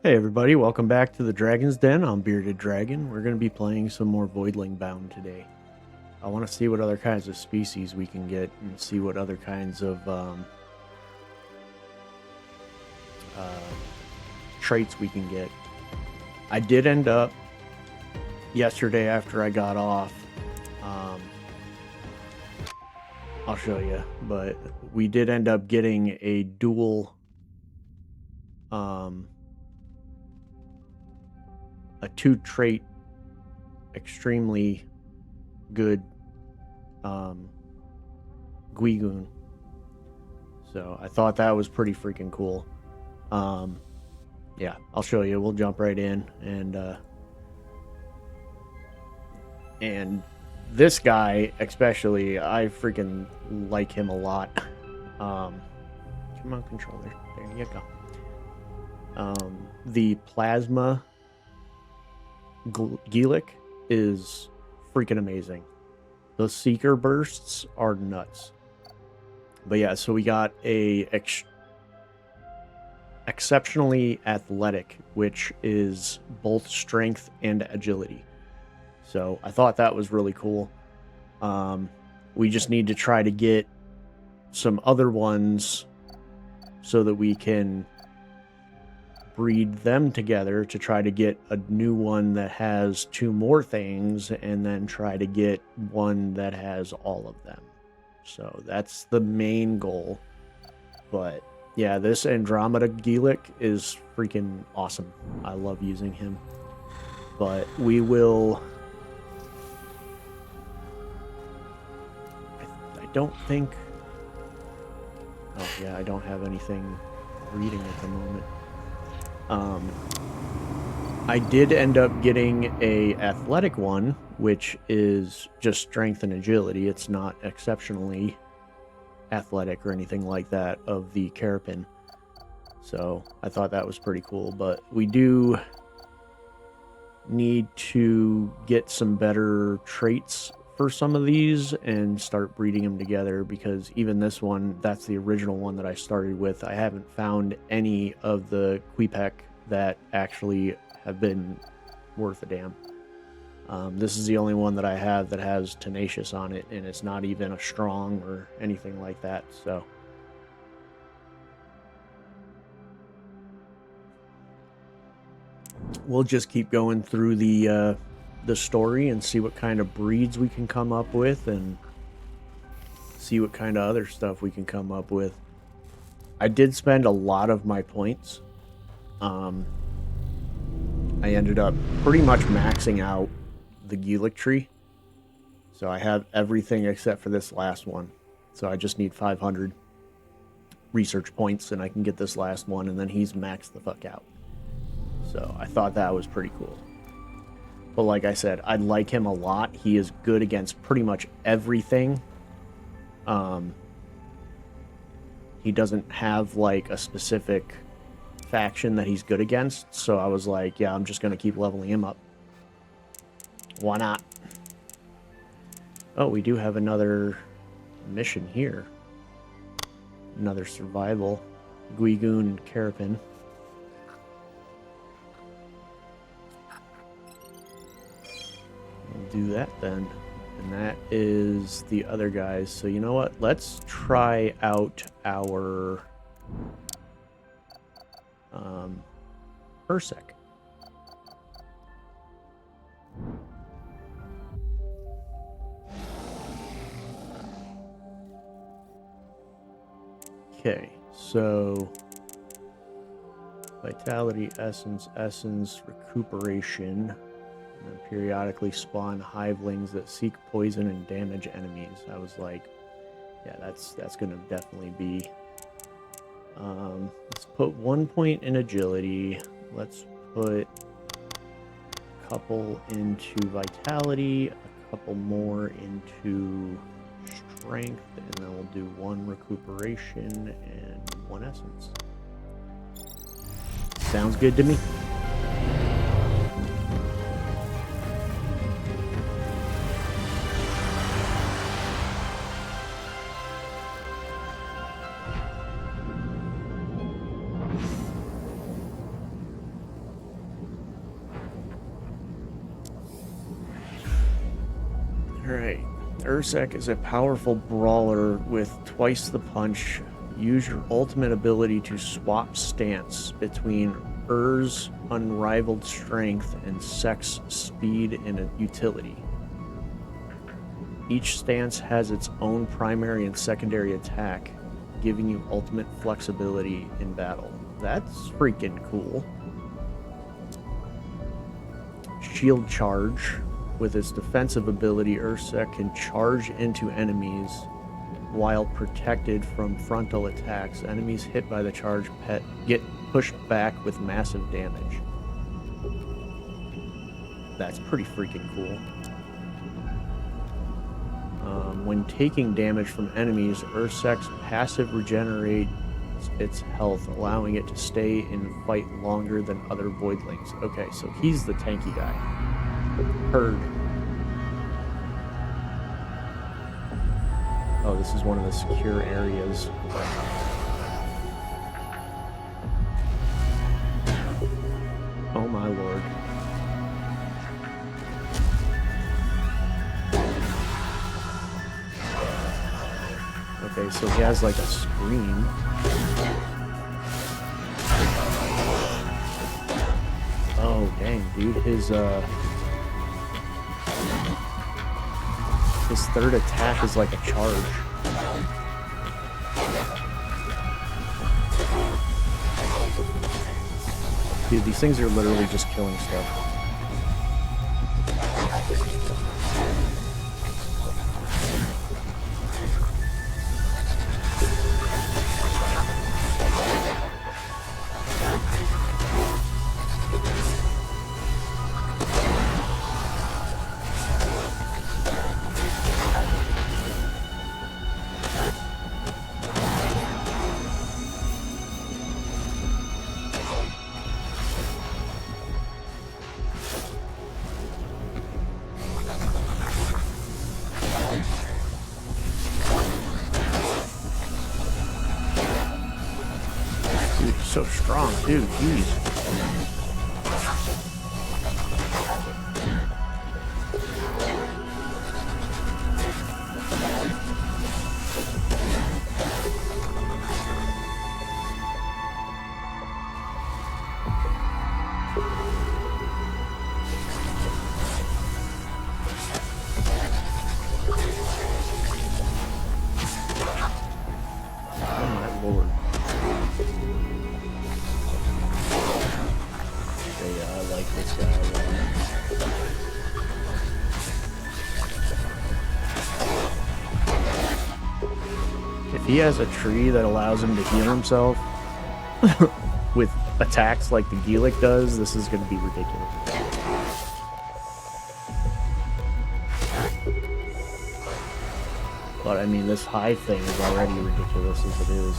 Hey everybody, welcome back to the Dragon's Den. I'm Bearded Dragon. We're going to be playing some more Voidling Bound today. I want to see what other kinds of species we can get and see what other kinds of traits we can get. I did end up, yesterday after I got off, I'll show you, but we did end up getting a dual a 2-trait extremely good Guigoon. So I thought that was pretty freaking cool. Yeah, I'll show you. We'll jump right in and this guy especially, I freaking like him a lot. Come on, controller. There you go. The plasma Geelic is freaking amazing. Those seeker bursts are nuts. But yeah, so we got a exceptionally athletic, which is both strength and agility. So I thought that was really cool. We just need to try to get some other ones so that we can breed them together to try to get a new one that has 2 more things, and then try to get one that has all of them. So that's the main goal. But yeah, this Andromeda Geelic is freaking awesome. I love using him. But we will... I don't think... Oh yeah, I don't have anything reading at the moment. I did end up getting a athletic one, which is just strength and agility. It's not exceptionally athletic or anything like that of the Carapin. So I thought that was pretty cool. But we do need to get some better traits for some of these and start breeding them together, because even this one, that's the original one that I started with. I haven't found any of the Quepec that actually have been worth a damn. This is the only one that I have that has tenacious on it, and it's not even a strong or anything like that. So we'll just keep going through the story and see what kind of breeds we can come up with, and see what kind of other stuff we can come up with. I did spend a lot of my points. I ended up pretty much maxing out the Geelic tree. So I have everything except for this last one. So I just need 500 research points and I can get this last one, and then he's maxed the fuck out. So I thought that was pretty cool. But like I said, I like him a lot. He is good against pretty much everything. He doesn't have like a specific faction that he's good against, so I was like, yeah, I'm just gonna keep leveling him up. Why not? Oh, we do have another mission here. Another survival. Guigoon Carapin. We'll do that then. And that is the other guys. So you know what? Let's try out our Ursec. Okay, so vitality, essence, recuperation, and then periodically spawn hivelings that seek poison and damage enemies. I was like, yeah, that's gonna definitely be. Let's put 1 point in agility. Let's put a couple into vitality, a couple more into strength, and then we'll do 1 recuperation and 1 essence. Sounds good to me. Ursak is a powerful brawler with twice the punch. Use your ultimate ability to swap stance between Ur's unrivaled strength and Sek's speed and utility. Each stance has its own primary and secondary attack, giving you ultimate flexibility in battle. That's freaking cool. Shield Charge. With its defensive ability, Ursak can charge into enemies while protected from frontal attacks. Enemies hit by the charge pet get pushed back with massive damage. That's pretty freaking cool. When taking damage from enemies, Ursak's passive regenerates its health, allowing it to stay in fight longer than other voidlings. Okay, so he's the tanky guy. Heard. Oh, this is one of the secure areas. Oh my lord. Okay, so he has like a screen. Oh dang, dude, his third attack is like a charge. Dude, these things are literally just killing stuff. So strong, too. Jeez. Oh my lord. I like this guy a lot. If he has a tree that allows him to heal himself with attacks like the Geelic does, this is going to be ridiculous. But I mean, this high thing is already ridiculous as it is.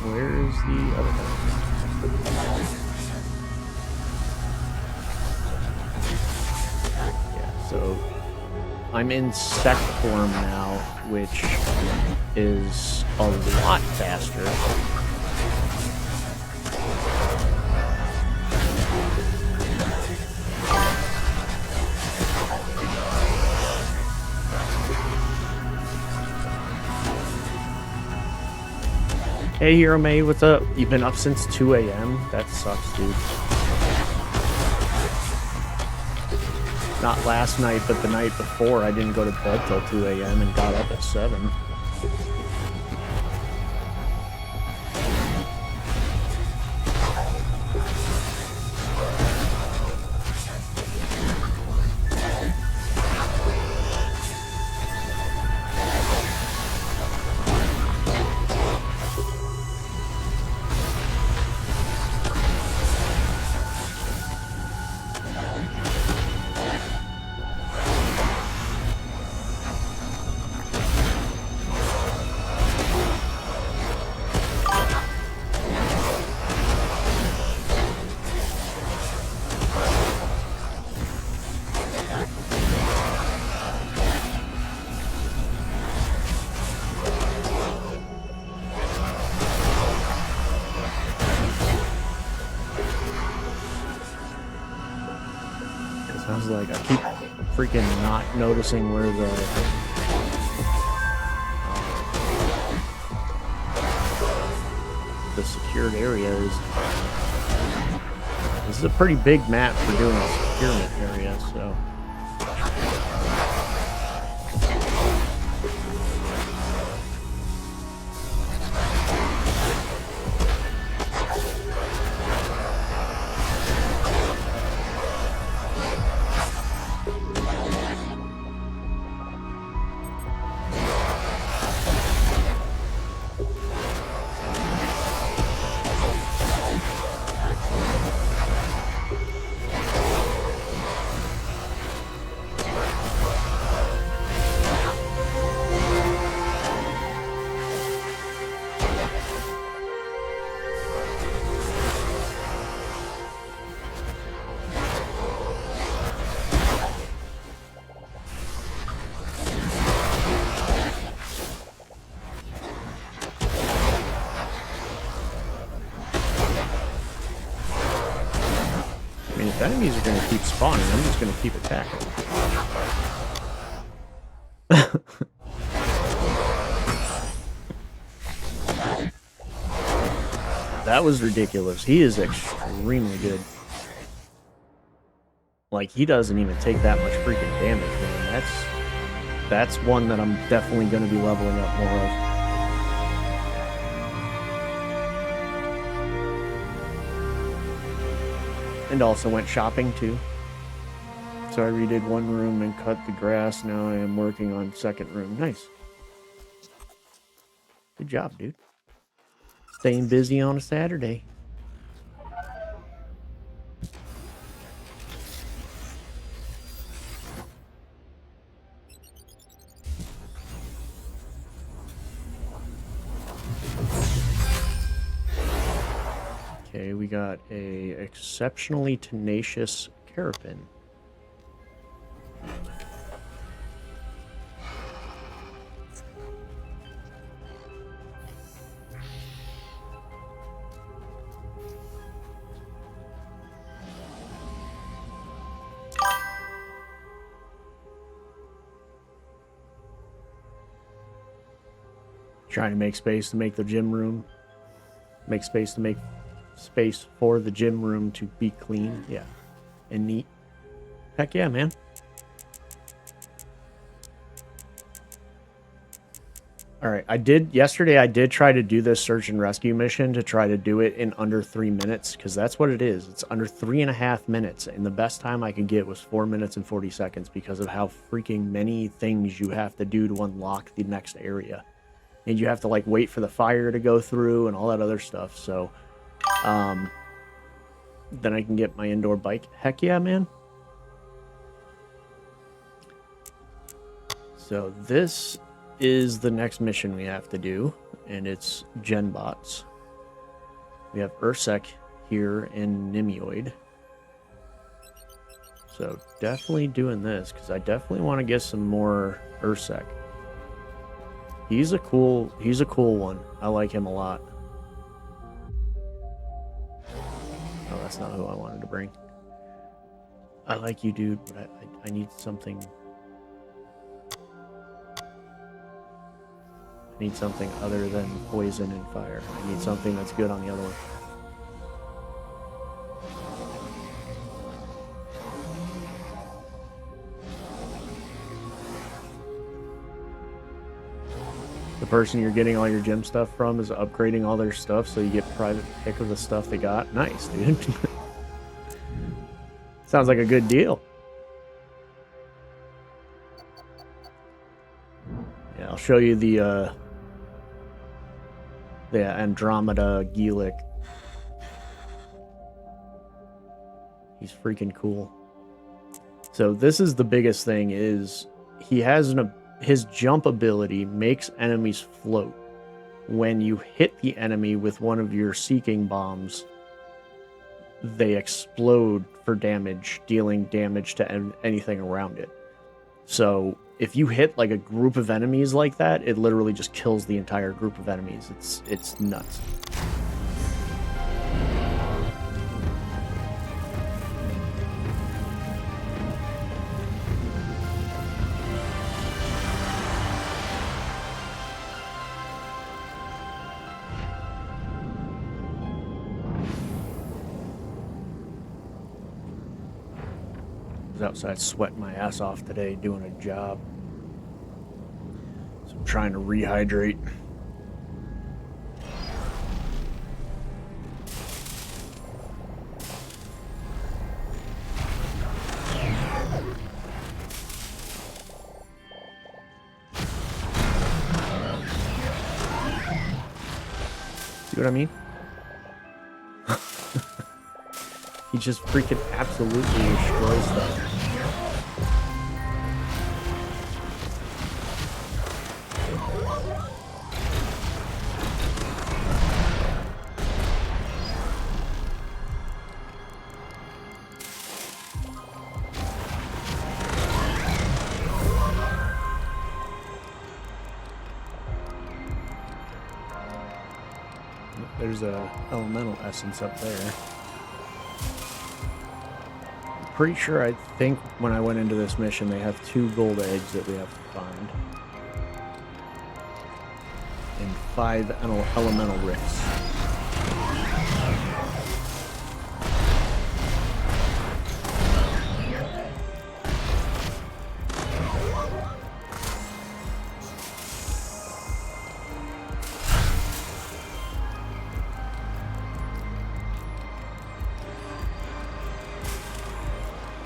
Where's the other guy? Yeah, so I'm in sect form now, which is a lot faster. Hey Hero May, what's up? You've been up since 2 a.m.? That sucks, dude. Not last night, but the night before, I didn't go to bed till 2 a.m. and got up at 7. was like, I keep freaking not noticing where the secured area is. This is a pretty big map for doing a securement area, so. If enemies are going to keep spawning, I'm just going to keep attacking. That was ridiculous. He is extremely good. Like, he doesn't even take that much freaking damage, man. That's one that I'm definitely going to be leveling up more of. And also went shopping too. So I redid one room and cut the grass. Now I am working on second room. Nice. Good job, dude. Staying busy on a Saturday. Okay, we got a exceptionally tenacious Carapin. Trying to make space to make the gym room. Make space to make space for the gym room to be clean, yeah, and neat. Heck yeah, man. All right, yesterday I did try to do this search and rescue mission to try to do it in under 3 minutes, because that's what it is. It's under 3.5 minutes, and the best time I could get was 4 minutes and 40 seconds because of how freaking many things you have to do to unlock the next area. And you have to like wait for the fire to go through and all that other stuff, so then I can get my indoor bike. Heck yeah, man. So this is the next mission we have to do, and it's Genbots. We have Ursec here in Nimioid. So definitely doing this, because I definitely want to get some more Ursec. He's a cool one. I like him a lot. Oh, that's not who I wanted to bring. I like you, dude, but I need something. I need something other than poison and fire. I need something that's good on the other one. The person you're getting all your gym stuff from is upgrading all their stuff, so you get private pick of the stuff they got. Nice, dude. Sounds like a good deal. Yeah, I'll show you the Andromeda Geelic. He's freaking cool. So this is the biggest thing, is he has his jump ability makes enemies float. When you hit the enemy with one of your seeking bombs, they explode for damage, dealing damage to anything around it. So if you hit like a group of enemies like that, it literally just kills the entire group of enemies. It's nuts. was outside sweating my ass off today doing a job. So I'm trying to rehydrate. See what I mean? He just freaking absolutely destroys stuff. There's a elemental essence up there. Pretty sure, I think when I went into this mission, they have 2 gold eggs that we have to find. And 5 elemental rifts.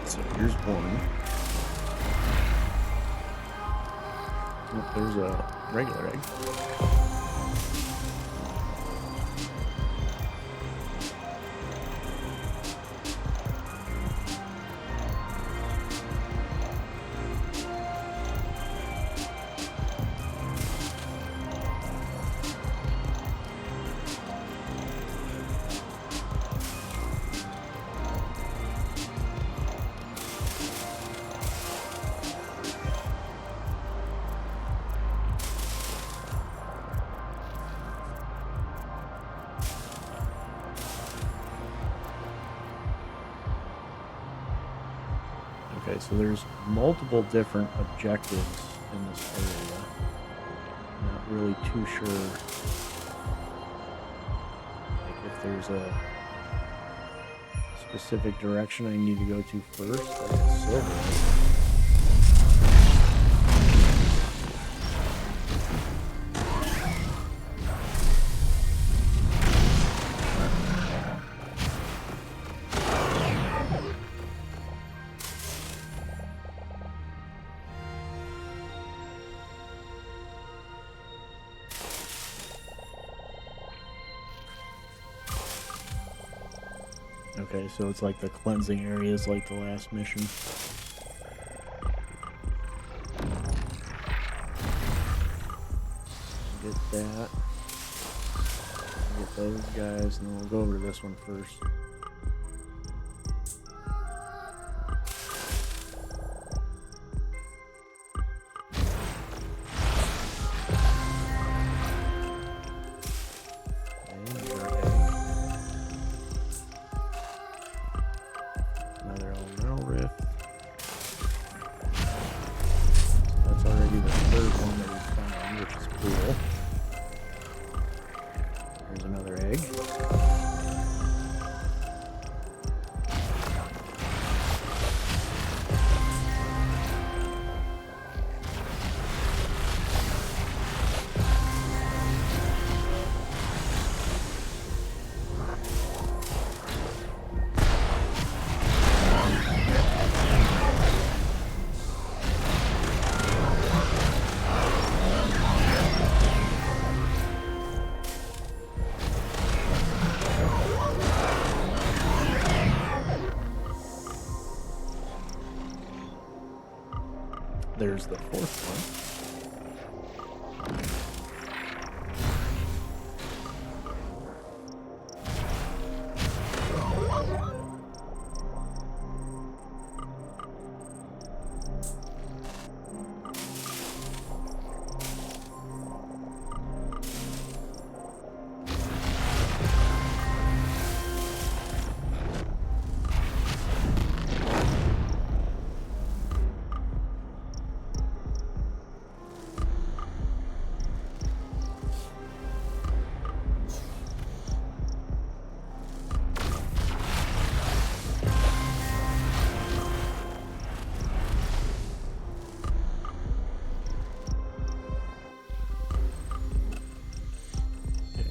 So here's one. Oh, there's a regular egg. Okay, so there's multiple different objectives in this area. I'm not really too sure like if there's a specific direction I need to go to first. Like silver. Okay, so it's like the cleansing areas like the last mission. Get that. Get those guys, and then we'll go over to this one first. There's the fourth one.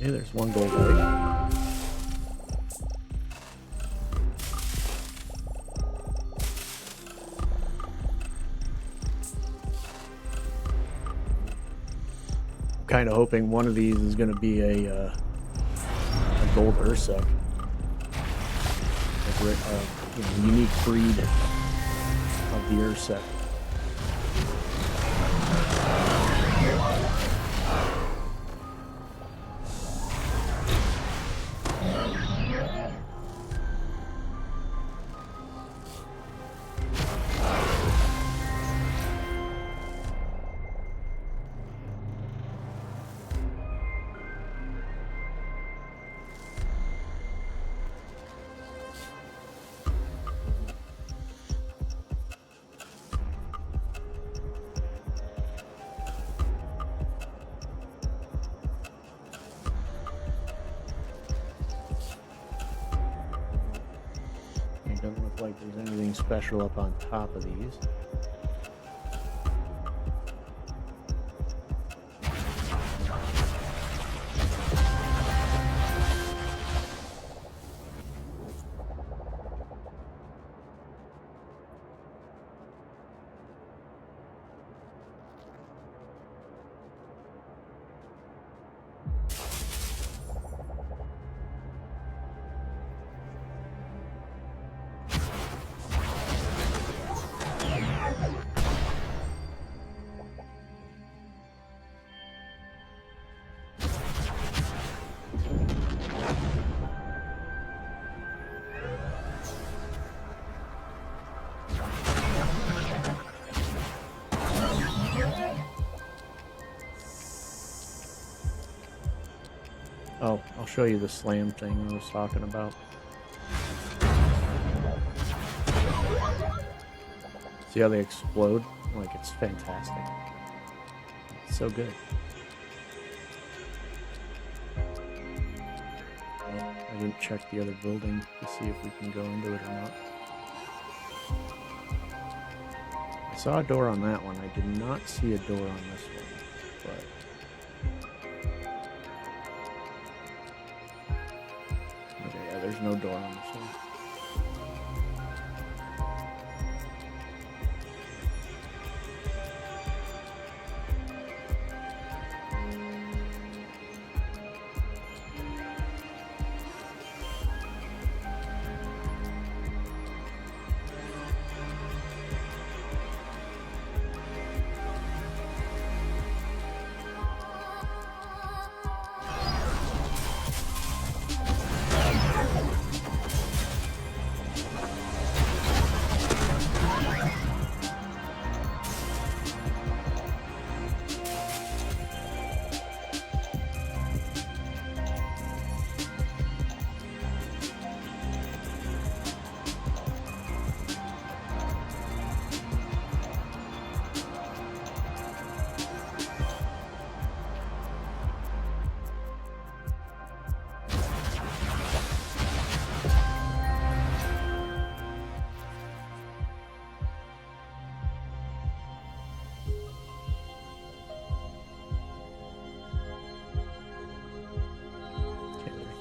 Okay, there's one gold egg. Kind of hoping one of these is going to be a gold ursec, a unique breed of the ursec. Doesn't look like there's anything special up on top of these. Oh, I'll show you the slam thing I was talking about. See how they explode? Like, it's fantastic. It's so good. I didn't check the other building to see if we can go into it or not. I saw a door on that one. I did not see a door on this one, but... Okay, yeah, there's no door on this one.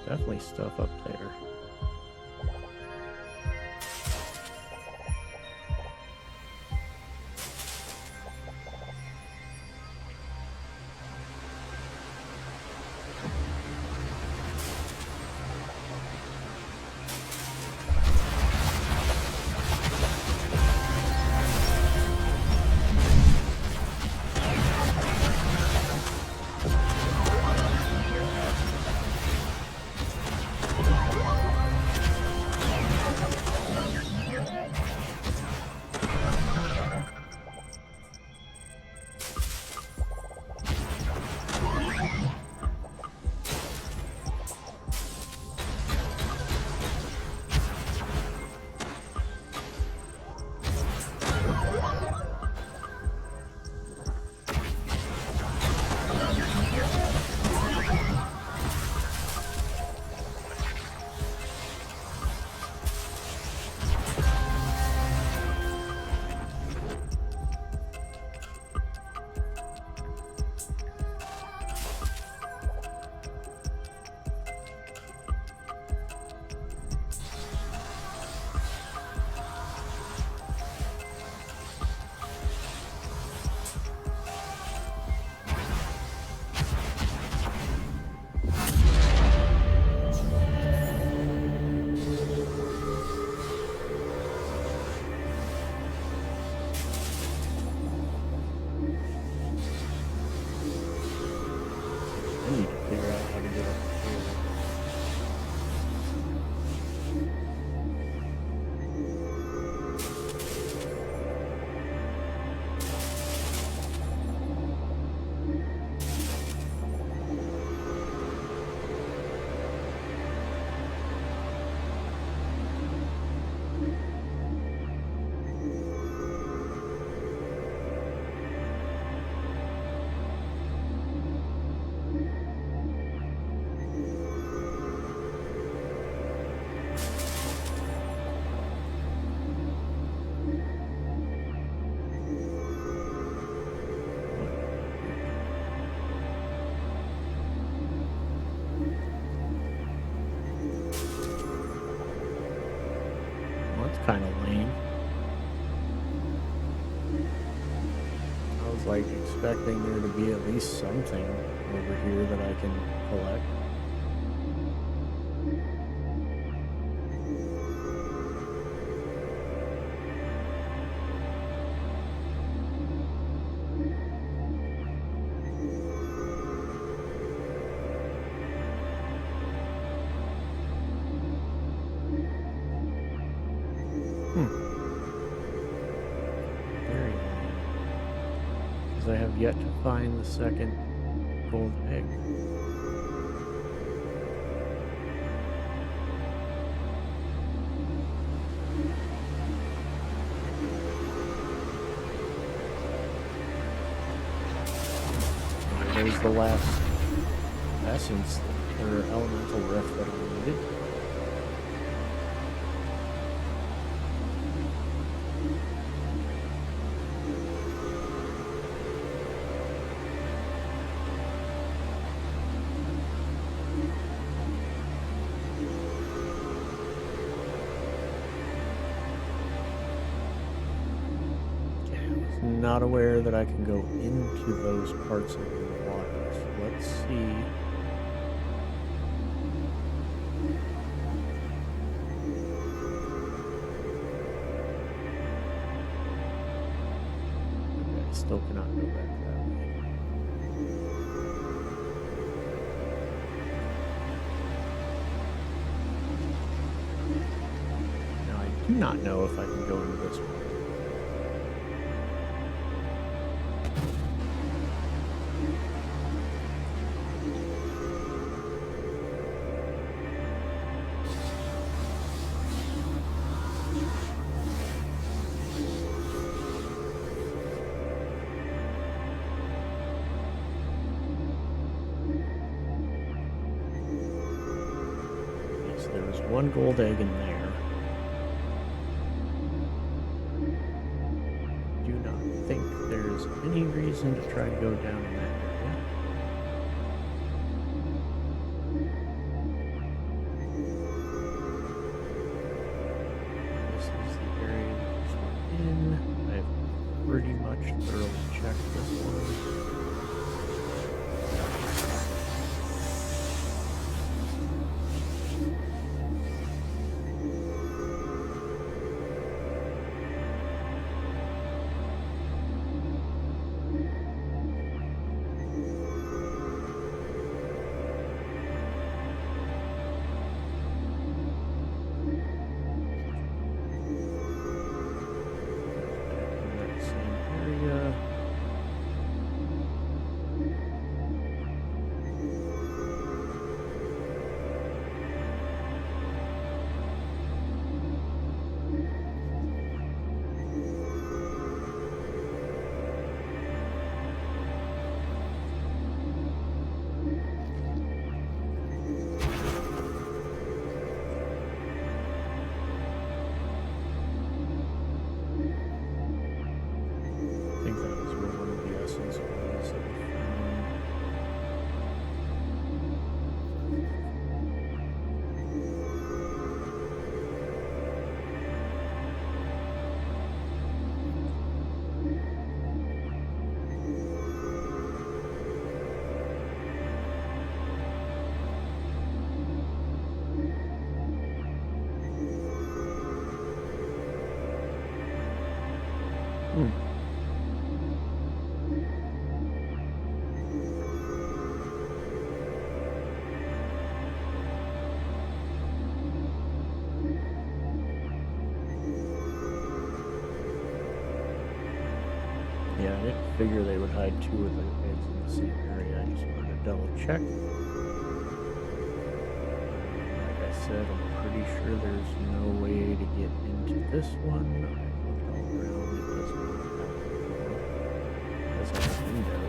Definitely stuff up there. kind of lame. I was like expecting there to be at least something over here that I can collect. Very lame. Because I have yet to find the second gold egg. There's the last essence or elemental rift that I needed. Not aware that I can go into those parts of the water. So let's see. Okay, I still cannot go back that way. Now I do not know if I can go into this one. There was one gold egg in there. I do not think there's any reason to try to go down in that area. This is the area we just went in. I have pretty much thoroughly checked this one. Yeah, I didn't figure they would hide two of the eggs in the same area. I just wanted to double check. Like I said, I'm pretty sure there's no way to get into this one. I looked all around. It does not have a door. It does have a window.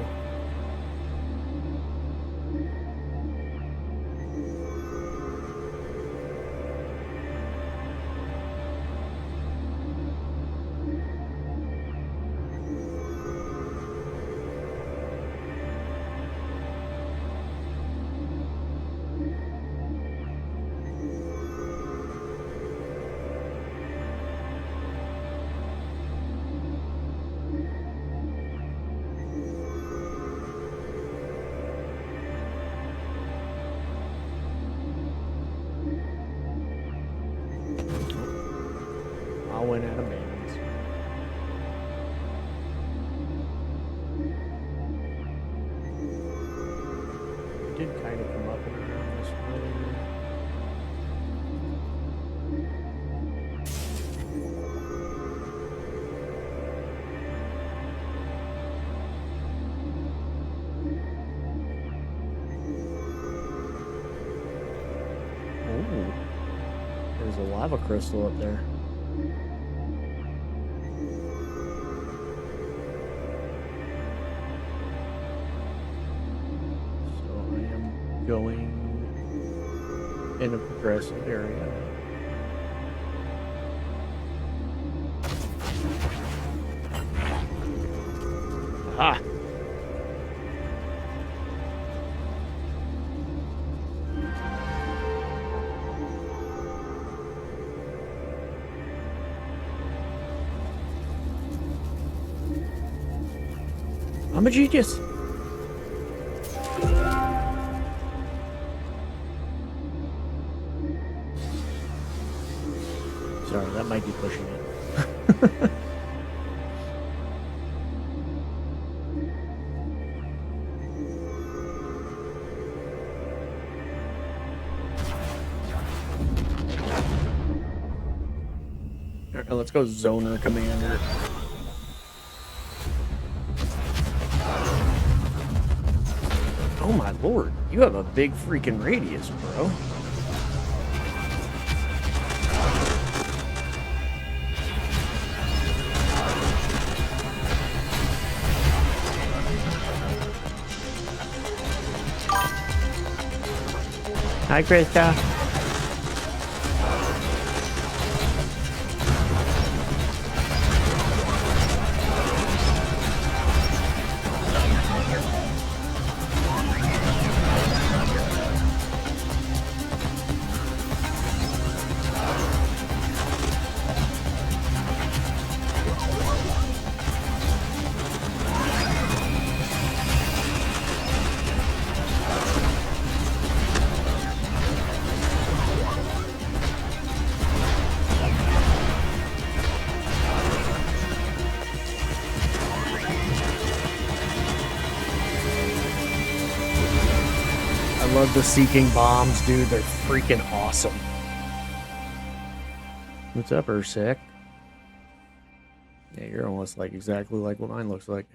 all went out of bounds. I did kind of come up and around this earlier. Ooh, there's a lava crystal up there. Going in a progressive area. Aha! I'm a genius! Sorry, that might be pushing it. Alright, let's go Zoner Commander. Oh my lord, you have a big freaking radius, bro. Hi, Krista. I love the Seeking Bombs, dude. They're freaking awesome. What's up, Ursec? Yeah, you're almost like exactly like what mine looks like.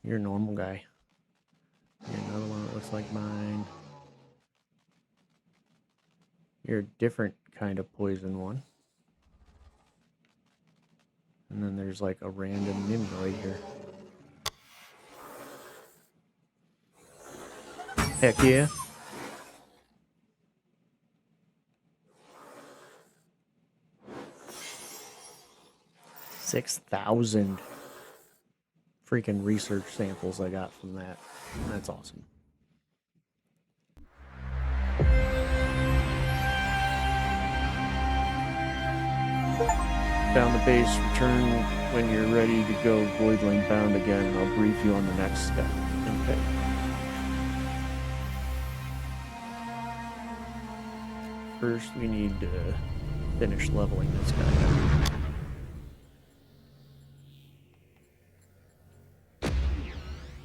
You're a normal guy. You're another one that looks like mine. You're a different kind of poison one. And then there's like a random Nimroid here. Heck yeah. $6,000 freaking research samples I got from that. That's awesome. Found the base. Return when you're ready to go Voidling Bound again. I'll brief you on the next step. Okay. First, we need to finish leveling this guy up.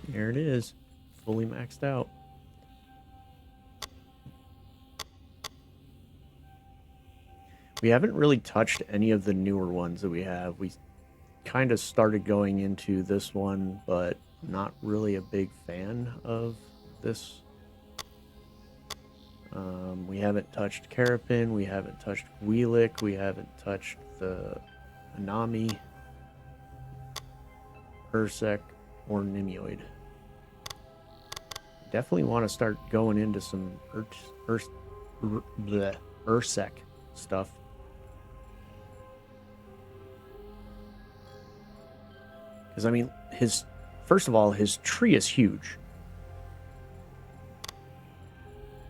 There it is. Fully maxed out. We haven't really touched any of the newer ones that we have. We kind of started going into this one, but not really a big fan of this. We haven't touched Carapin, we haven't touched Wheelik, we haven't touched the Anami, Ursec, or Nimioid. Definitely want to start going into some Ursec stuff. Because, I mean, first of all, his tree is huge.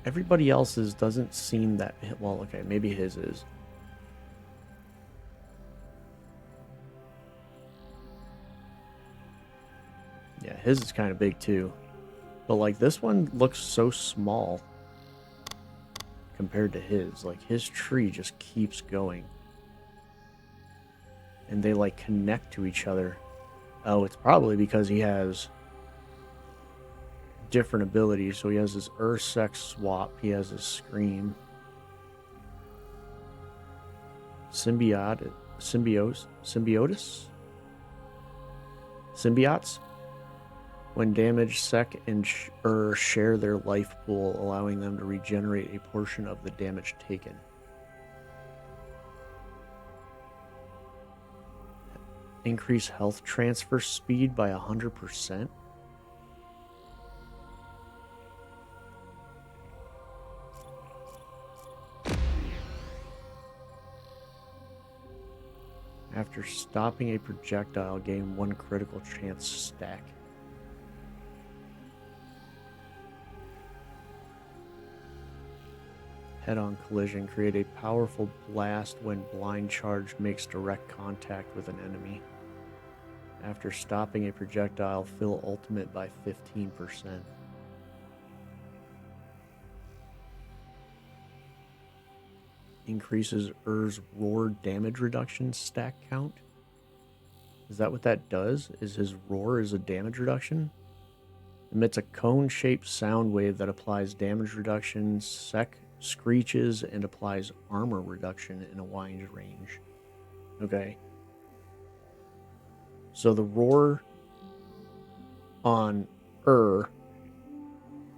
Everybody else's doesn't seem that... Well, okay, maybe his is. Yeah, his is kind of big, too. But, like, this one looks so small compared to his. Like, his tree just keeps going. and they like connect to each other. Oh, it's probably because he has different abilities. So he has his Ursec swap, he has his scream. Symbiotes? Symbiotes? When damaged, Sec and share their life pool, allowing them to regenerate a portion of the damage taken. Increase health transfer speed by 100%. After stopping a projectile, gain 1 critical chance stack. Head-on collision. Create a powerful blast when blind charge makes direct contact with an enemy. After stopping a projectile, fill ultimate by 15%. Increases Ur's roar damage reduction stack count. Is that what that does? Is his roar is a damage reduction? Emits a cone-shaped sound wave that applies damage reduction, screeches, and applies armor reduction in a wide range. Okay. So the roar on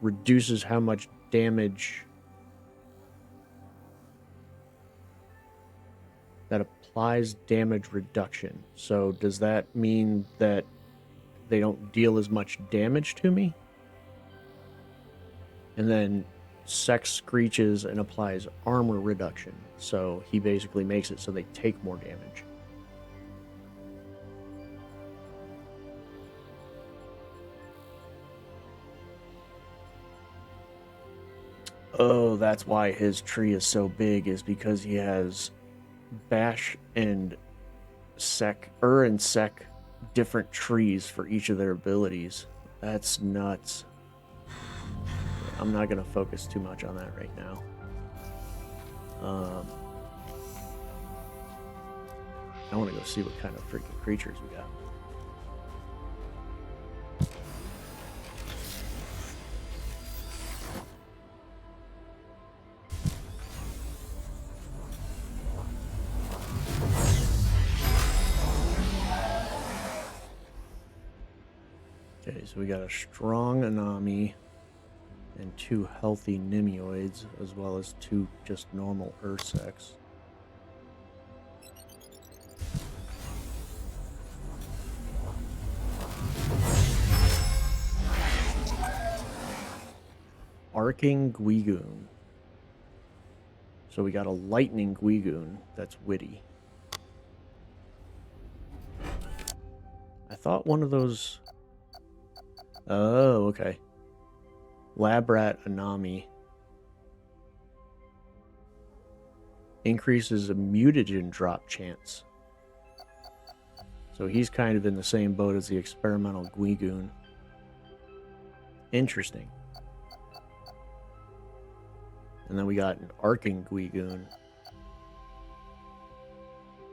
reduces how much damage that applies damage reduction. So does that mean that they don't deal as much damage to me? And then Sex screeches and applies armor reduction. So he basically makes it so they take more damage. Oh, that's why his tree is so big, is because he has Bash and Sec, and Sec, different trees for each of their abilities. That's nuts. I'm not going to focus too much on that right now. I want to go see what kind of freaking creatures we got. Okay, so we got a strong Anami and 2 healthy Nimioids, as well as 2 just normal Ursecs. Arcing Guigoon. So we got a lightning Guigoon that's witty. I thought one of those... Oh, okay. Labrat Anami. Increases a mutagen drop chance. So he's kind of in the same boat as the experimental Guigoon. Interesting. And then we got an Arcing Guigoon.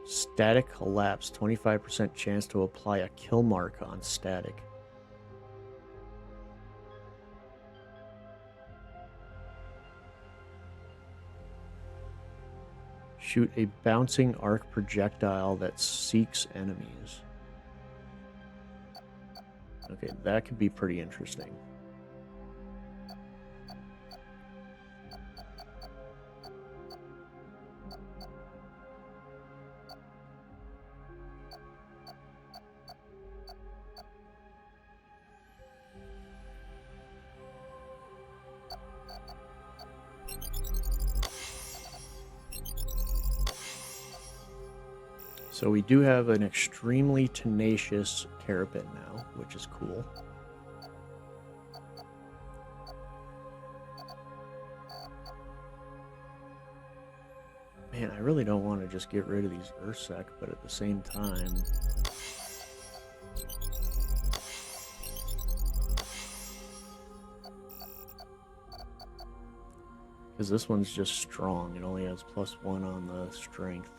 Static Collapse. 25% chance to apply a kill mark on static. Shoot a bouncing arc projectile that seeks enemies. Okay, that could be pretty interesting. So we do have an extremely tenacious Terrapin now, which is cool. Man, I really don't want to just get rid of these Ursec, but at the same time... Because this one's just strong. It only has +1 on the strength.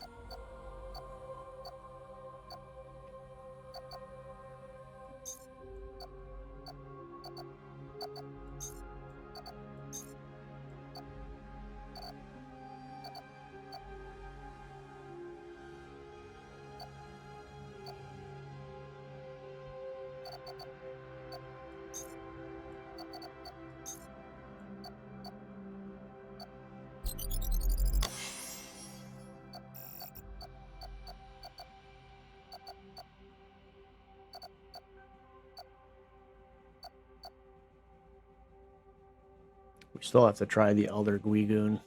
We still have to try the Elder Guigoon.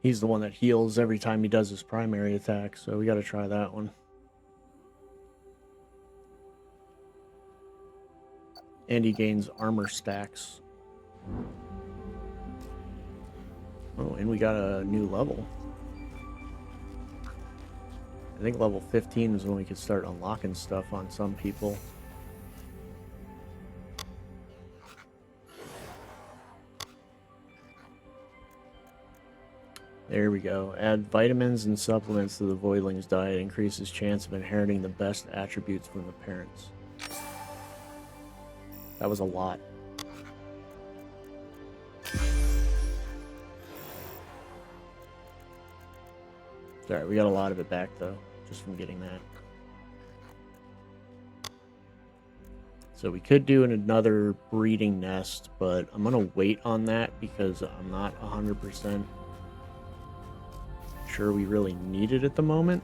He's the one that heals every time he does his primary attack, so we gotta try that one. And he gains armor stacks. Oh, and we got a new level. I think level 15 is when we could start unlocking stuff on some people. There we go. Add vitamins and supplements to the Voidling's diet. Increases chance of inheriting the best attributes from the parents. That was a lot. Alright, we got a lot of it back, though, just from getting that. So we could do another breeding nest, but I'm going to wait on that because I'm not 100% sure we really need it at the moment.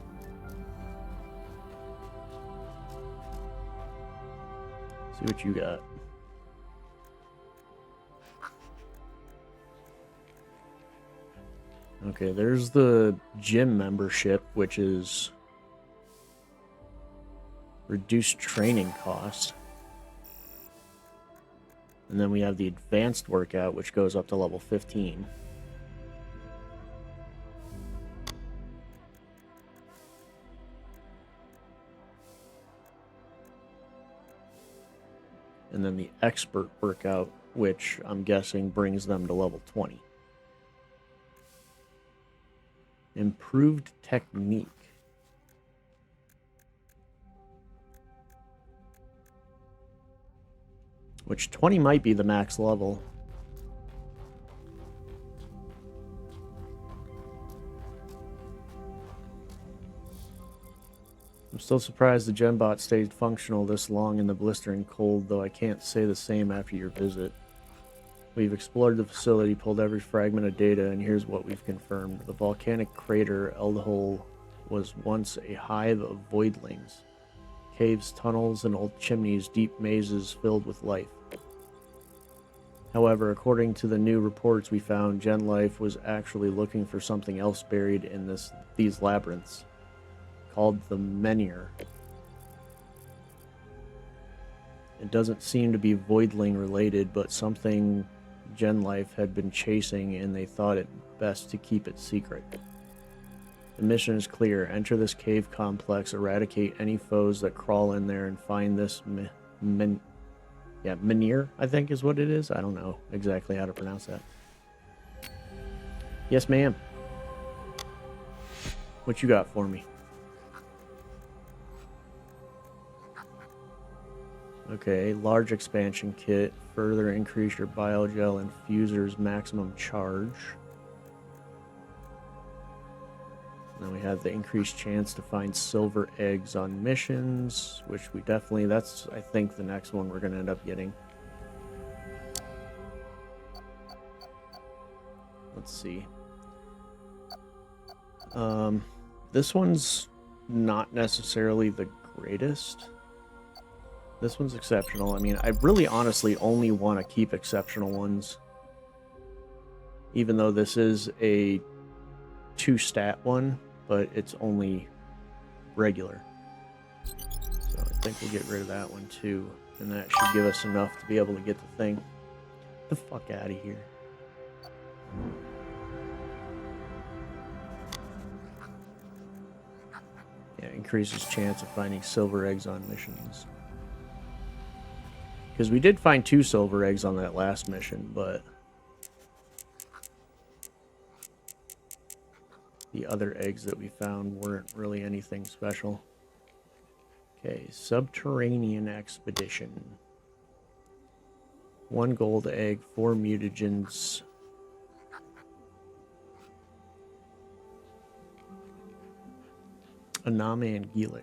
See what you got. Okay, there's the gym membership, which is reduced training cost. And then we have the advanced workout, which goes up to level 15. And then the expert workout, which I'm guessing brings them to level 20. Improved technique. Which 20 might be the max level. I'm still surprised the Genbot stayed functional this long in the blistering cold, though I can't say the same after your visit. We've explored the facility, pulled every fragment of data, and here's what we've confirmed. The volcanic crater Eldhole was once a hive of voidlings. Caves, tunnels, and old chimneys, deep mazes filled with life. However, according to the new reports we found, Gen Life was actually looking for something else buried in these labyrinths, called the Menhir. It doesn't seem to be Voidling related, but something Gen Life had been chasing, and they thought it best to keep it secret. The mission is clear. Enter this cave complex, eradicate any foes that crawl in there, and find this Menhir, I think is what it is. I don't know exactly how to pronounce that. Yes, ma'am. What you got for me? Okay, large expansion kit. Further increase your biogel infuser's maximum charge. Then we have the increased chance to find silver eggs on missions, which we definitely, that's, I think, the next one we're going to end up getting. Let's see. This one's not necessarily the greatest. This one's exceptional. I mean, I really honestly only want to keep exceptional ones. Even though this is a 2-stat one, but it's only regular. So I think we'll get rid of that one too. And that should give us enough to be able to get the thing. Get the fuck out of here. Yeah, increases chance of finding silver eggs on missions. Because we did find 2 silver eggs on that last mission, but the other eggs that we found weren't really anything special. Okay, subterranean expedition. 1 gold egg, 4 mutagens. Aname and Gelic.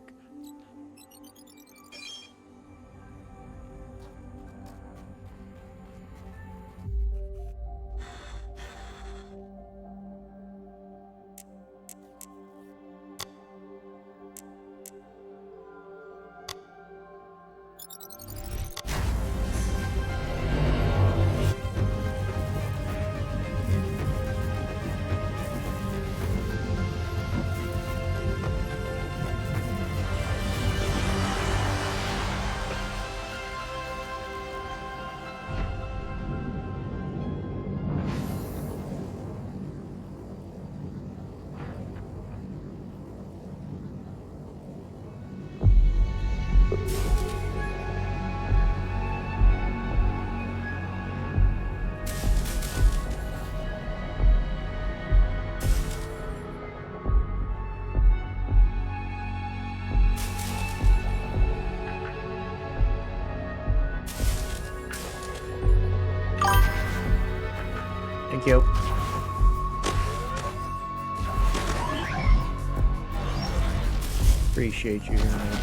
Appreciate you, man.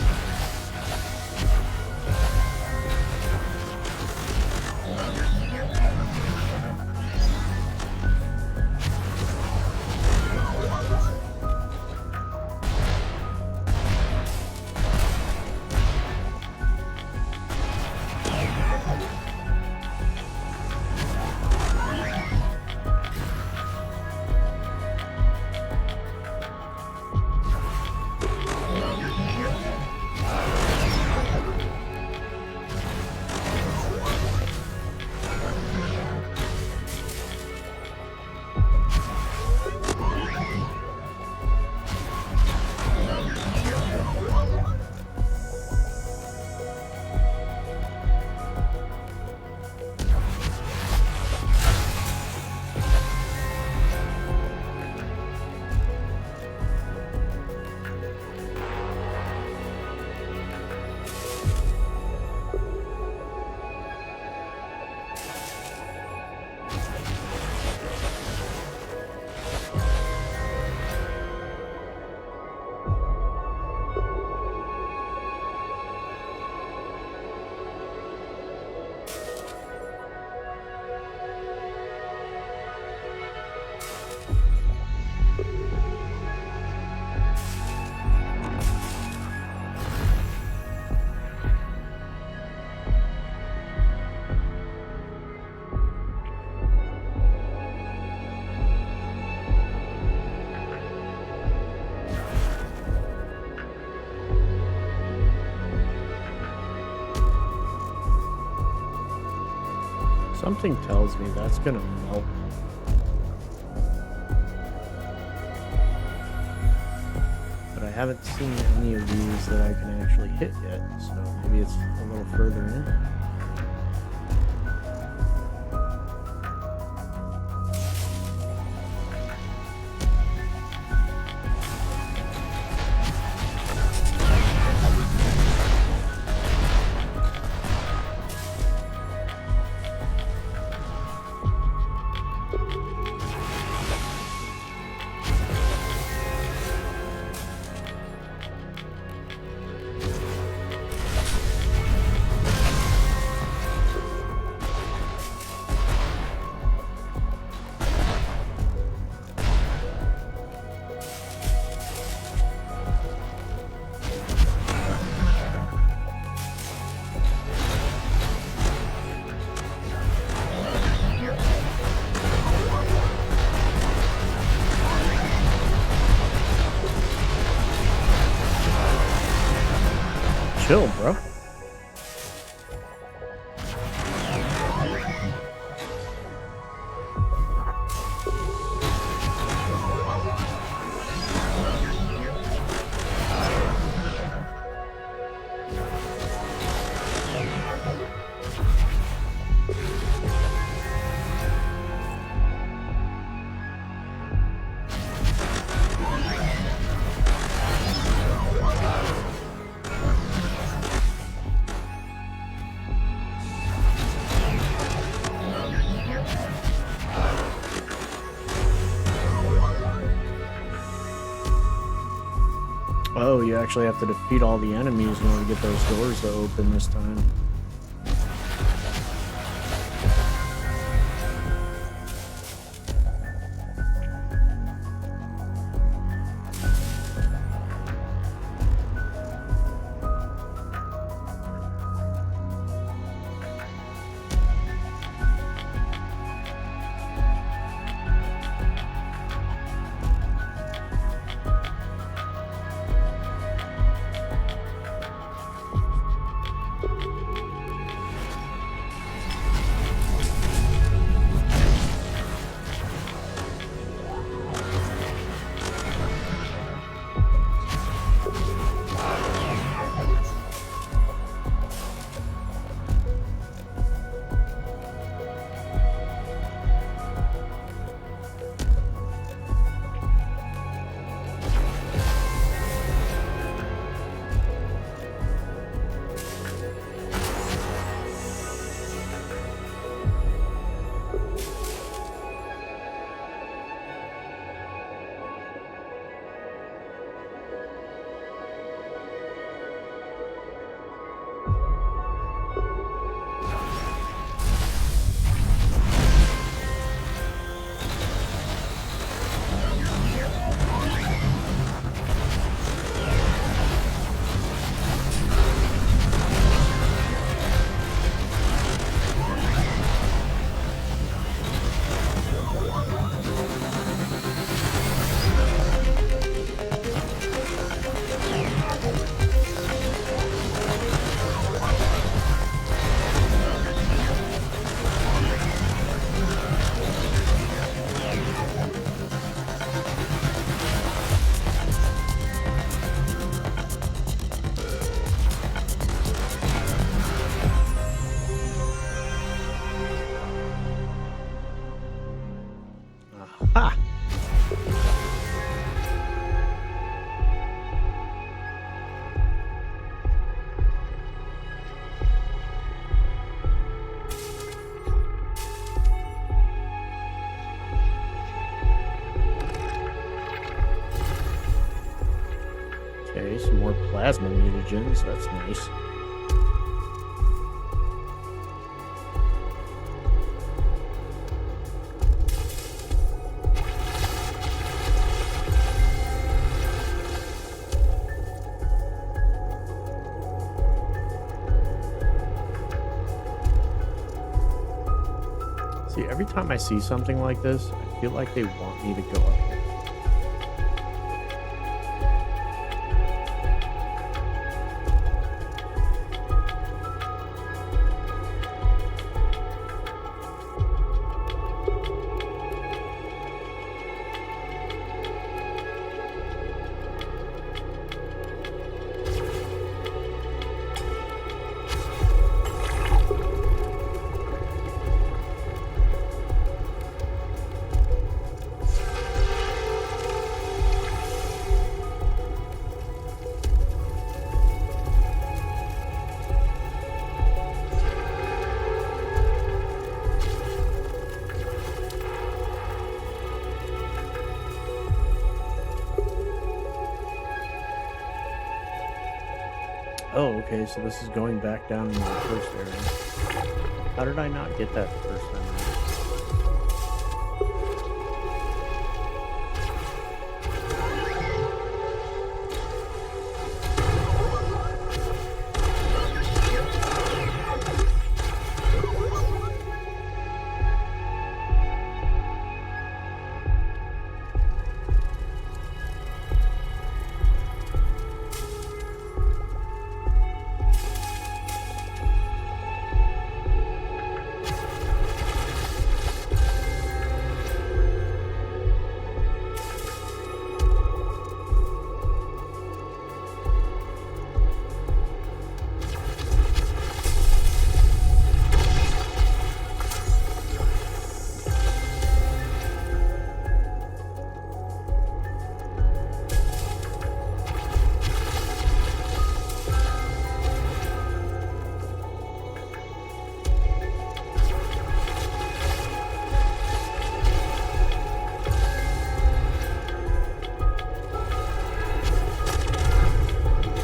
Something tells me that's gonna melt. But I haven't seen any of these that I can actually hit yet, so maybe it's a little further in. Chill, bro. Oh, you actually have to defeat all the enemies in order to get those doors to open this time. Okay, some more plasma mutagens. That's nice. See, every time I see something like this, I feel like they want me to go up here. Oh, okay, so this is going back down into the first area. How did I not get that the first time around?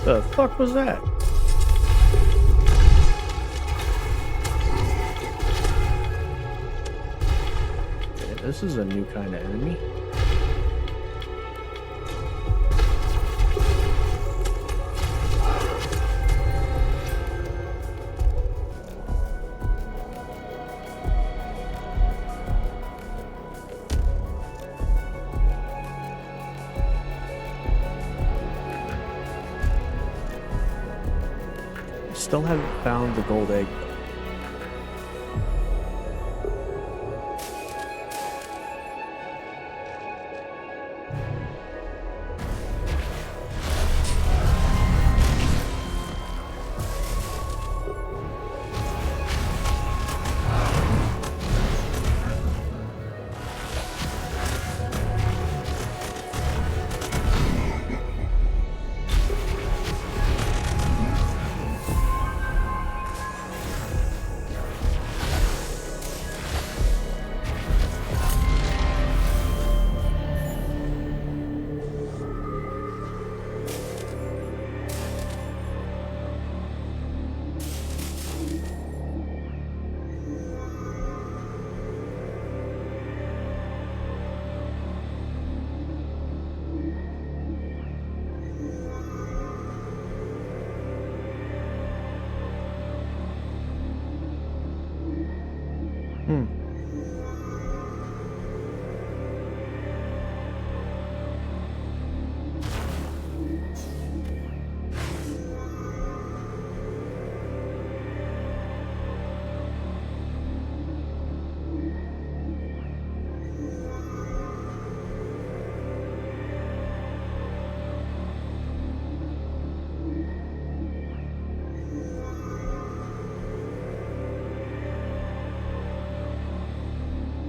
The fuck was that? Okay, this is a new kind of enemy. Still haven't found the gold egg.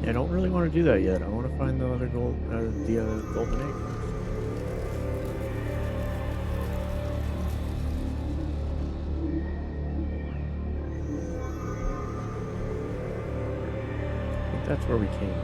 I don't really want to do that yet. I want to find the other golden egg first. I think that's where we came in.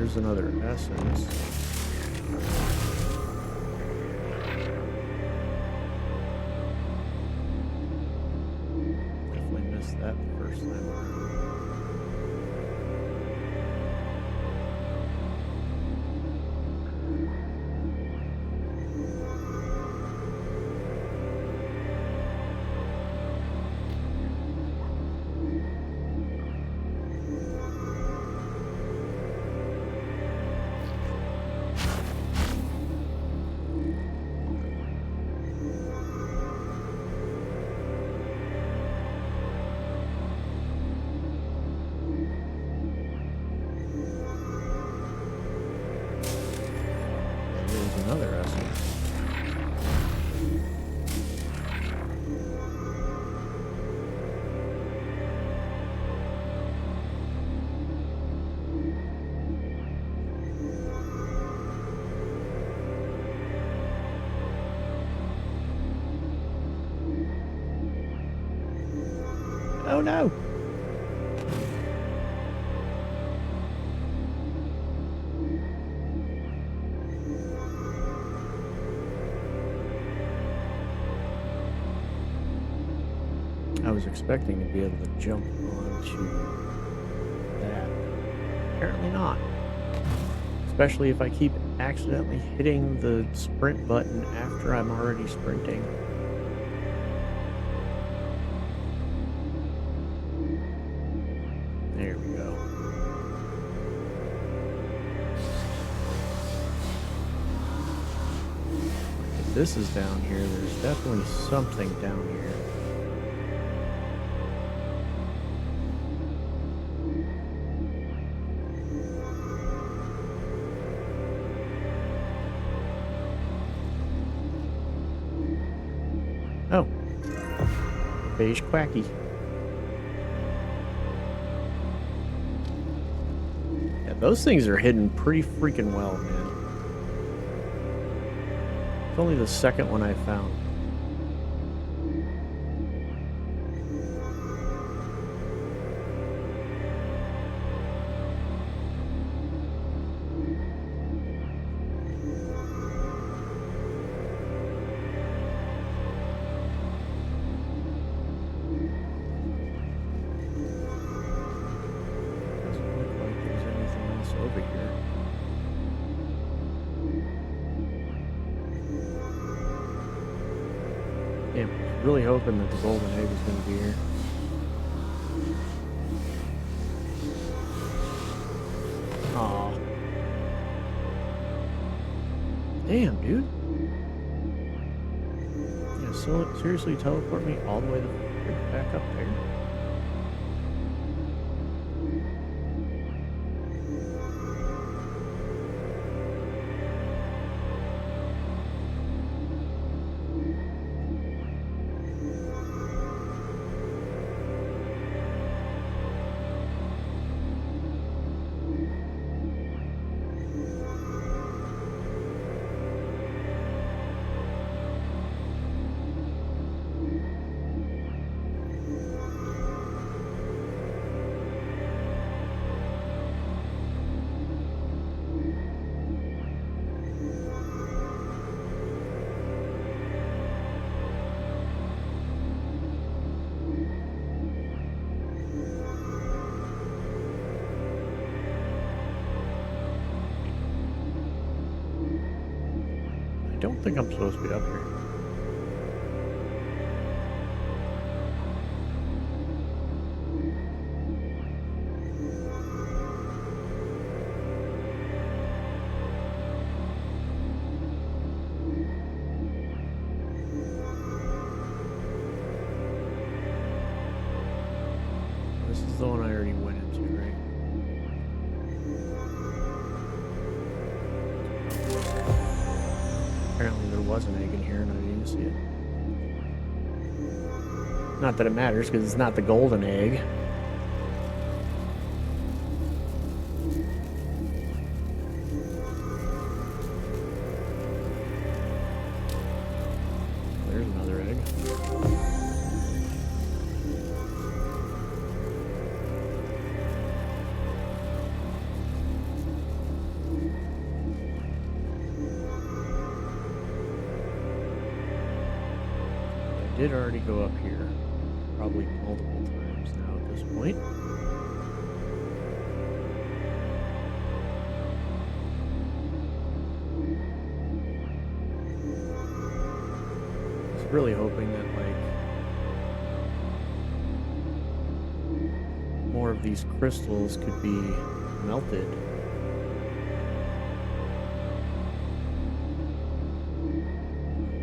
there's another essence. Definitely missed that the first time around. There's another essence. Oh no! I was expecting to be able to jump onto that. Apparently not. Especially if I keep accidentally hitting the sprint button after I'm already sprinting. There we go. If this is down here, there's definitely something down here. Oh, beige quacky. Yeah, those things are hidden pretty freaking well, man. It's only the second one I found. Over here. Damn, I was really hoping that the golden egg was going to be here. Aw. Damn, dude. Yeah, so seriously teleport me all the way back up there? I don't think I'm supposed to be up here. This is the one I already went into, right? Apparently there was an egg in here and I didn't even see it. Not that it matters, because it's not the golden egg. There's another egg. did already go up here, probably multiple times now at this point. I was really hoping that, like, more of these crystals could be melted.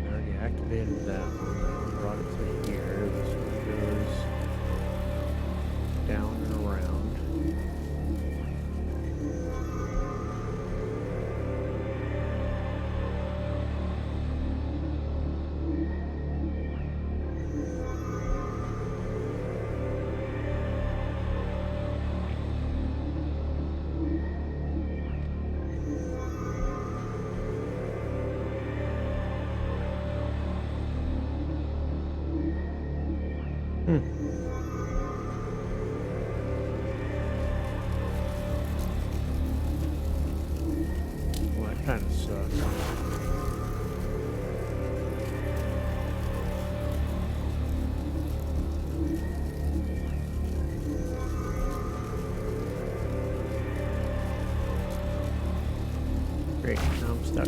I already activated that one. That one brought it to here. This one goes down and around. Well, that kind of sucks. Great, now I'm stuck.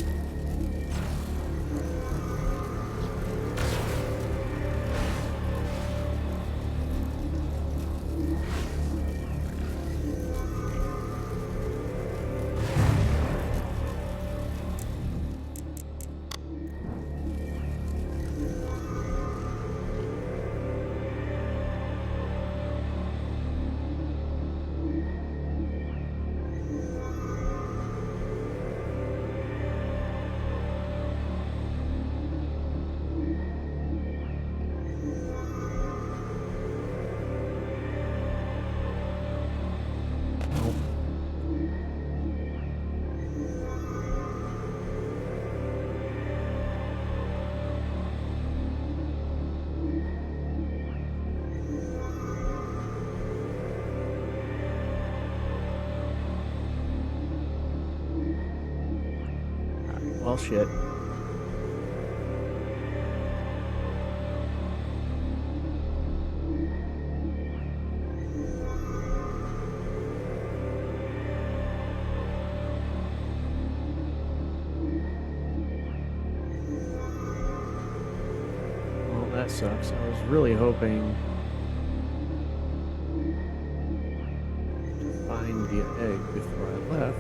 Well, shit. Well, that sucks. I was really hoping to find the egg before I left.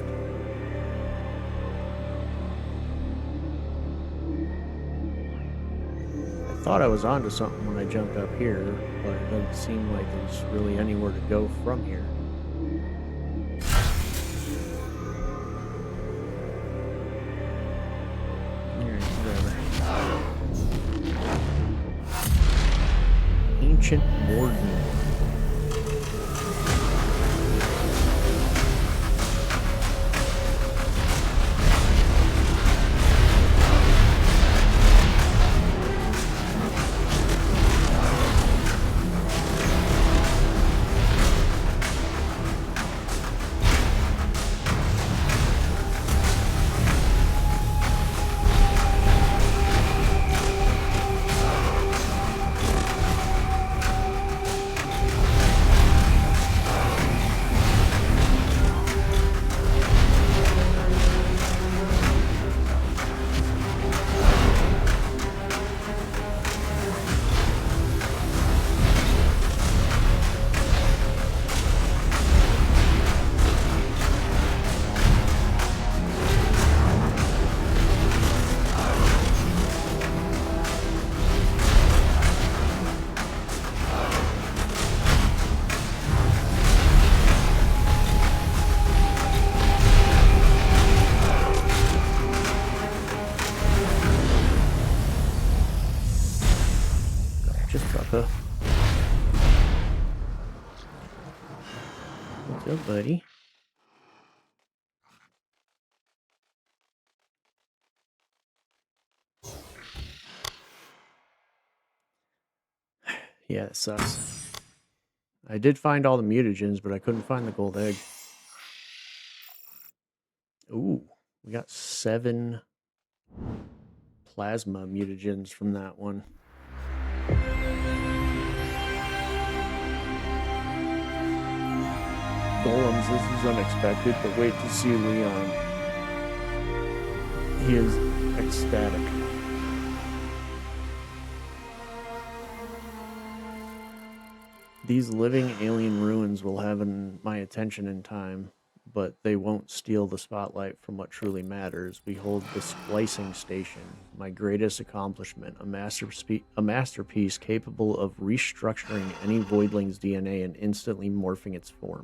I thought I was onto something when I jumped up here, but it doesn't seem like there's really anywhere to go from here. Alright, whatever. Ancient Warden. Just fucker. What's up, buddy? Yeah, it sucks. I did find all the mutagens, but I couldn't find the gold egg. Ooh, we got 7 plasma mutagens from that one. golems, this is unexpected, but wait to see Leon. He is ecstatic. These living alien ruins will have my attention in time, but they won't steal the spotlight from what truly matters. Behold the splicing station, my greatest accomplishment, a masterpiece capable of restructuring any voidling's DNA and instantly morphing its form.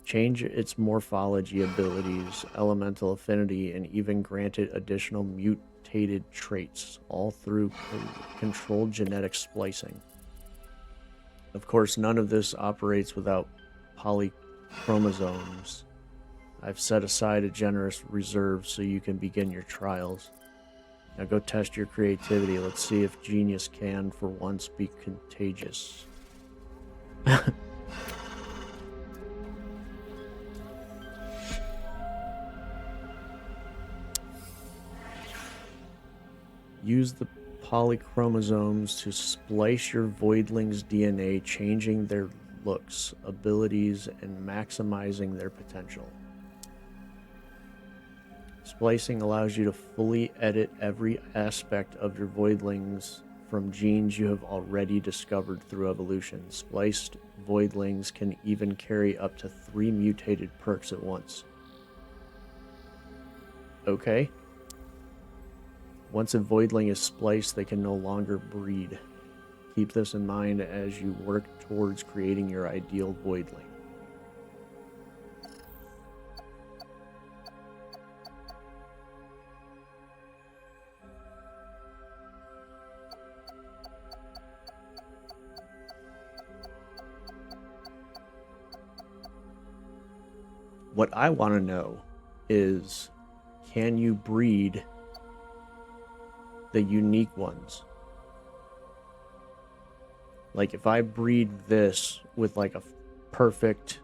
Change its morphology abilities, elemental affinity, and even grant it additional mutated traits, all through controlled genetic splicing. Of course, none of this operates without polychromosomes. I've set aside a generous reserve so you can begin your trials. Now go test your creativity. Let's see if genius can, for once, be contagious. Use the polychromosomes to splice your voidling's DNA, changing their looks, abilities, and maximizing their potential. Splicing allows you to fully edit every aspect of your voidlings from genes you have already discovered through evolution. Spliced voidlings can even carry up to 3 mutated perks at once. Okay. Once a voidling is spliced, they can no longer breed. Keep this in mind as you work towards creating your ideal voidling. What I want to know is, can you breed the unique ones? Like, if I breed this with like a perfect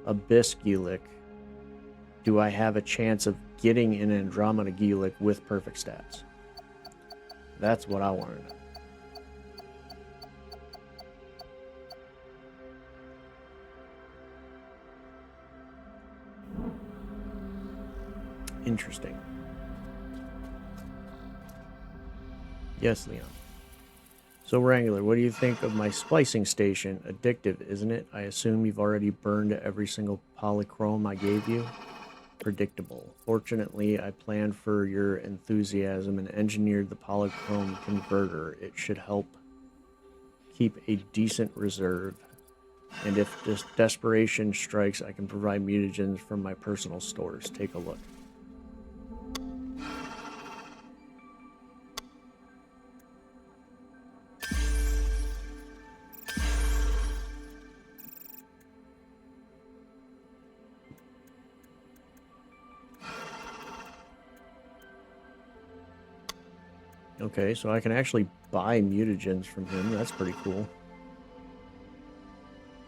Abyss Geelic, do I have a chance of getting an Andromeda Geelic with perfect stats? That's what I want to know. Interesting. Yes, Leon. So, Wrangler, what do you think of my splicing station? Addictive, isn't it? I assume you've already burned every single polychrome I gave you? Predictable. Fortunately, I planned for your enthusiasm and engineered the polychrome converter. It should help keep a decent reserve. And if desperation strikes, I can provide mutagens from my personal stores. Take a look. Okay, so I can actually buy mutagens from him. That's pretty cool.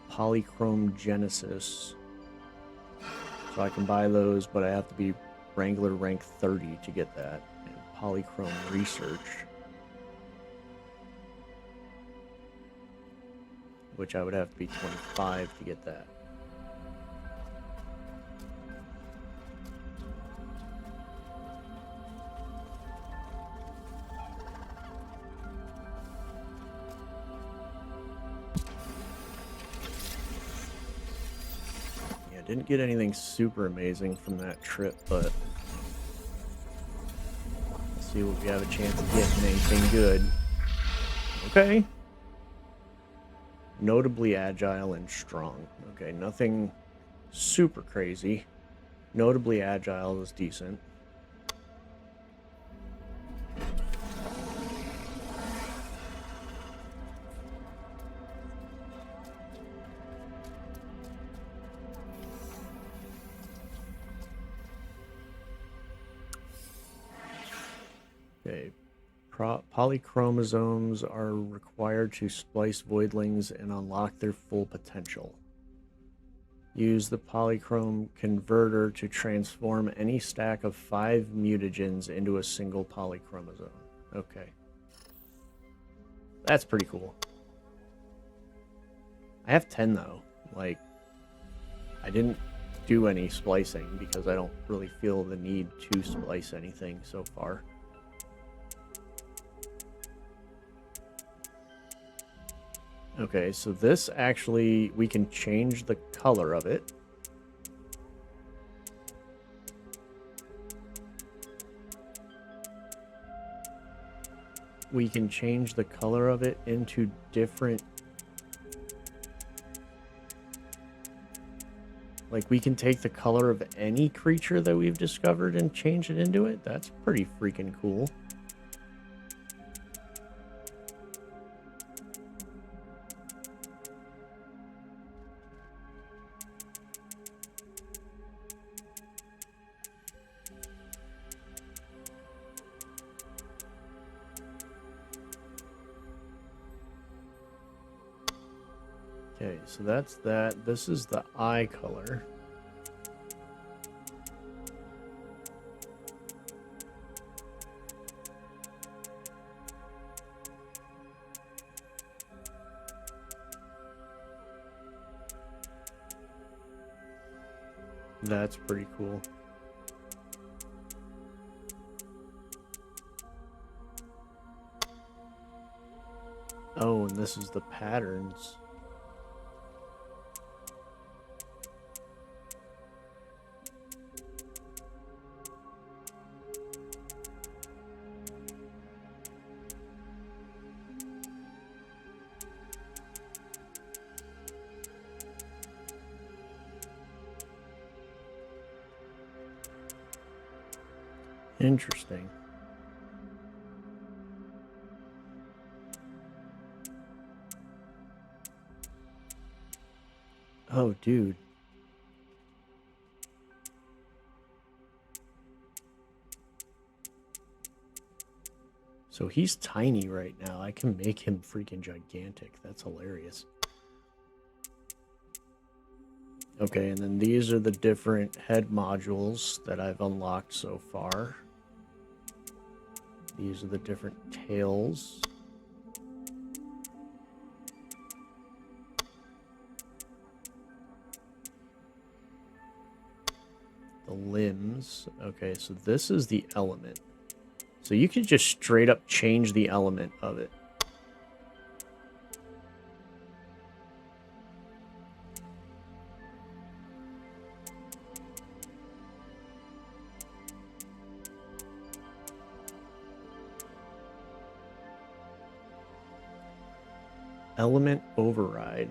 Polychrome Genesis. So I can buy those, but I have to be Wrangler rank 30 to get that. And Polychrome Research, which I would have to be 25 to get that. Didn't get anything super amazing from that trip, but let's see what we have a chance of getting. Anything good. Okay. Notably agile and strong. Okay, nothing super crazy. Notably agile is decent. Okay, polychromosomes are required to splice voidlings and unlock their full potential. Use the polychrome converter to transform any stack of 5 mutagens into a single polychromosome. Okay. That's pretty cool. I have 10 though. Like, I didn't do any splicing because I don't really feel the need to splice anything so far. Okay, so this actually, we can change the color of it. We can change the color of it into different... Like, we can take the color of any creature that we've discovered and change it into it? That's pretty freaking cool. Okay, so that's that. This is the eye color. That's pretty cool. Oh, and this is the patterns. Interesting. Oh, dude. So he's tiny right now. I can make him freaking gigantic. That's hilarious. Okay, and then these are the different head modules that I've unlocked so far. These are the different tails. The limbs. Okay, so this is the element. So you can just straight up change the element of it. Element override.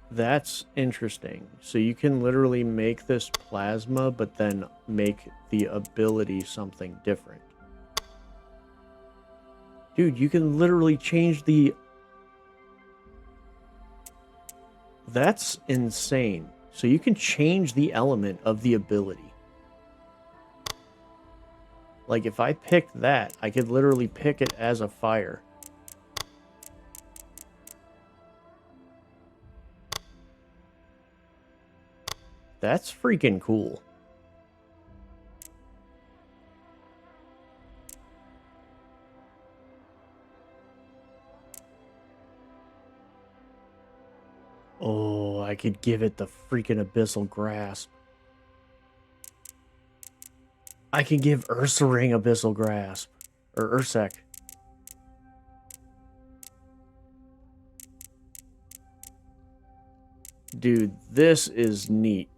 That's interesting. So you can literally make this plasma, but then make the ability something different. Dude, you can literally change the... That's insane. So you can change the element of the ability. Like, if I picked that, I could literally pick it as a fire. That's freaking cool. Oh, I could give it the freaking abyssal grasp. I can give Ursaring abyssal grasp. Or Ursec. Dude, this is neat.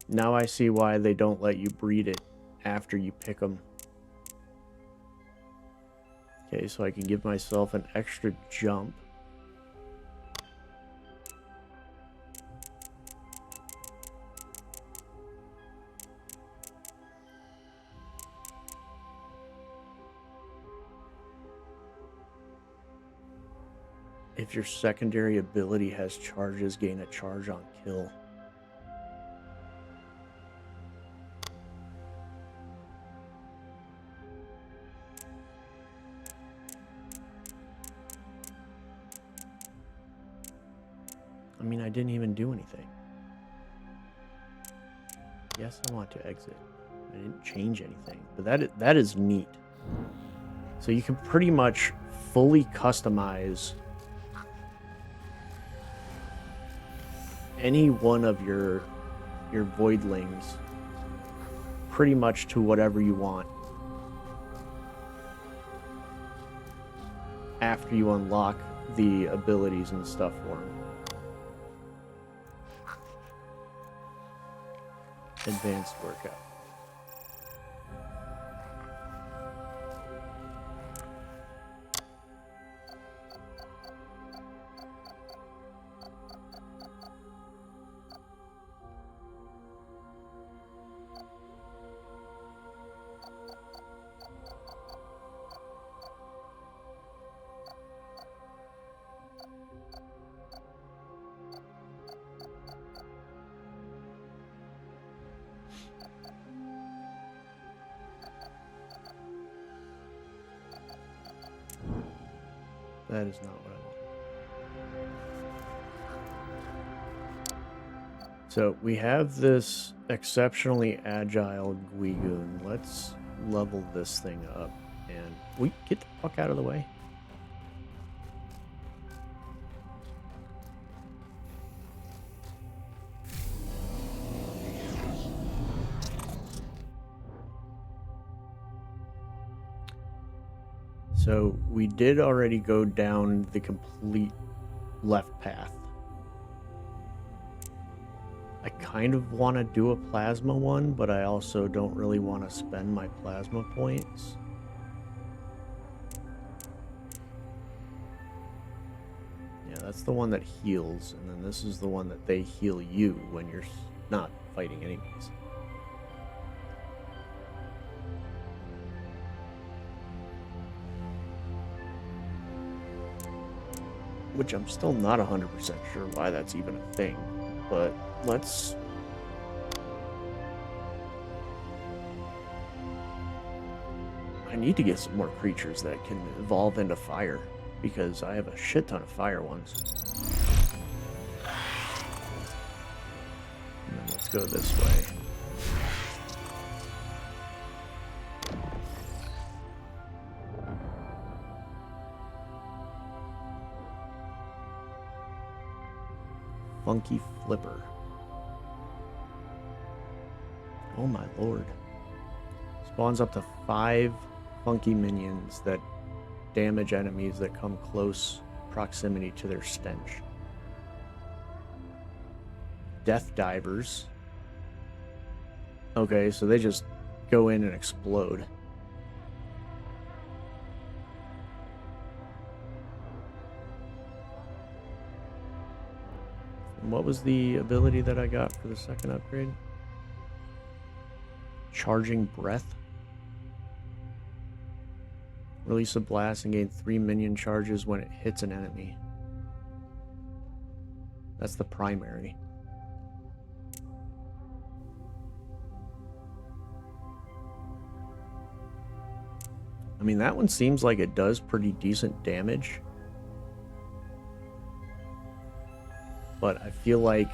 Now I see why they don't let you breed it after you pick them. Okay, so I can give myself an extra jump. If your secondary ability has charges, gain a charge on kill. I mean, I didn't even do anything. Yes, I want to exit. I didn't change anything, but that is neat. So you can pretty much fully customize any one of your voidlings pretty much to whatever you want after you unlock the abilities and stuff for them. Advanced workout. That is not what I want. So we have this exceptionally agile Guigoon. Let's level this thing up and we get the fuck out of the way. So we did already go down the complete left path. I kind of want to do a plasma one, but I also don't really want to spend my plasma points. Yeah, that's the one that heals, and then this is the one that they heal you when you're not fighting enemies. Which I'm still not 100% sure why that's even a thing, but let's... I need to get some more creatures that can evolve into fire, because I have a shit ton of fire ones. And then let's go this way. Funky Flipper. Oh my lord. Spawns up to 5 funky minions that damage enemies that come close proximity to their stench. Death Divers. Okay, so they just go in and explode. And what was the ability that I got for the second upgrade? Charging Breath. Release a blast and gain 3 minion charges when it hits an enemy. That's the primary. I mean, that one seems like it does pretty decent damage. But I feel like...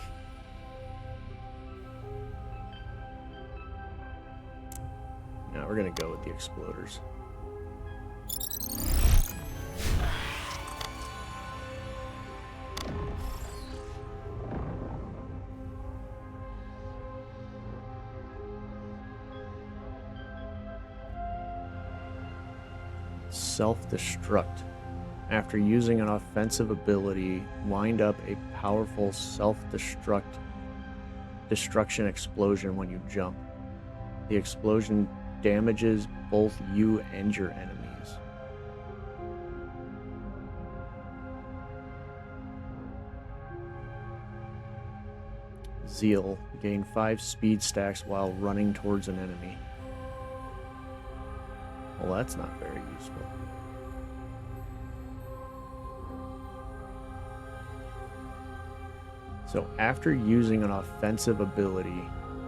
No, we're going to go with the exploders. Self-destruct. After using an offensive ability, wind up a powerful destruction explosion when you jump. The explosion damages both you and your enemies. Zeal. Gain 5 speed stacks while running towards an enemy. Well, that's not very useful. So after using an offensive ability,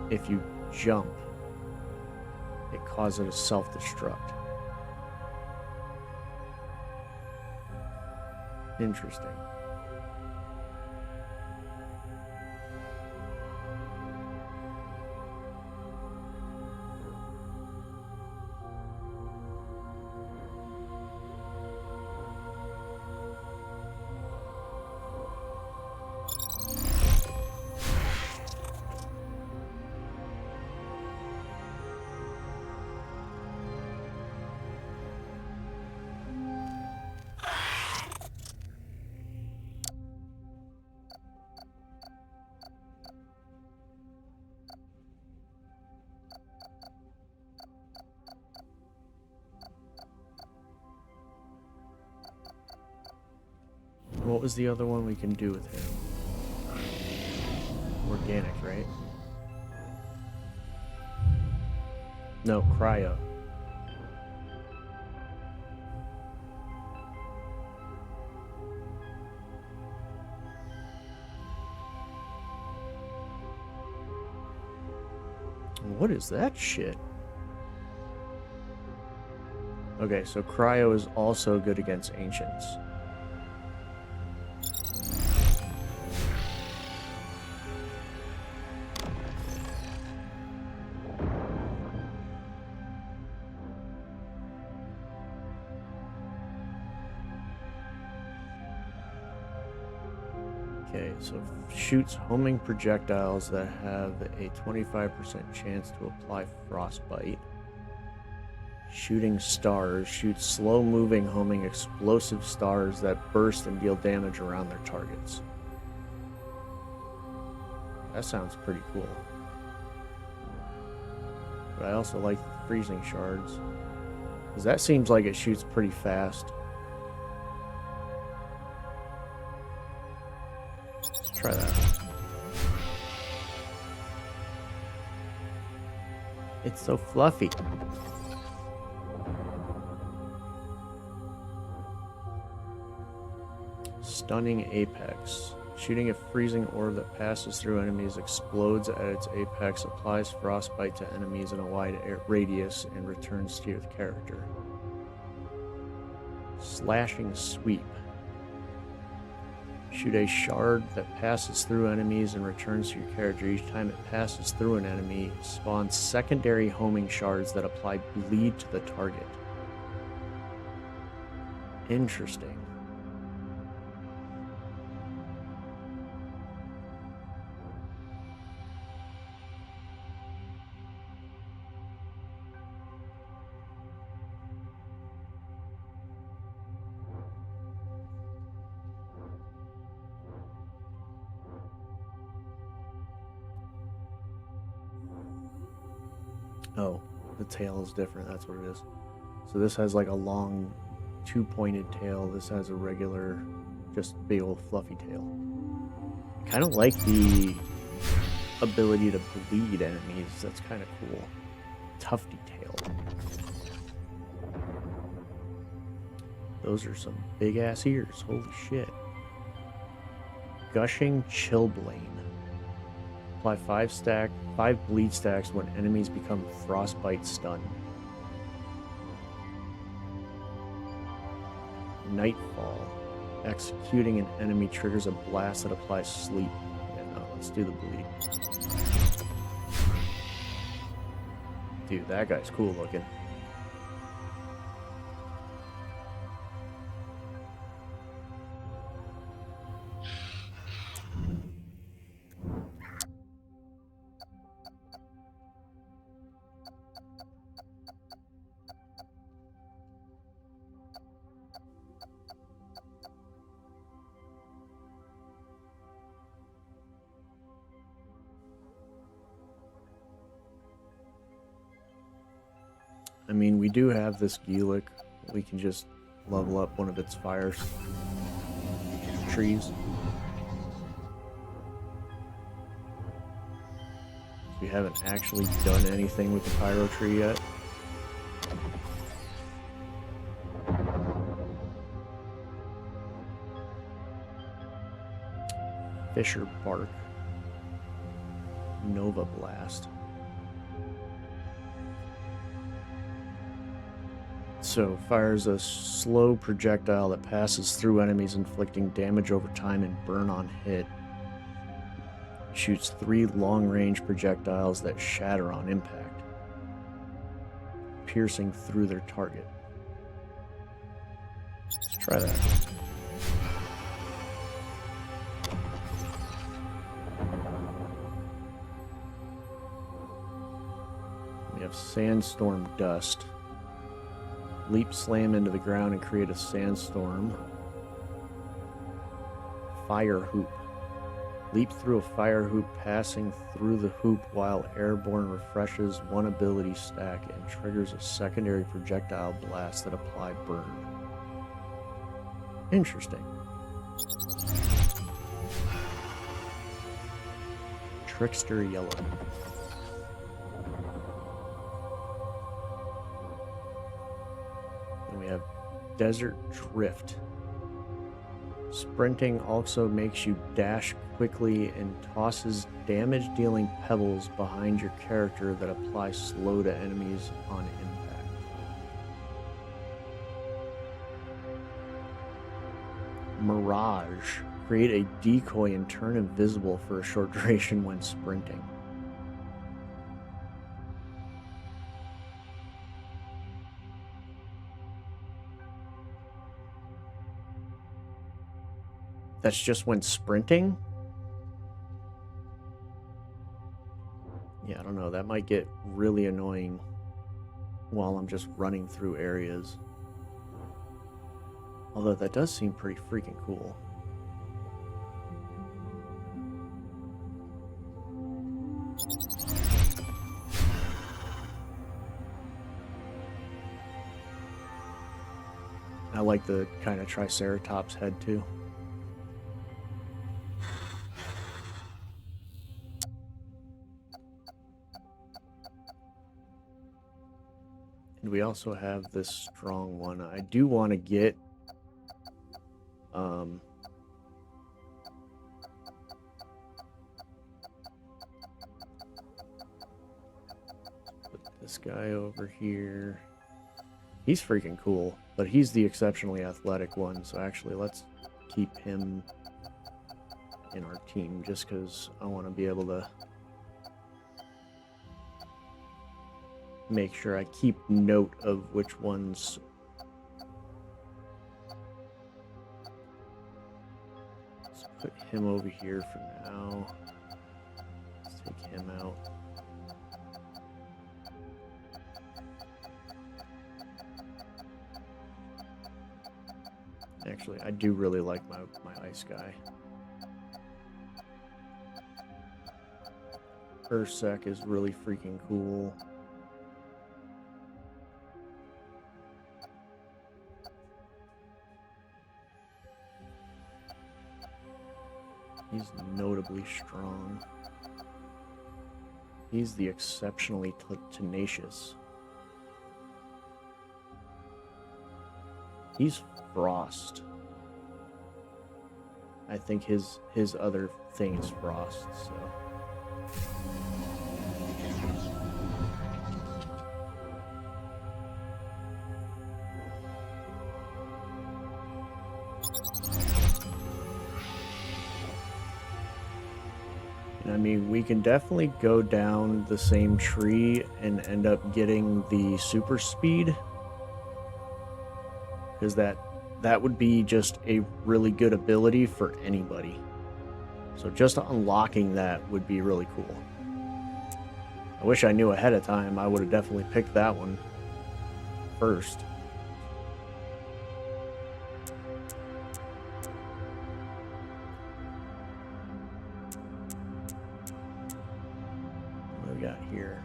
if you jump, it causes a self-destruct. Interesting. What was the other one we can do with him? Organic, right? No, cryo. What is that shit? Okay, so cryo is also good against ancients. Okay, so shoots homing projectiles that have a 25% chance to apply frostbite. Shooting stars shoots slow-moving homing explosive stars that burst and deal damage around their targets. That sounds pretty cool. But I also like the freezing shards, because that seems like it shoots pretty fast. Let's try that. It's so fluffy. Stunning Apex. Shooting a freezing orb that passes through enemies, explodes at its apex, applies frostbite to enemies in a wide radius, and returns to your character. Slashing Sweep. Shoot a shard that passes through enemies and returns to your character. Each time it passes through an enemy, spawns secondary homing shards that apply bleed to the target. Interesting. Oh, the tail is different. That's what it is. So this has like a long, two-pointed tail. This has a regular, just big old fluffy tail. I kind of like the ability to bleed enemies. That's kind of cool. Tufty tail. Those are some big-ass ears. Holy shit. Gushing Chillblade. Apply 5 bleed stacks when enemies become frostbite stunned. Nightfall. Executing an enemy triggers a blast that applies sleep. Yeah, no, let's do the bleed. Dude, that guy's cool looking. I mean, we do have this Geelic. We can just level up one of its fire trees. We haven't actually done anything with the pyro tree yet. Fisher Bark. Nova Blast. So, fires a slow projectile that passes through enemies, inflicting damage over time and burn on hit. Shoots 3 long-range projectiles that shatter on impact, piercing through their target. Let's try that. We have Sandstorm Dust. Leap slam into the ground and create a sandstorm. Fire Hoop. Leap through a fire hoop, passing through the hoop while airborne, refreshes 1 ability stack and triggers a secondary projectile blast that apply burn. Interesting. Trickster Yellow. Then we have Desert Drift. Sprinting also makes you dash quickly and tosses damage-dealing pebbles behind your character that apply slow to enemies on impact. Mirage. Create a decoy and turn invisible for a short duration when sprinting. That's just when sprinting? Yeah, I don't know. That might get really annoying while I'm just running through areas. Although that does seem pretty freaking cool. I like the kind of Triceratops head too. And we also have this strong one. I do want to get put this guy over here. He's freaking cool, but he's the exceptionally athletic one, so actually let's keep him in our team just because I want to be able to make sure I keep note of which ones. Let's put him over here for now. Let's take him out. Actually, I do really like my ice guy. Ursec is really freaking cool. He's notably strong. He's the exceptionally tenacious. He's Frost. I think his other thing is Frost, so. And I mean, we can definitely go down the same tree and end up getting the super speed. Because that would be just a really good ability for anybody. So just unlocking that would be really cool. I wish I knew ahead of time. I would have definitely picked that one first. What do we got here?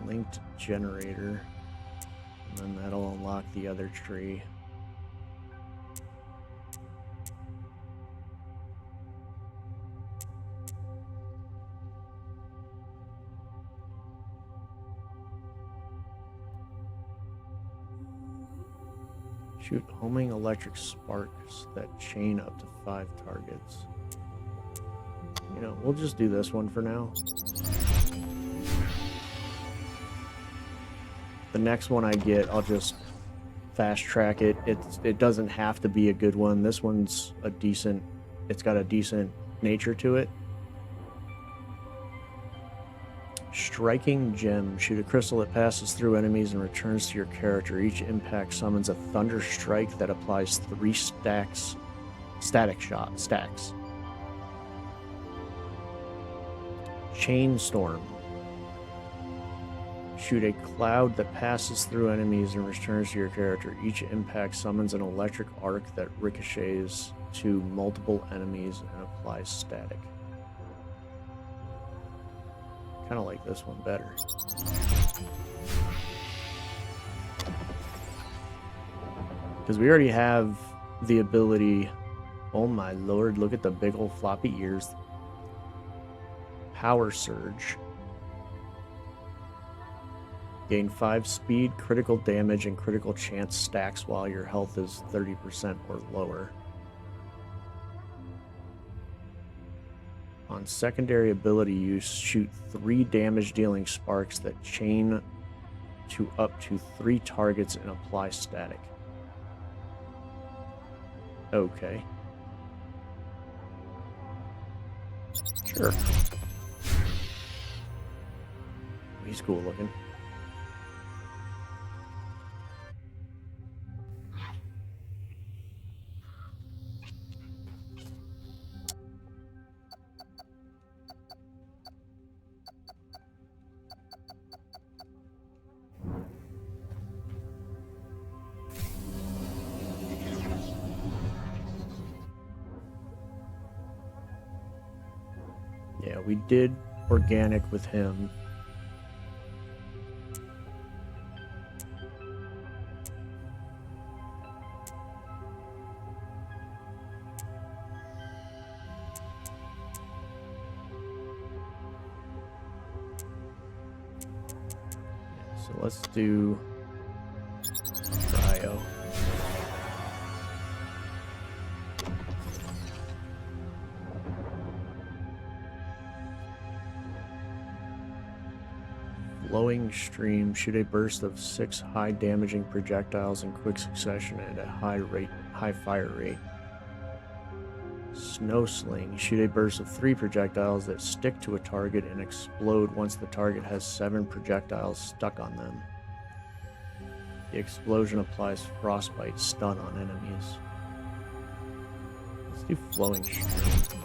Linked generator. And then that'll unlock the other tree. Shoot homing electric sparks that chain up to 5 targets. You know, we'll just do this one for now. The next one I get, I'll just fast track it. It doesn't have to be a good one. This one's a decent, it's got a decent nature to it. Striking Gem. Shoot a crystal that passes through enemies and returns to your character. Each impact summons a thunder strike that applies 3 static stacks. Chain Storm. Shoot a cloud that passes through enemies and returns to your character. Each impact summons an electric arc that ricochets to multiple enemies and applies static. Kind of like this one better. Because we already have the ability, Oh my lord, look at the big old floppy ears. Power Surge. Gain 5 speed, critical damage, and critical chance stacks while your health is 30% or lower. On secondary ability, you shoot 3 damage-dealing sparks that chain to up to 3 targets and apply static. Okay. Sure. He's cool looking. Yeah, we did organic with him. So let's do Cryo. Flowing Stream. Shoot a burst of 6 high damaging projectiles in quick succession at a high fire rate. Snow Sling. Shoot a burst of 3 projectiles that stick to a target and explode once the target has 7 projectiles stuck on them. The explosion applies frostbite stun on enemies. Let's do Flowing Stream.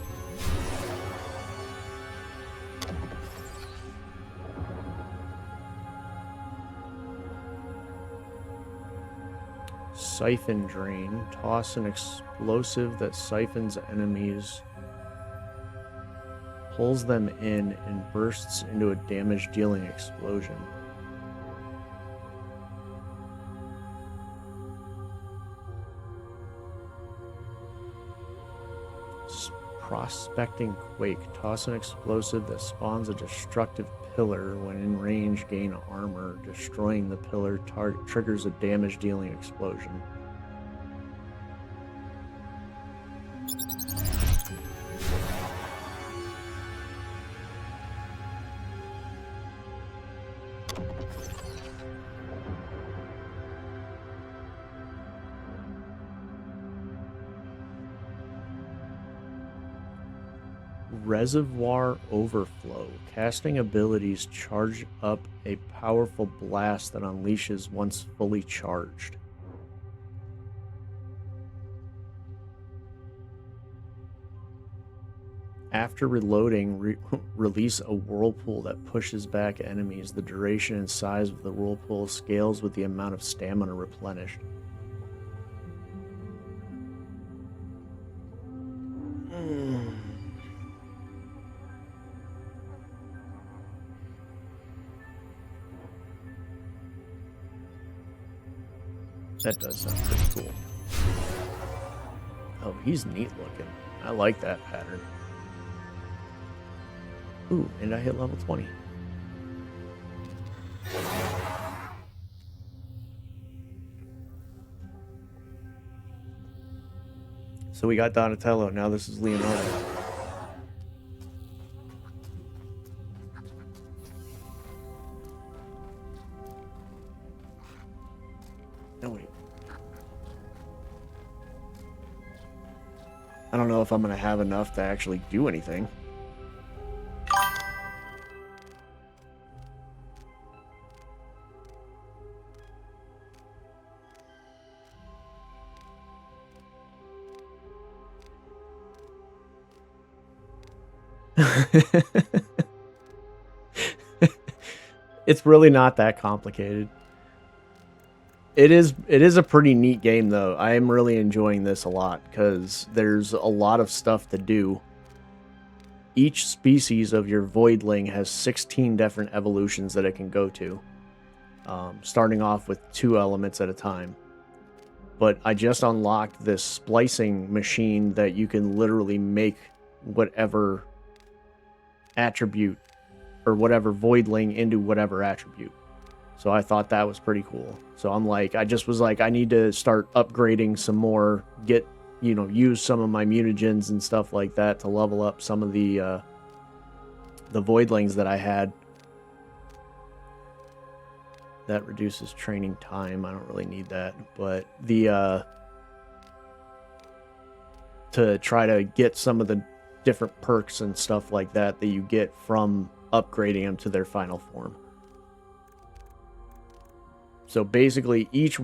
Siphon Drain. Toss an explosive that siphons enemies, pulls them in, and bursts into a damage-dealing explosion. Prospecting Quake. Toss an explosive that spawns a destructive pillar. When in range, gain armor. Destroying the pillar triggers a damage-dealing explosion. Reservoir Overflow. Casting abilities charge up a powerful blast that unleashes once fully charged. After reloading, release a whirlpool that pushes back enemies. The duration and size of the whirlpool scales with the amount of stamina replenished. That does sound pretty cool. Oh, he's neat looking. I like that pattern. Ooh, and I hit level 20. So we got Donatello. Now this is Leonardo. No, wait. I don't know if I'm going to have enough to actually do anything. It's really not that complicated. It is a pretty neat game though. I am really enjoying this a lot because there's a lot of stuff to do. Each species of your Voidling has 16 different evolutions that it can go to, starting off with 2 elements at a time. but I just unlocked this splicing machine that you can literally make whatever attribute or whatever voidling into whatever attribute. So I thought that was pretty cool. So I'm like, I just was like, I need to start upgrading some more, get, you know, use some of my mutagens and stuff like that to level up some of the voidlings that I had. That reduces training time. I don't really need that, but the to try to get some of the different perks and stuff like that that you get from upgrading them to their final form. So basically each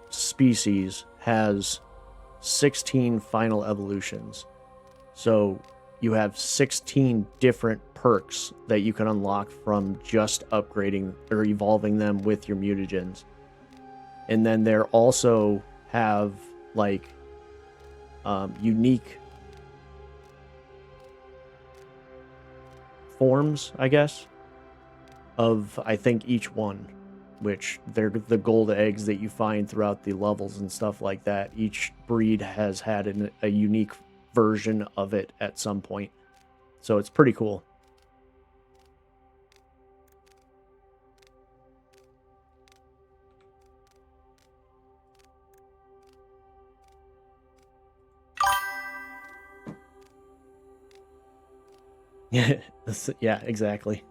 species has 16 final evolutions. So you have 16 different perks that you can unlock from just upgrading or evolving them with your mutagens. And then they also have like unique forms, I guess, of I think each one, which they're the gold eggs that you find throughout the levels and stuff like that. Each breed has had a unique version of it at some point. So it's pretty cool. Yeah, exactly.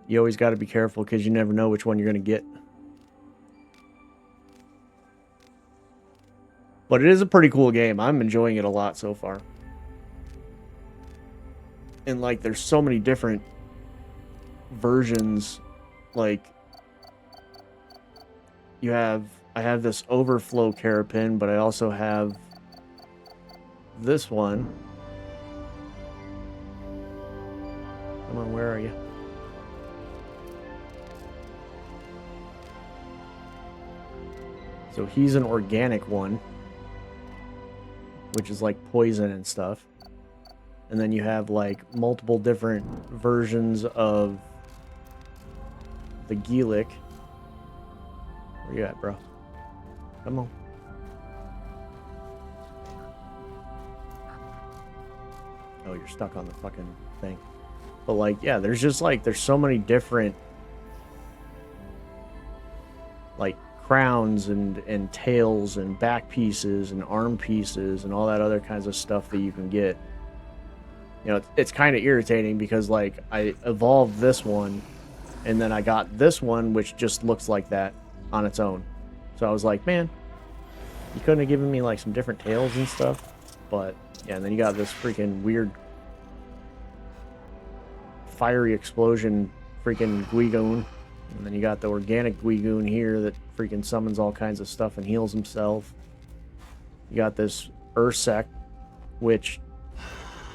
You always got to be careful because you never know which one you're going to get. But it is a pretty cool game. I'm enjoying it a lot so far. And like, there's so many different versions. Like, I have this overflow carapin, but I also have this one. Come on, where are you? So he's an organic one, which is like poison and stuff. And then you have like multiple different versions of the Geelic. Where you at, bro? Come on. Oh, you're stuck on the fucking thing. But like, yeah, there's just like, there's so many different like crowns and tails and back pieces and arm pieces and all that other kinds of stuff that you can get. You know, it's kind of irritating because like I evolved this one and then I got this one which just looks like that on its own. So I was like, man, you couldn't have given me like some different tails and stuff. But yeah, and then you got this freaking weird fiery explosion freaking Guigoon. And then you got the organic Guigoon here that freaking summons all kinds of stuff and heals himself. You got this Ursec, which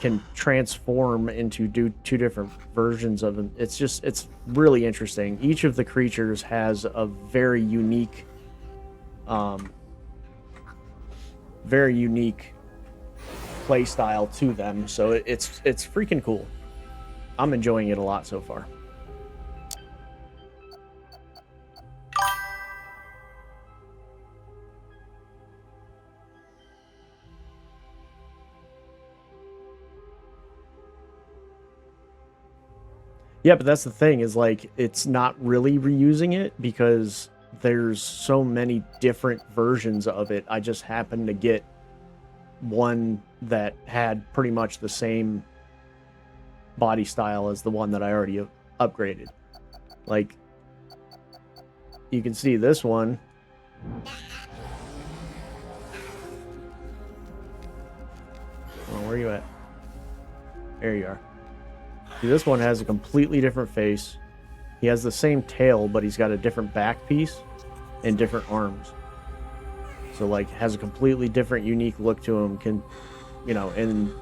can transform into two different versions of him. It's really interesting. Each of the creatures has a very unique play style to them. So it's freaking cool. I'm enjoying it a lot so far. Yeah, but that's the thing is like it's not really reusing it because there's so many different versions of it. I just happened to get one that had pretty much the same body style as the one that I already upgraded. Like you can see this one. Oh, where are you at? There you are. See, this one has a completely different face. He has the same tail, but he's got a different back piece and different arms. So, like, has a completely different, unique look to him. Can, you know, and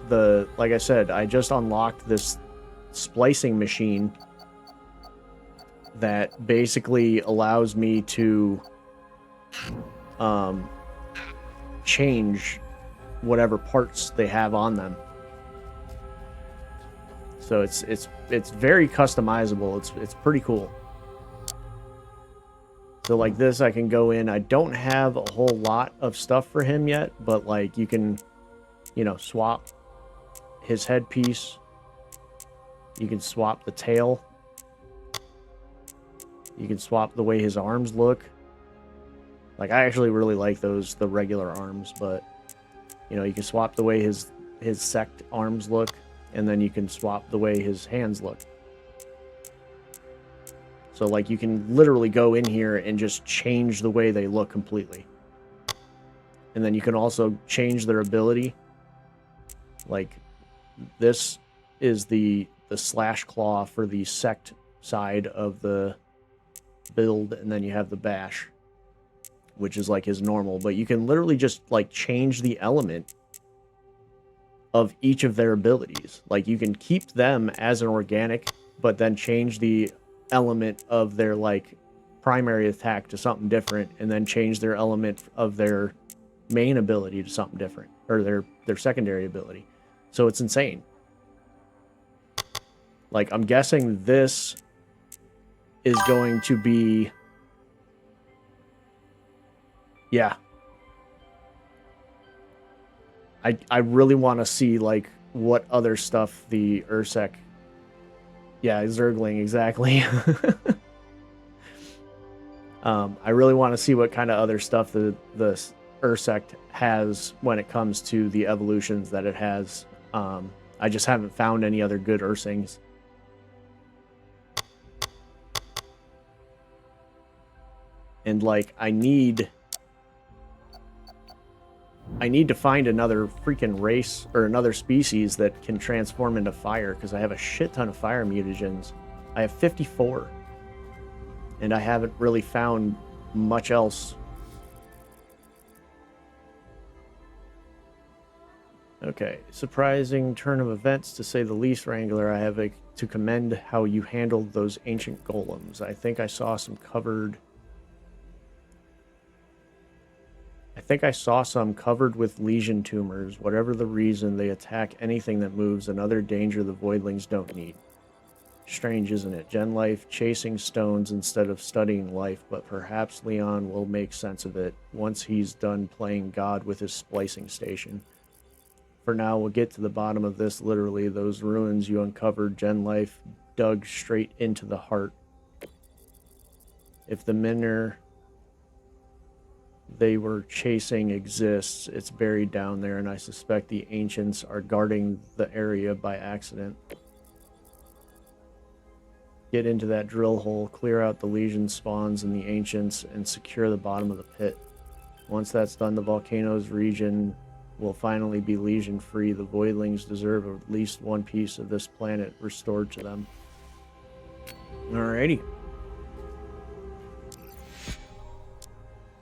like I said, I just unlocked this splicing machine that basically allows me to change whatever parts they have on them. So it's very customizable. It's pretty cool. So like this, I can go in. I don't have a whole lot of stuff for him yet, but like you can, you know, swap his headpiece. You can swap the tail. You can swap the way his arms look. Like I actually really like those, the regular arms, but you know, you can swap the way his sect arms look, and then you can swap the way his hands look. So like you can literally go in here and just change the way they look completely. And then you can also change their ability. Like this is the slash claw for the sect side of the build, and then you have the bash, which is like his normal, but you can literally just like change the element of each of their abilities. Like you can keep them as an organic, but then change the element of their like primary attack to something different, and then change their element of their main ability to something different, or their secondary ability. So it's insane. Like I'm guessing this is going to be, yeah. I really want to see like what other stuff the Ursec. Yeah, Zergling, exactly. I really want to see what kind of other stuff the Ursec has when it comes to the evolutions that it has. I just haven't found any other good Ursings. And like I need to find another freaking race or another species that can transform into fire, because I have a shit ton of fire mutagens. I have 54. And I haven't really found much else. Okay, surprising turn of events to say the least, Wrangler. I have to commend how you handled those ancient golems. I think I saw some covered with lesion tumors. Whatever the reason, they attack anything that moves, another danger the voidlings don't need. Strange, isn't it? Gen life chasing stones instead of studying life, but perhaps Leon will make sense of it once he's done playing God with his splicing station. For now, we'll get to the bottom of this. Literally, those ruins you uncovered, Gen life dug straight into the heart. If the miner they were chasing exists, it's buried down there, and I suspect the ancients are guarding the area by accident. Get into that drill hole, clear out the legion spawns and the ancients, and secure the bottom of the pit. Once that's done, the volcanoes region will finally be legion free. The voidlings deserve at least one piece of this planet restored to them. Alrighty.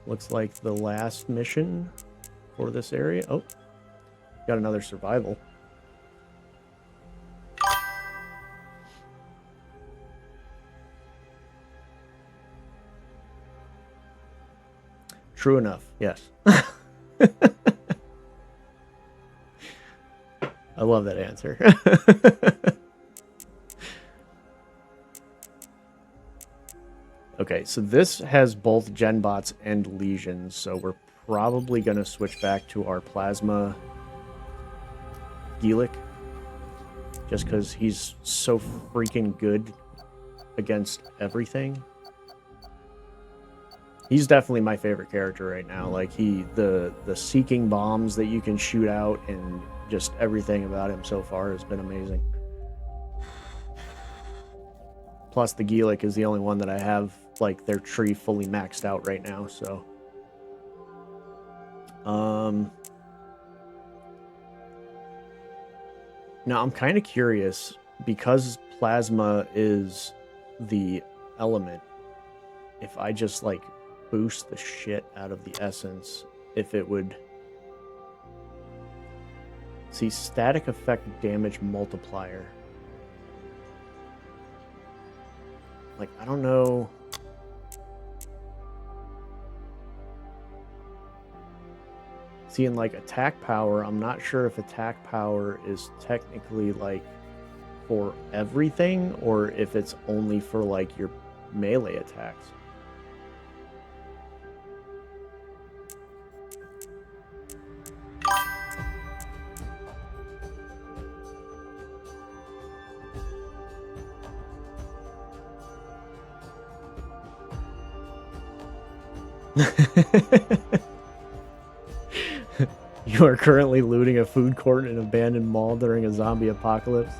Looks like the last mission for this area. Oh, got another survival. True enough, yes. I love that answer. Okay, so this has both Genbots and Legions, so we're probably going to switch back to our Plasma Gelic, just because he's so freaking good against everything. He's definitely my favorite character right now. Like the seeking bombs that you can shoot out, and just everything about him so far has been amazing. Plus the Gelic is the only one that I have like their tree fully maxed out right now, so now I'm kind of curious, because Plasma is the element, if I just like boost the shit out of the essence, if it would see static effect damage multiplier. Like, I don't know. Seeing like attack power, I'm not sure if attack power is technically like for everything, or if it's only for like your melee attacks. You are currently looting a food court in an abandoned mall during a zombie apocalypse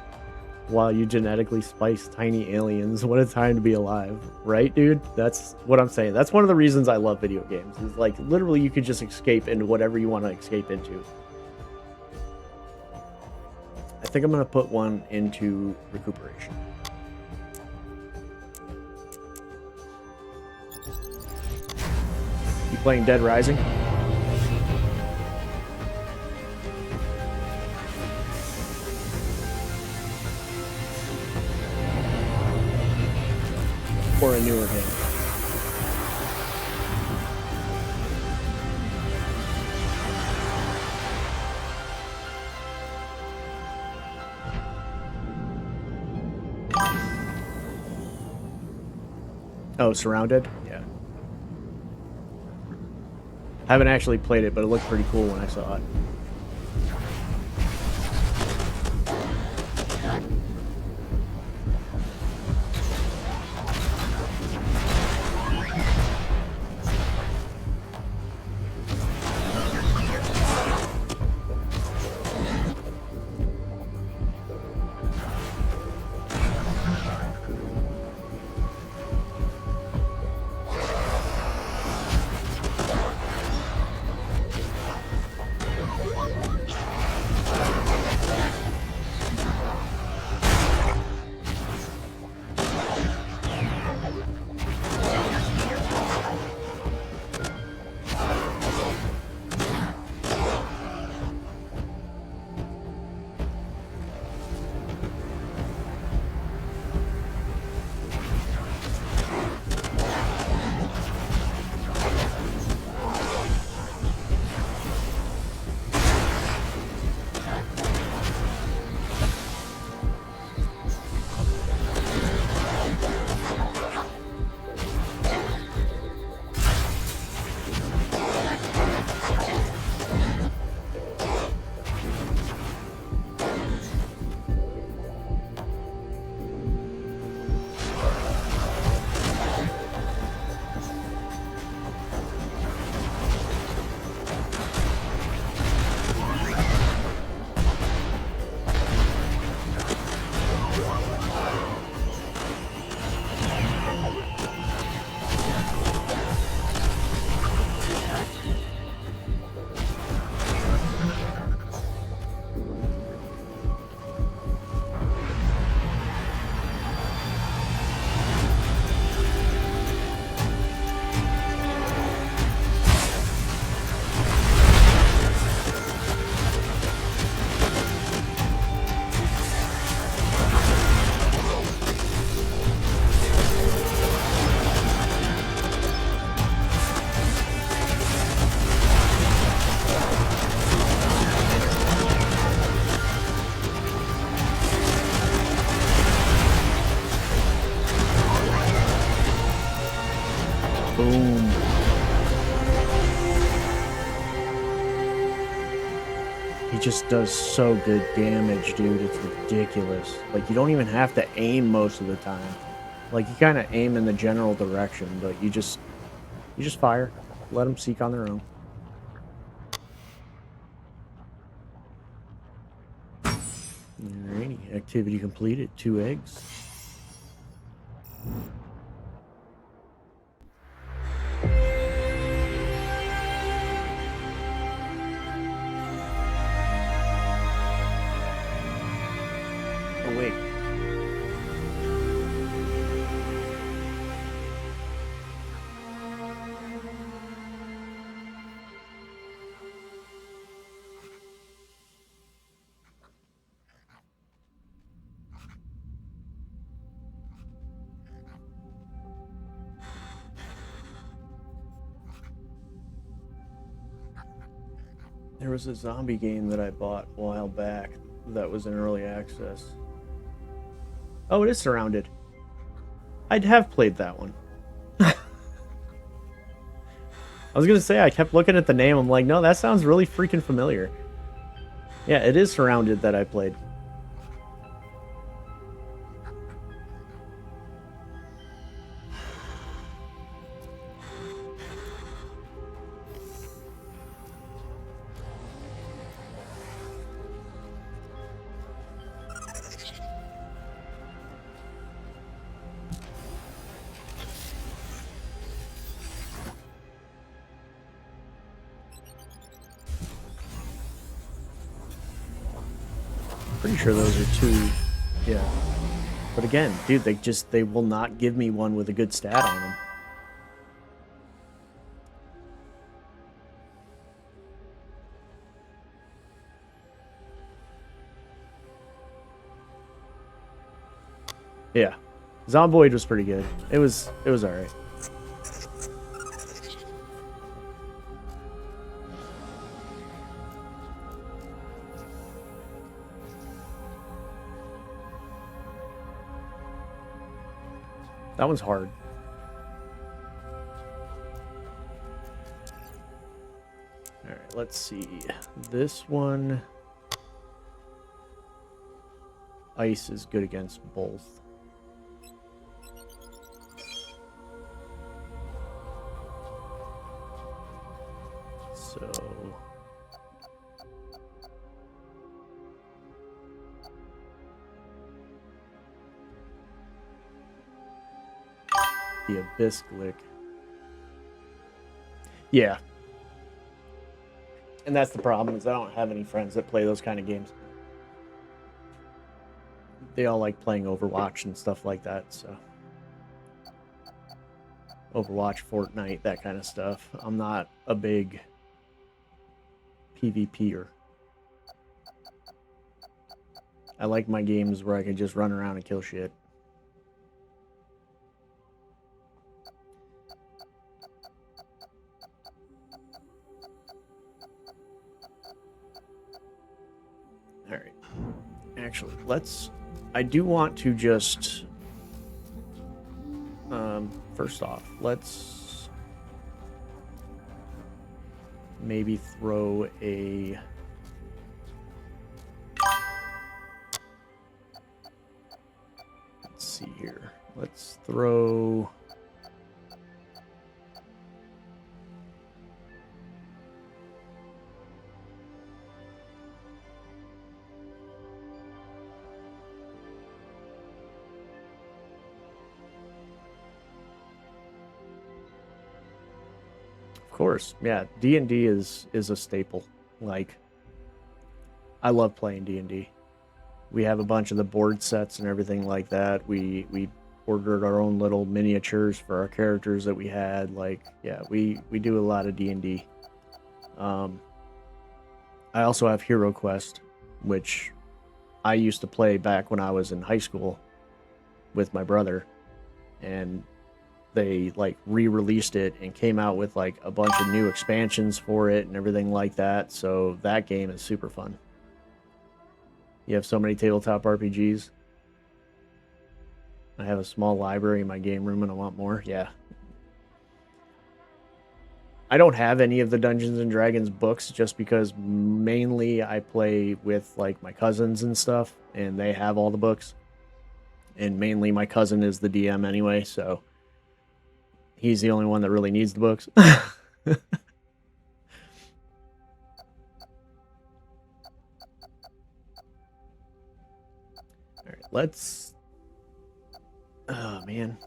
while you genetically spice tiny aliens. What a time to be alive. Right, dude? That's what I'm saying. That's one of the reasons I love video games. Is like, literally, you could just escape into whatever you want to escape into. I think I'm going to put one into recuperation. You playing Dead Rising? Or a newer game? Oh, Surrounded? Yeah. I haven't actually played it, but it looked pretty cool when I saw it. Boom. He just does so good damage, dude. It's ridiculous. Like, you don't even have to aim most of the time. Like, you kind of aim in the general direction, but you just fire. Let them seek on their own. Alrighty, activity completed. 2 eggs. Oh, wait. There was a zombie game that I bought a while back that was in early access. Oh, it is Surrounded. I'd have played that one. I was gonna say, I kept looking at the name. I'm like, no, that sounds really freaking familiar. Yeah, it is Surrounded that I played. Pretty sure those are 2. Yeah. But again, dude, they will not give me one with a good stat on them. Yeah. Zomboid was pretty good. It was alright. That one's hard. Alright, let's see. This one... Ice is good against both. So... The Abyssglyph. Yeah. And that's the problem, is I don't have any friends that play those kind of games. They all like playing Overwatch and stuff like that, so... Overwatch, Fortnite, that kind of stuff. I'm not a big PvPer. I like my games where I can just run around and kill shit. Alright. Actually, I do want to just... first off, let's... maybe throw a... Let's see here. Let's throw... Of course, yeah. D&D is a staple. Like, I love playing D&D. We have a bunch of the board sets and everything like that. We ordered our own little miniatures for our characters that we had. Like, yeah, we do a lot of D&D. I also have Hero Quest, which I used to play back when I was in high school with my brother, and they like re-released it and came out with like a bunch of new expansions for it and everything like that. So that game is super fun. You have so many tabletop RPGs. I have a small library in my game room and I want more. Yeah. I don't have any of the Dungeons and Dragons books just because mainly I play with like my cousins and stuff and they have all the books. And mainly my cousin is the DM anyway, so he's the only one that really needs the books. All right, let's... Oh, man.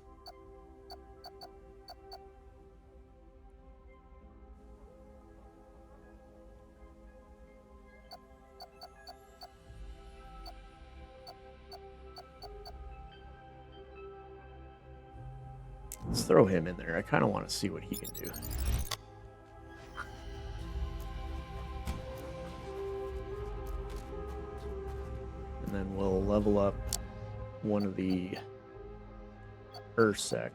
Let's throw him in there. I kind of want to see what he can do. And then we'll level up one of the Ursec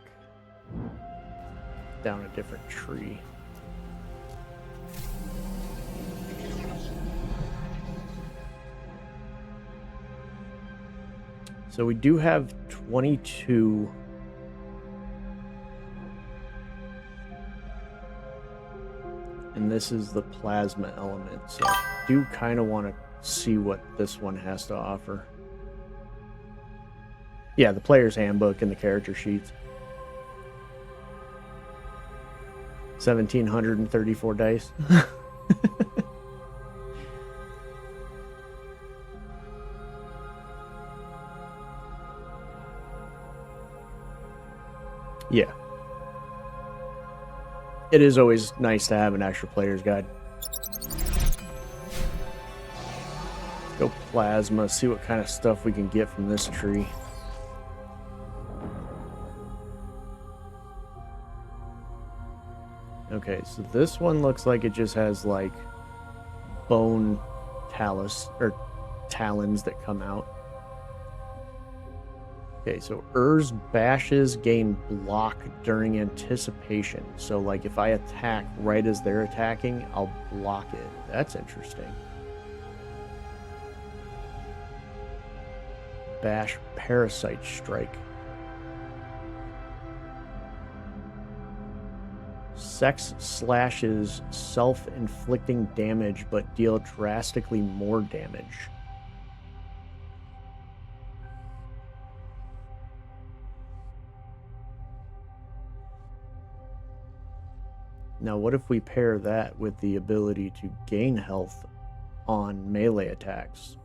down a different tree. So we do have 22... And this is the plasma element, so I do kind of want to see what this one has to offer. Yeah, the player's handbook and the character sheets. 1,734 dice. Yeah. It is always nice to have an extra player's guide. Go plasma, see what kind of stuff we can get from this tree. Okay, so this one looks like it just has like bone talons that come out. Okay, so Ur's bashes gain block during anticipation. So like if I attack right as they're attacking, I'll block it. That's interesting. Bash parasite strike. Sex slashes self-inflicting damage but deal drastically more damage. Now, what if we pair that with the ability to gain health on melee attacks?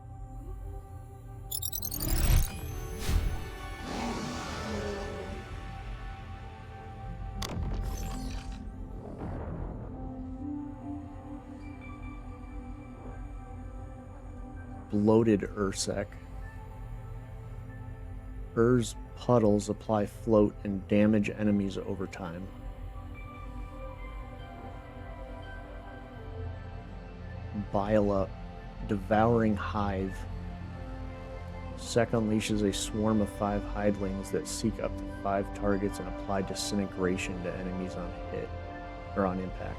Bloated Ursec. Ur's puddles apply float and damage enemies over time. Bila, Devouring Hive. Sec unleashes a swarm of 5 hidlings that seek up to 5 targets and apply disintegration to enemies on hit or on impact.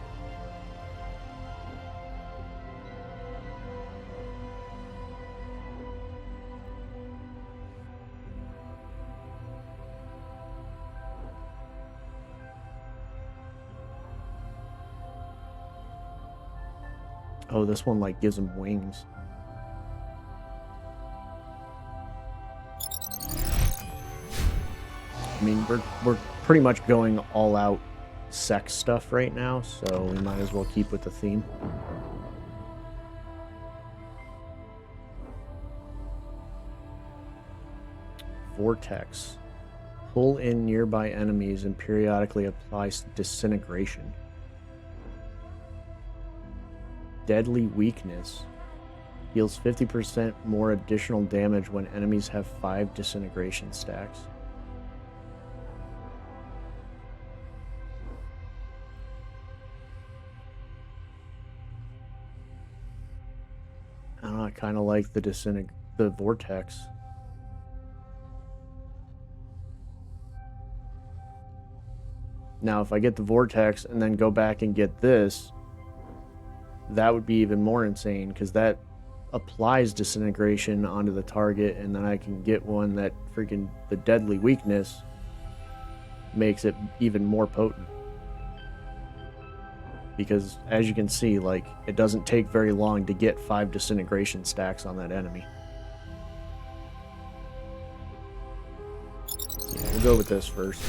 Oh, this one like gives him wings. I mean, we're pretty much going all out sex stuff right now, so we might as well keep with the theme. Vortex. Pull in nearby enemies and periodically apply disintegration. Deadly Weakness. Deals 50% more additional damage when enemies have 5 disintegration stacks. I don't know, I kind of like the Vortex. Now, if I get the Vortex and then go back and get this, that would be even more insane, because that applies disintegration onto the target, and then I can get one that freaking the Deadly Weakness makes it even more potent. Because as you can see, like, it doesn't take very long to get 5 disintegration stacks on that enemy. Yeah, we'll go with this first.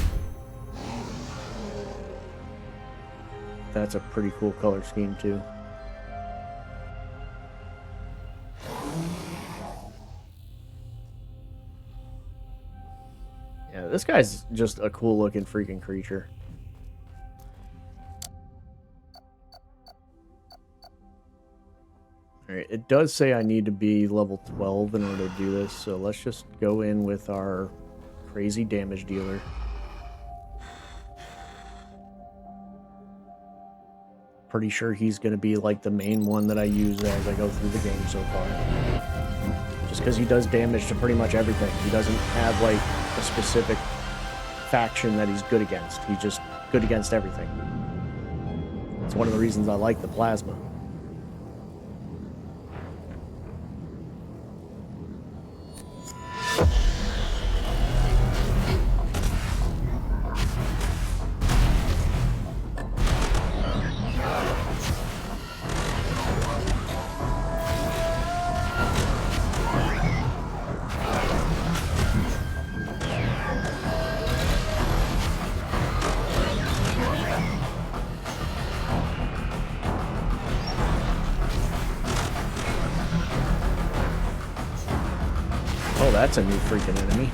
That's a pretty cool color scheme too. Yeah, this guy's just a cool looking freaking creature. Alright, it does say I need to be level 12 in order to do this, so let's just go in with our crazy damage dealer. Pretty sure he's going to be like the main one that I use as I go through the game so far. Just because he does damage to pretty much everything. He doesn't have like a specific faction that he's good against. He's just good against everything. It's one of the reasons I like the plasma. Oh, that's a new freaking enemy.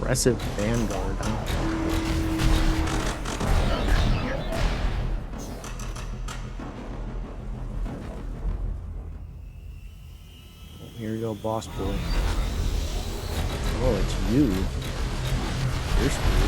Aggressive Vanguard, huh? Here you go, boss boy. Oh, it's you. You're screwed.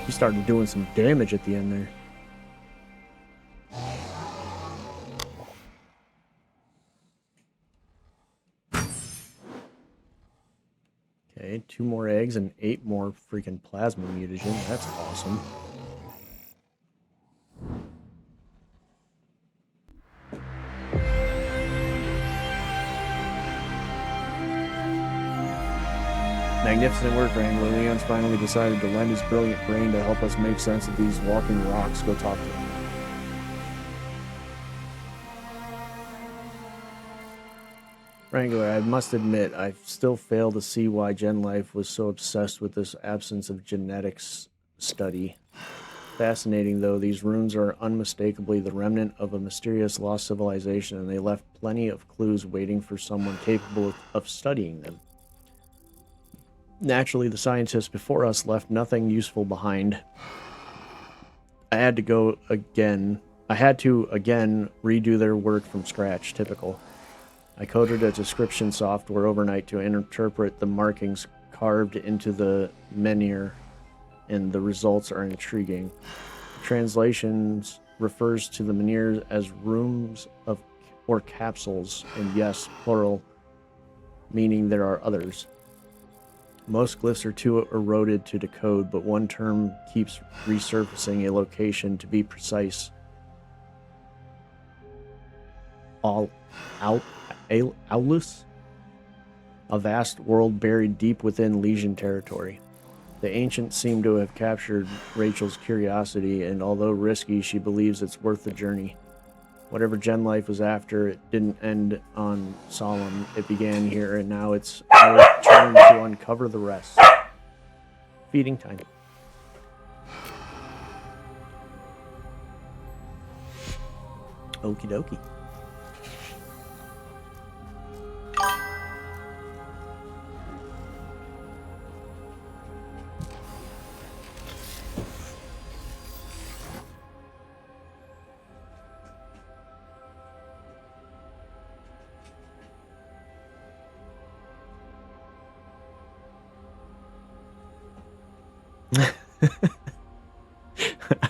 He started doing some damage at the end there. Okay, 2 more eggs and 8 more freaking plasma mutagen. That's awesome. Magnificent work, Wrangler. Leon's finally decided to lend his brilliant brain to help us make sense of these walking rocks. Go talk to him. Wrangler, I must admit, I still fail to see why Gen Life was so obsessed with this absence of genetics study. Fascinating, though, these runes are unmistakably the remnant of a mysterious lost civilization, and they left plenty of clues waiting for someone capable of studying them. Naturally, the scientists before us left nothing useful behind. I had to again redo their work from scratch, typical. I coded a description software overnight to interpret the markings carved into the menhir, and the results are intriguing. Translations refers to the menhirs as rooms or capsules, and yes, plural, meaning there are others. Most glyphs are too eroded to decode, but one term keeps resurfacing a location, to be precise. Aulus? A vast world buried deep within Legion territory. The ancients seem to have captured Rachel's curiosity, and although risky, she believes it's worth the journey. Whatever Gen Life was after, it didn't end on Solemn. It began here, and now it's our turn to uncover the rest. Feeding time. Okie dokie.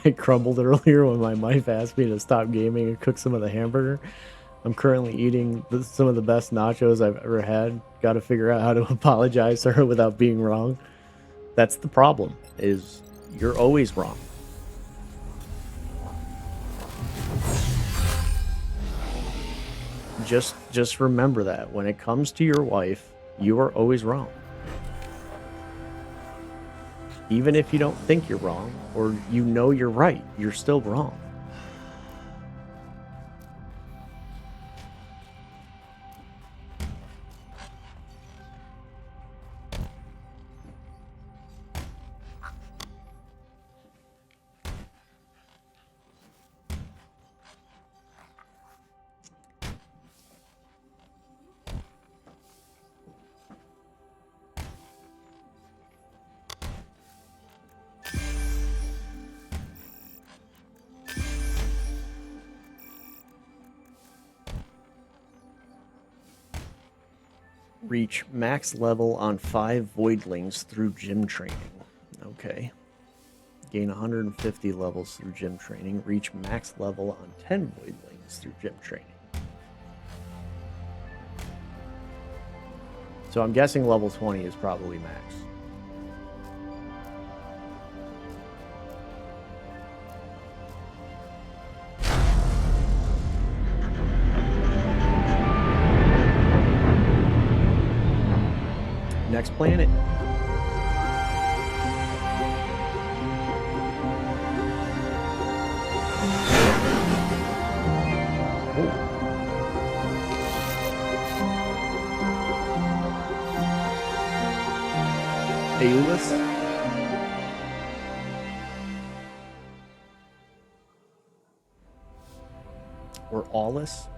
I crumbled earlier when my wife asked me to stop gaming and cook some of the hamburger. I'm currently eating some of the best nachos I've ever had. Got to figure out how to apologize to her without being wrong. That's the problem, is you're always wrong. Just remember that. When it comes to your wife, you are always wrong. Even if you don't think you're wrong, or you know you're right, you're still wrong. Reach max level on 5 voidlings through gym training. Okay. Gain 150 levels through gym training. Reach max level on 10 voidlings through gym training. So I'm guessing level 20 is probably max. Next planet. Aeolus. Or Aulus.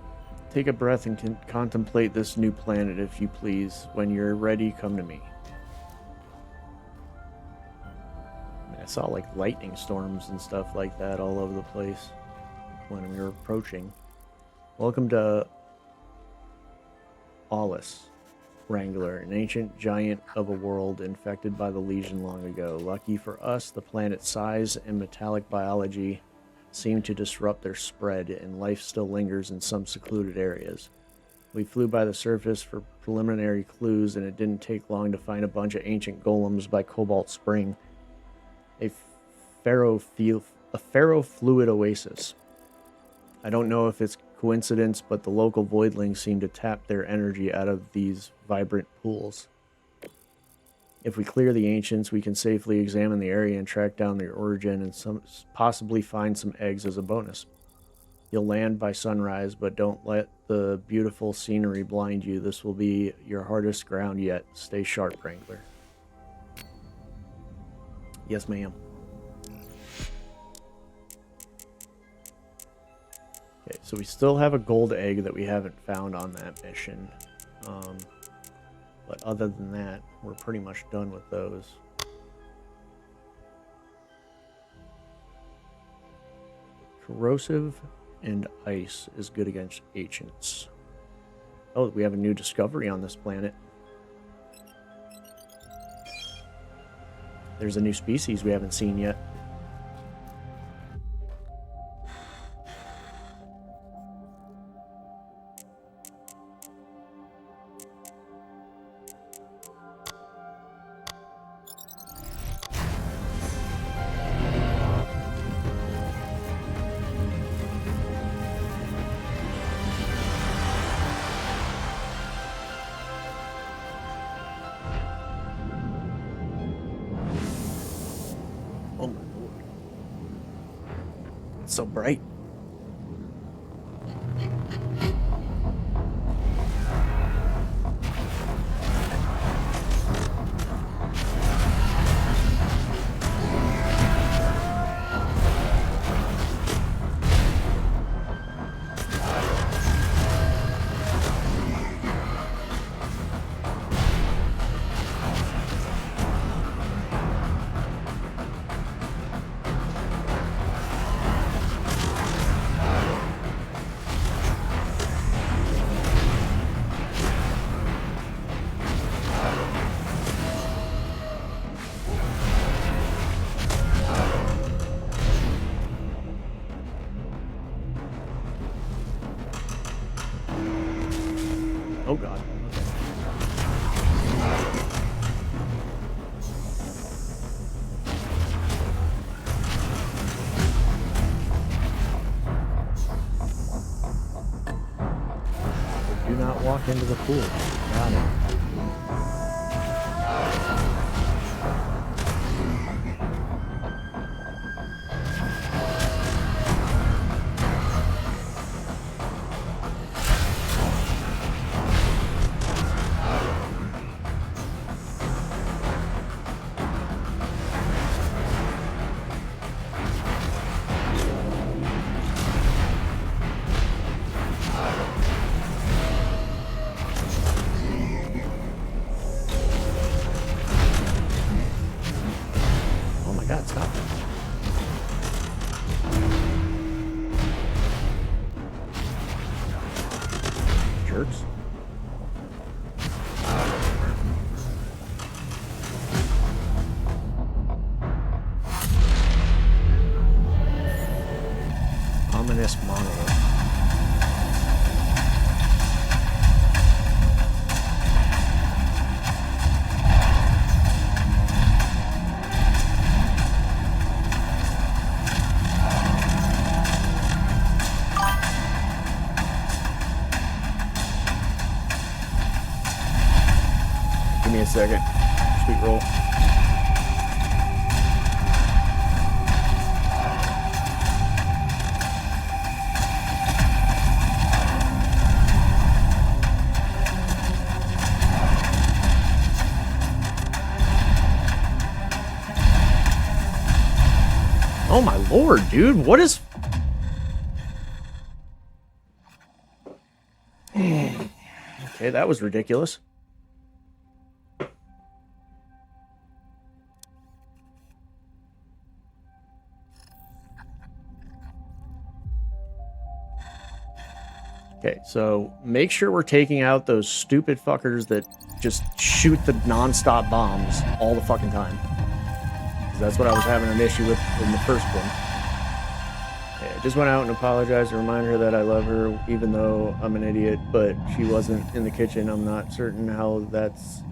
Take a breath and contemplate this new planet, if you please. When you're ready, come to me. I saw like lightning storms and stuff like that all over the place when we were approaching. Welcome to Aulus, Wrangler, an ancient giant of a world infected by the Legion long ago. Lucky for us, the planet's size and metallic biology seem to disrupt their spread, and life still lingers in some secluded areas. We flew by the surface for preliminary clues, and it didn't take long to find a bunch of ancient golems by Cobalt Spring, a ferrofluid oasis. I don't know if it's coincidence, but the local voidlings seem to tap their energy out of these vibrant pools. If we clear the ancients, we can safely examine the area and track down their origin and possibly find some eggs as a bonus. You'll land by sunrise, but don't let the beautiful scenery blind you. This will be your hardest ground yet. Stay sharp, Wrangler. Yes, ma'am. Okay, so we still have a gold egg that we haven't found on that mission. But other than that, we're pretty much done with those. Corrosive and ice is good against ancients. Oh, we have a new discovery on this planet. There's a new species we haven't seen yet. Oh my lord. It's so bright. Oh god. Do not walk into the pool. Got it. God, stop it. Jerks. Ominous monolith. Give me a second. Sweet roll. Oh my lord, dude, what is... Okay, that was ridiculous. Okay, so make sure we're taking out those stupid fuckers that just shoot the non-stop bombs all the fucking time. That's what I was having an issue with in the first one. Okay, I just went out and apologized to remind her that I love her, even though I'm an idiot, but she wasn't in the kitchen. I'm not certain how that's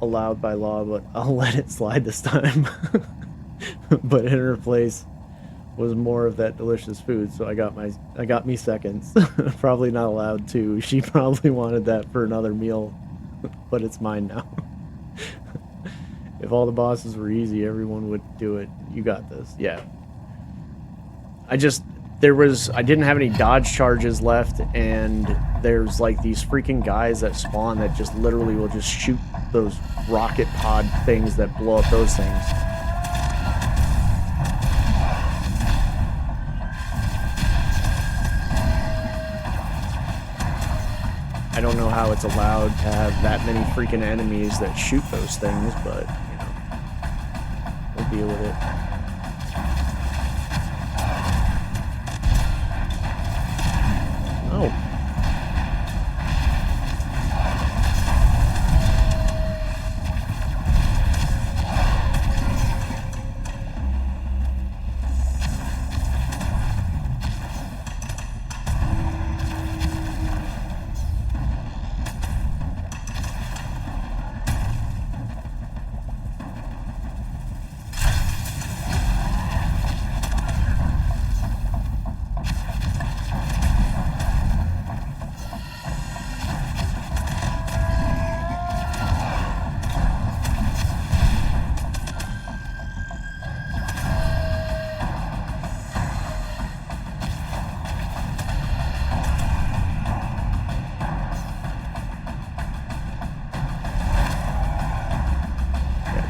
allowed by law, but I'll let it slide this time. But in her place was more of that delicious food, so I got me seconds. Probably not allowed to. She probably wanted that for another meal, but it's mine now. If all the bosses were easy, everyone would do it. You got this. Yeah. I didn't have any dodge charges left, and there's like these freaking guys that spawn that just literally will just shoot those rocket pod things that blow up those things. I don't know how it's allowed to have that many freaking enemies that shoot those things, but we'll deal with it. Oh.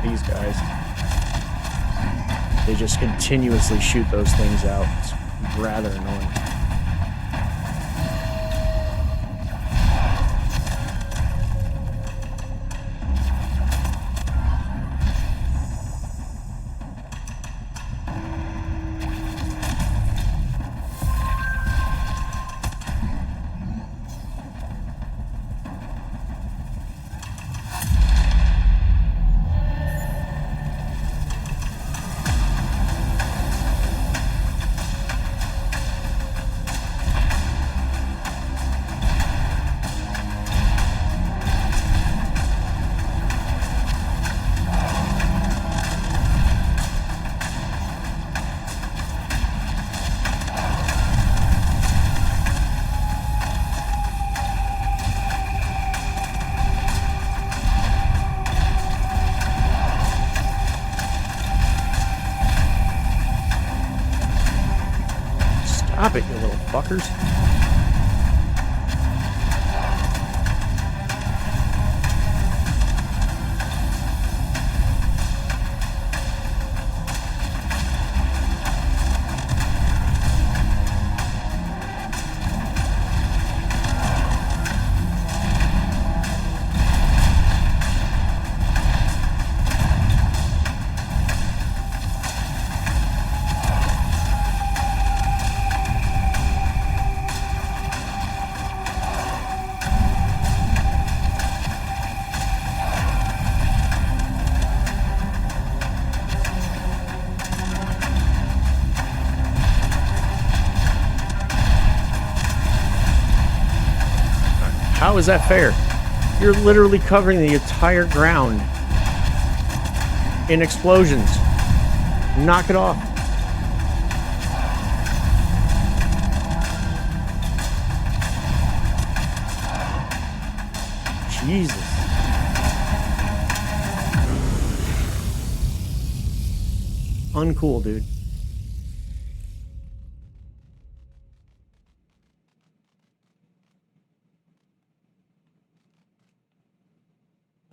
These guys, they just continuously shoot those things out. It's rather annoying. Stop it, you little fuckers. How is that fair? You're literally covering the entire ground in explosions. Knock it off. Jesus. Uncool, dude.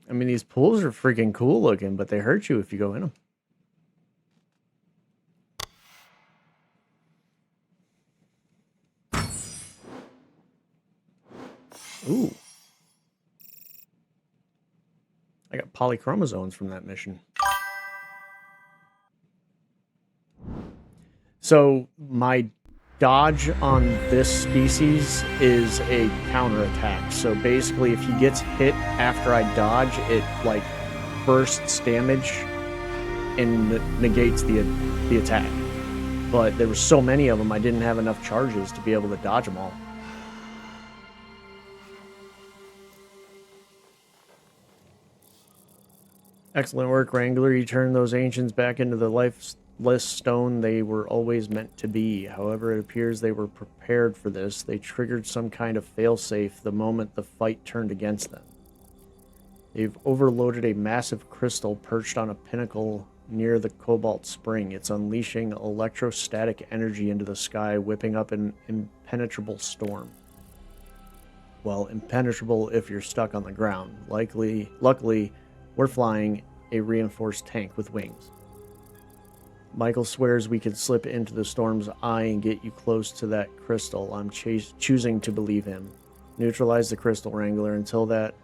I mean, these pools are freaking cool looking, but they hurt you if you go in them. Ooh. I got polychromosomes from that mission. So my dodge on this species is a counterattack. So basically, if he gets hit after I dodge, it like bursts damage and negates the attack. But there were so many of them, I didn't have enough charges to be able to dodge them all. Excellent work, Wrangler. You turned those ancients back into the lifeless stone they were always meant to be. However, it appears they were prepared for this. They triggered some kind of failsafe the moment the fight turned against them. They've overloaded a massive crystal perched on a pinnacle near the Cobalt Spring. It's unleashing electrostatic energy into the sky, whipping up an impenetrable storm. Well, impenetrable if you're stuck on the ground. Luckily, we're flying a reinforced tank with wings. Michael swears we can slip into the storm's eye and get you close to that crystal. I'm choosing to believe him. Neutralize the crystal, Wrangler. Until that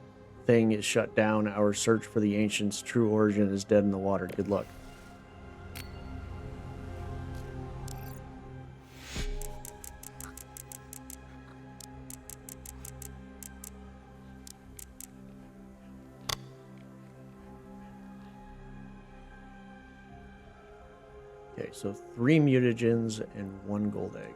thing is shut down, our search for the ancient's true origin is dead in the water. Good luck. Okay, so 3 mutagens and 1 gold egg.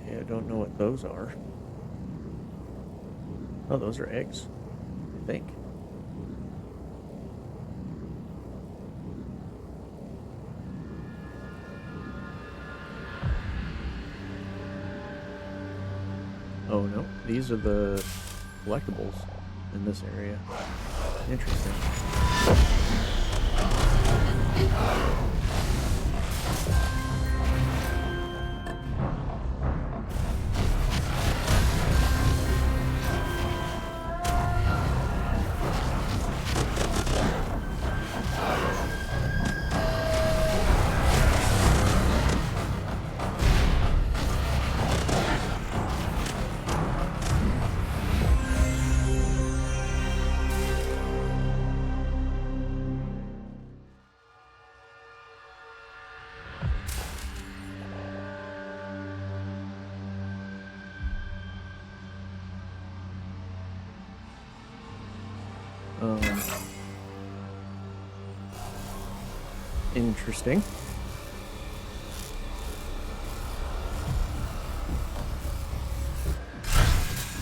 I don't know what those are. Oh, those are eggs, I think. Oh no, these are the collectibles in this area. Interesting. Interesting.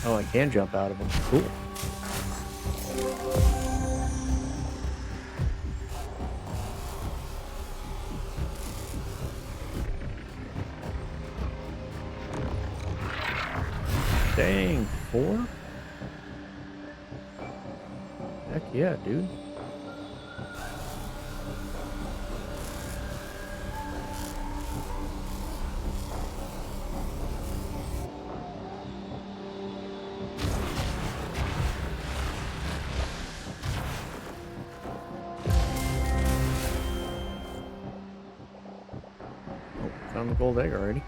Oh, I can jump out of them. Cool. Dang, 4? Heck yeah, dude. found the gold egg already.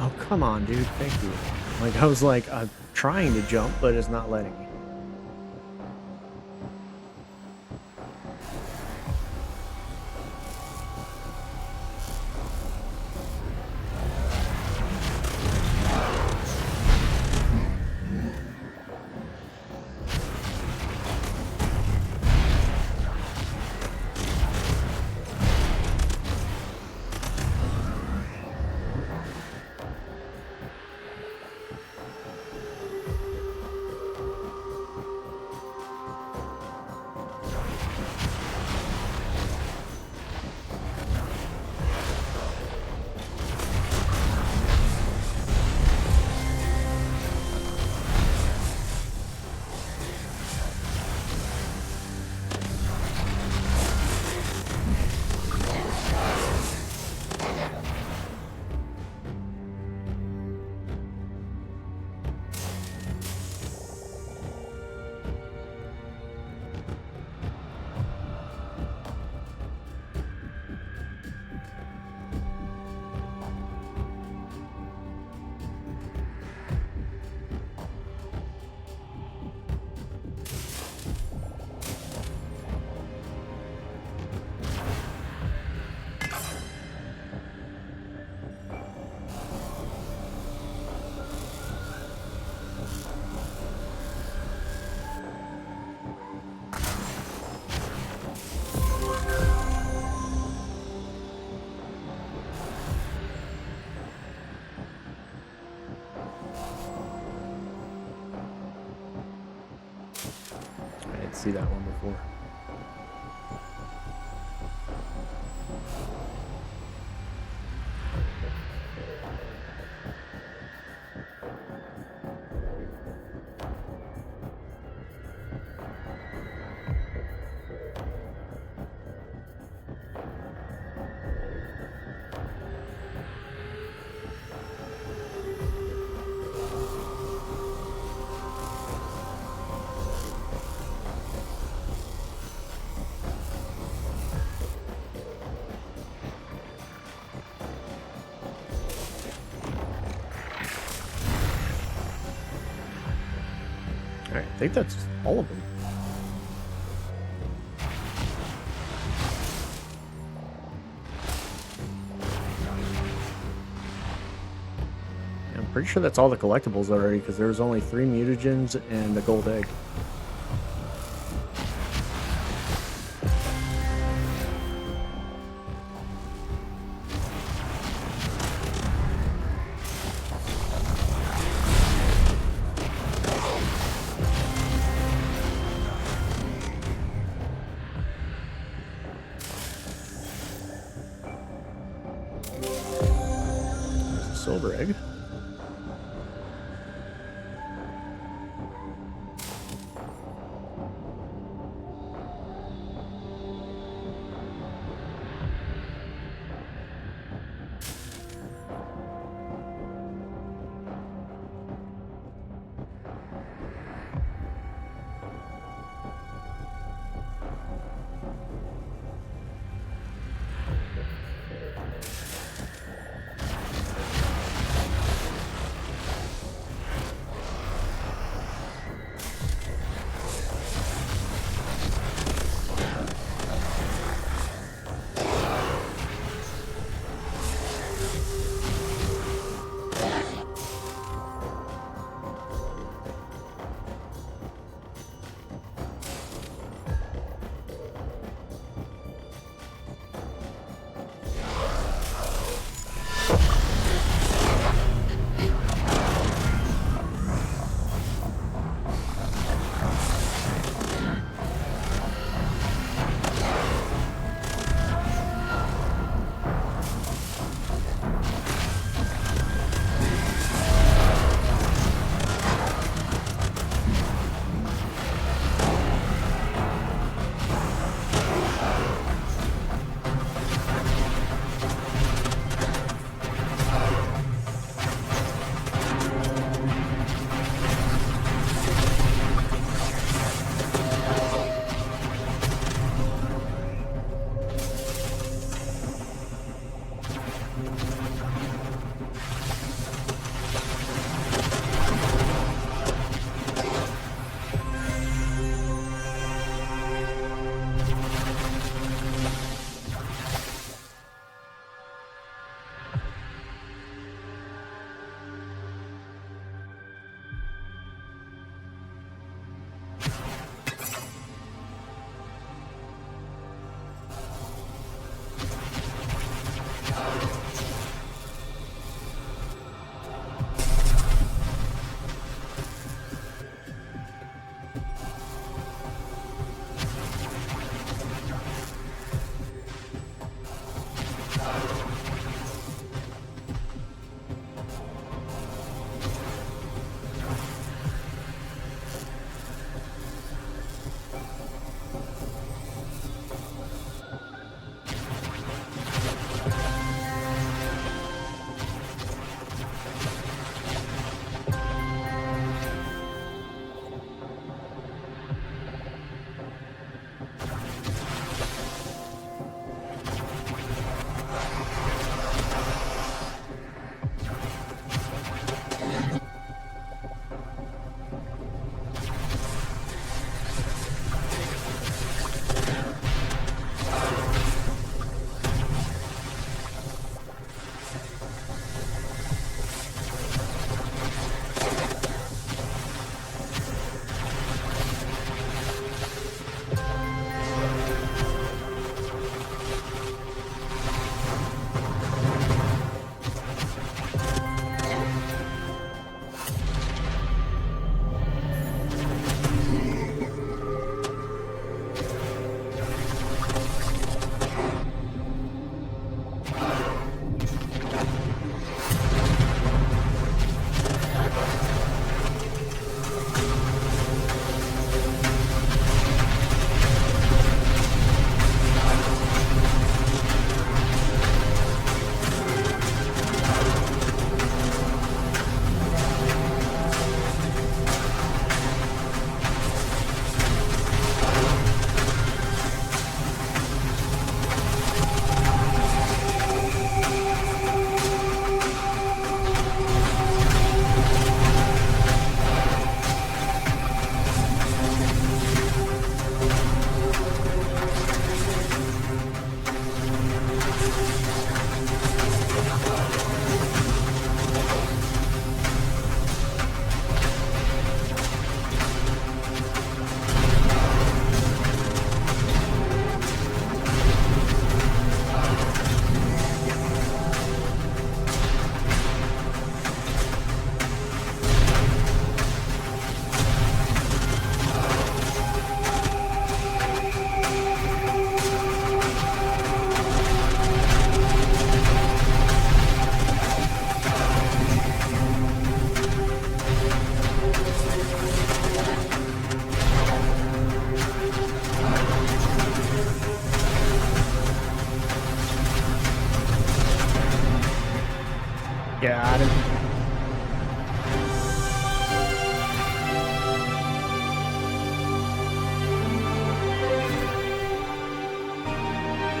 Oh, come on, dude. Thank you. Like, I was like, I'm trying to jump, but it's not letting me. I didn't see that one before. Alright, I think that's all of them. I'm pretty sure that's all the collectibles already, because there was only 3 mutagens and a gold egg. There's a silver egg.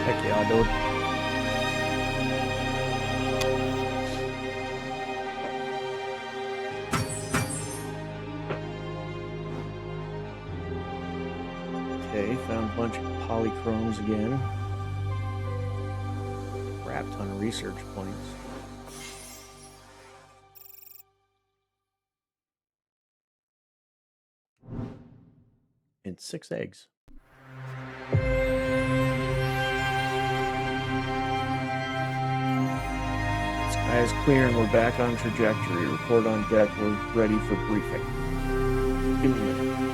Heck yeah, dude. Okay, found a bunch of polychromes again. Crap ton of research points. And 6 eggs. Sky is clear and we're back on trajectory. Report on deck. We're ready for briefing. Give me a minute.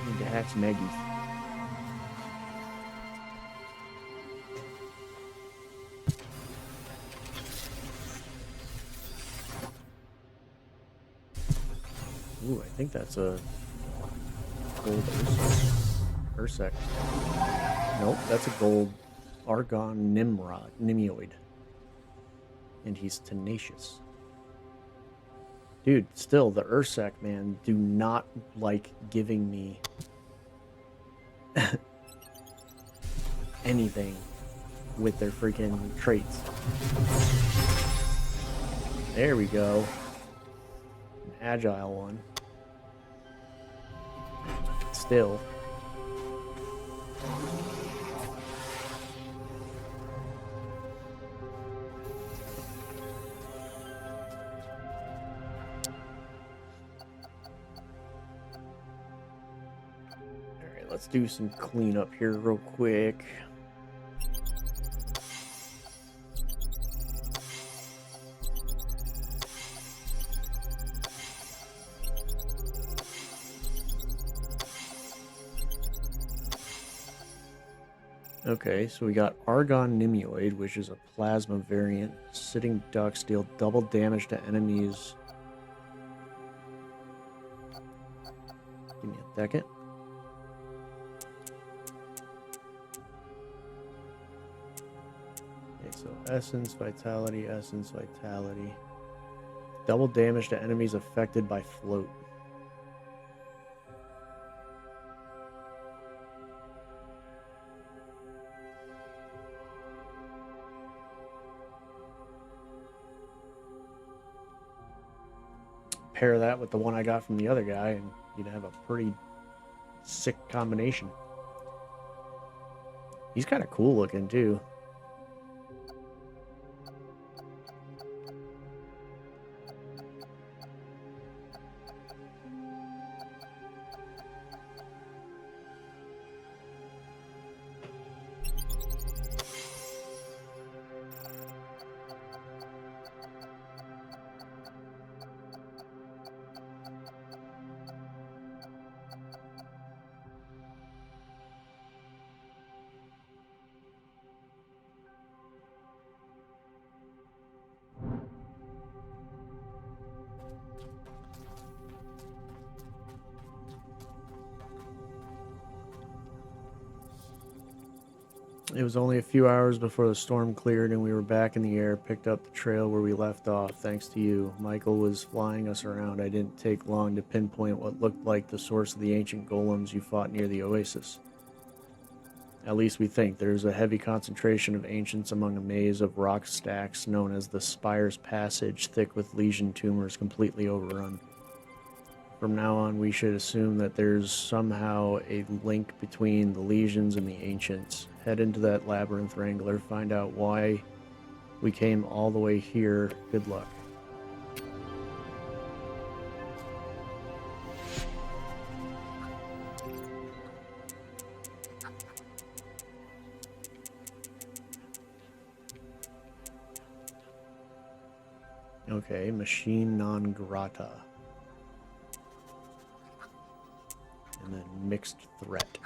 Need to hatch some eggies. Ooh, I think that's a gold Ursec. Nope, that's a gold Argon Nimioid. And he's tenacious. Dude, still, the Ursec, man, do not like giving me anything with their freaking traits. There we go. An agile one. Still. Alright, let's do some cleanup here real quick. Okay, so we got Argon Nimioid, which is a plasma variant. Sitting ducks deal double damage to enemies. Give me a second. Okay, so Essence, Vitality, Essence, Vitality. Double damage to enemies affected by float. Pair that with the one I got from the other guy, and you'd have a pretty sick combination. He's kind of cool looking, too. It was only a few hours before the storm cleared and we were back in the air, picked up the trail where we left off, thanks to you. Michael was flying us around. I didn't take long to pinpoint what looked like the source of the ancient golems you fought near the oasis. At least we think. There's a heavy concentration of ancients among a maze of rock stacks known as the Spire's Passage, thick with lesion tumors completely overrun. From now on, we should assume that there's somehow a link between the lesions and the ancients. Head into that labyrinth, Wrangler. Find out why we came all the way here. Good luck. Okay, machine non grata. And then mixed threat.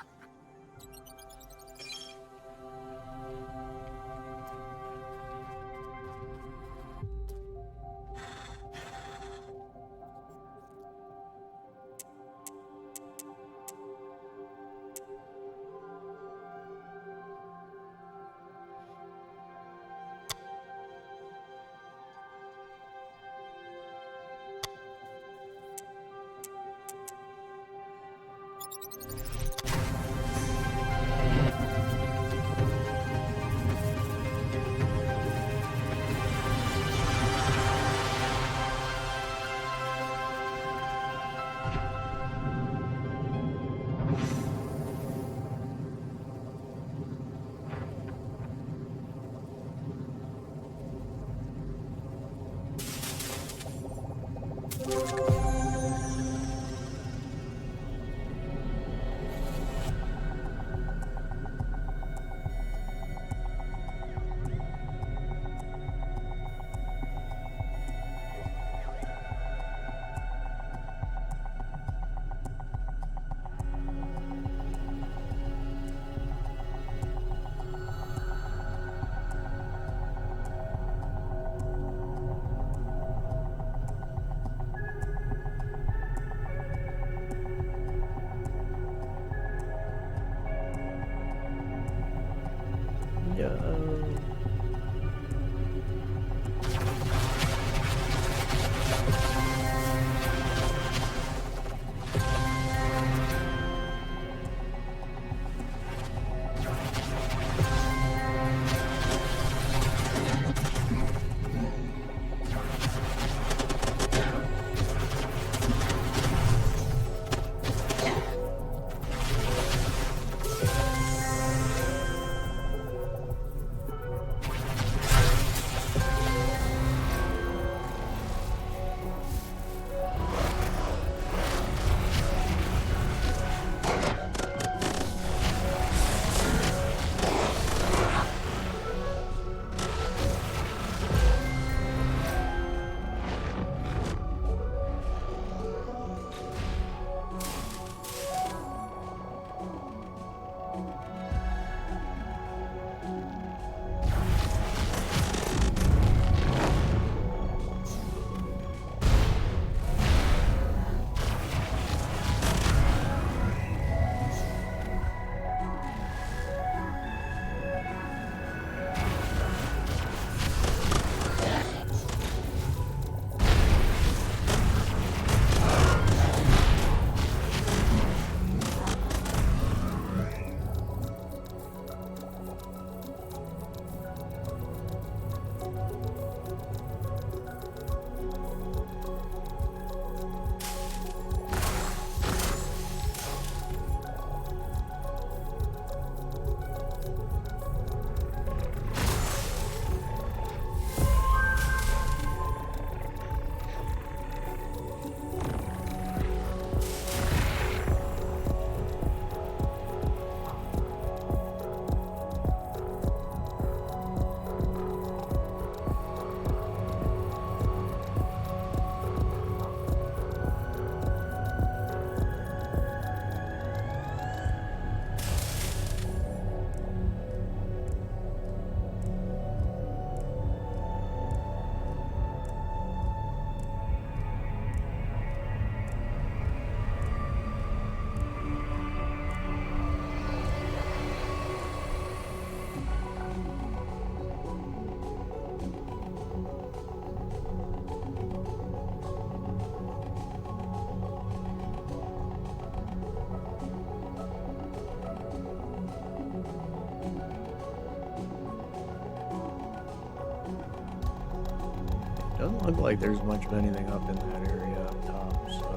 Doesn't look like there's much of anything up in that area up top, so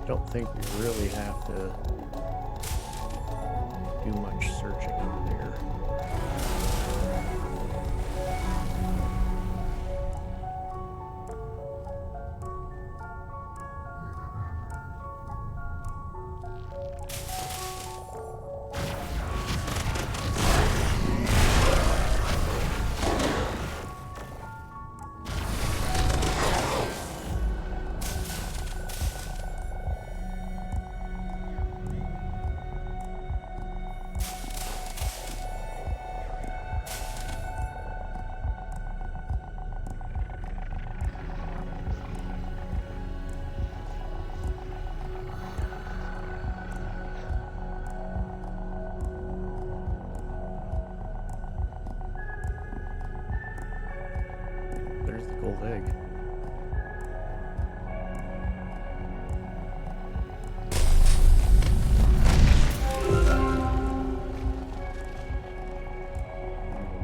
don't think we really have to do much searching up there. There's the gold egg.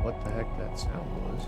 What the heck that sound was?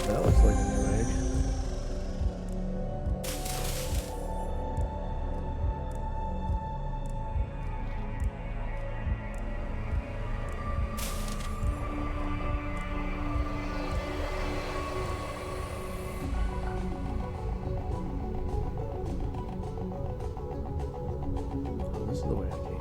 That looks like a new egg. So this is the way I came.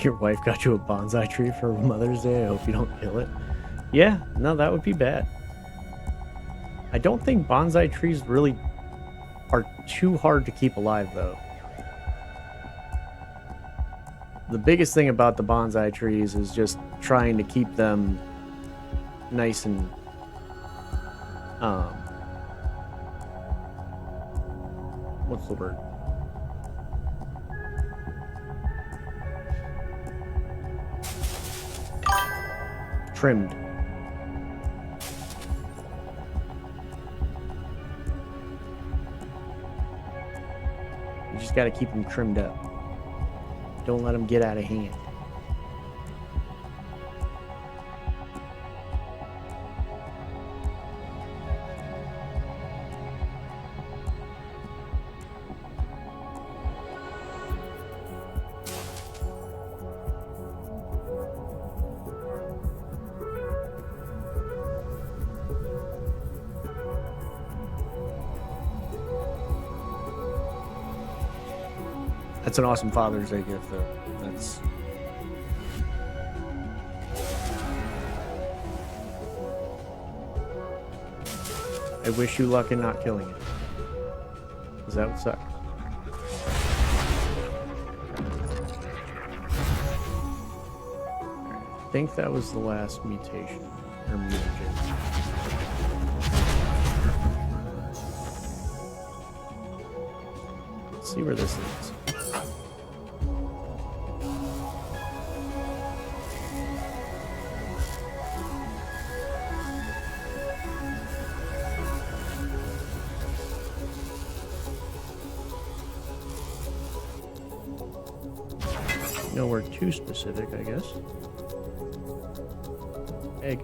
Your wife got you a bonsai tree for Mother's Day. I hope you don't kill it. Yeah, no, that would be bad. I don't think bonsai trees really are too hard to keep alive, though. The biggest thing about the bonsai trees is just trying to keep them nice and what's the word? trimmed. You just got to keep them trimmed up. Don't let them get out of hand. That's an awesome Father's Day gift, though. That's... I wish you luck in not killing it. Because that would suck. I think that was the last mutation. Or mutagen. Let's see where this leads. Nowhere too specific, I guess. Egg.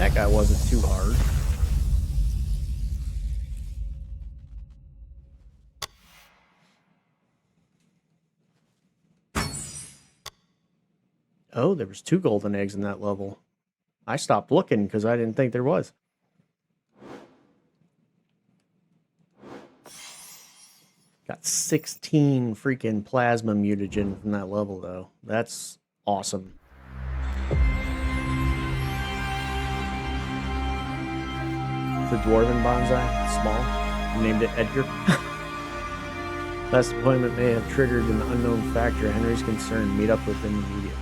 That guy wasn't too hard. Oh, there was 2 golden eggs in that level. I stopped looking because I didn't think there was. Got 16 freaking plasma mutagen from that level, though. That's awesome. The dwarven bonsai, small. You named it Edgar. Last deployment may have triggered an unknown factor. Henry's concerned. Meet up with him immediately.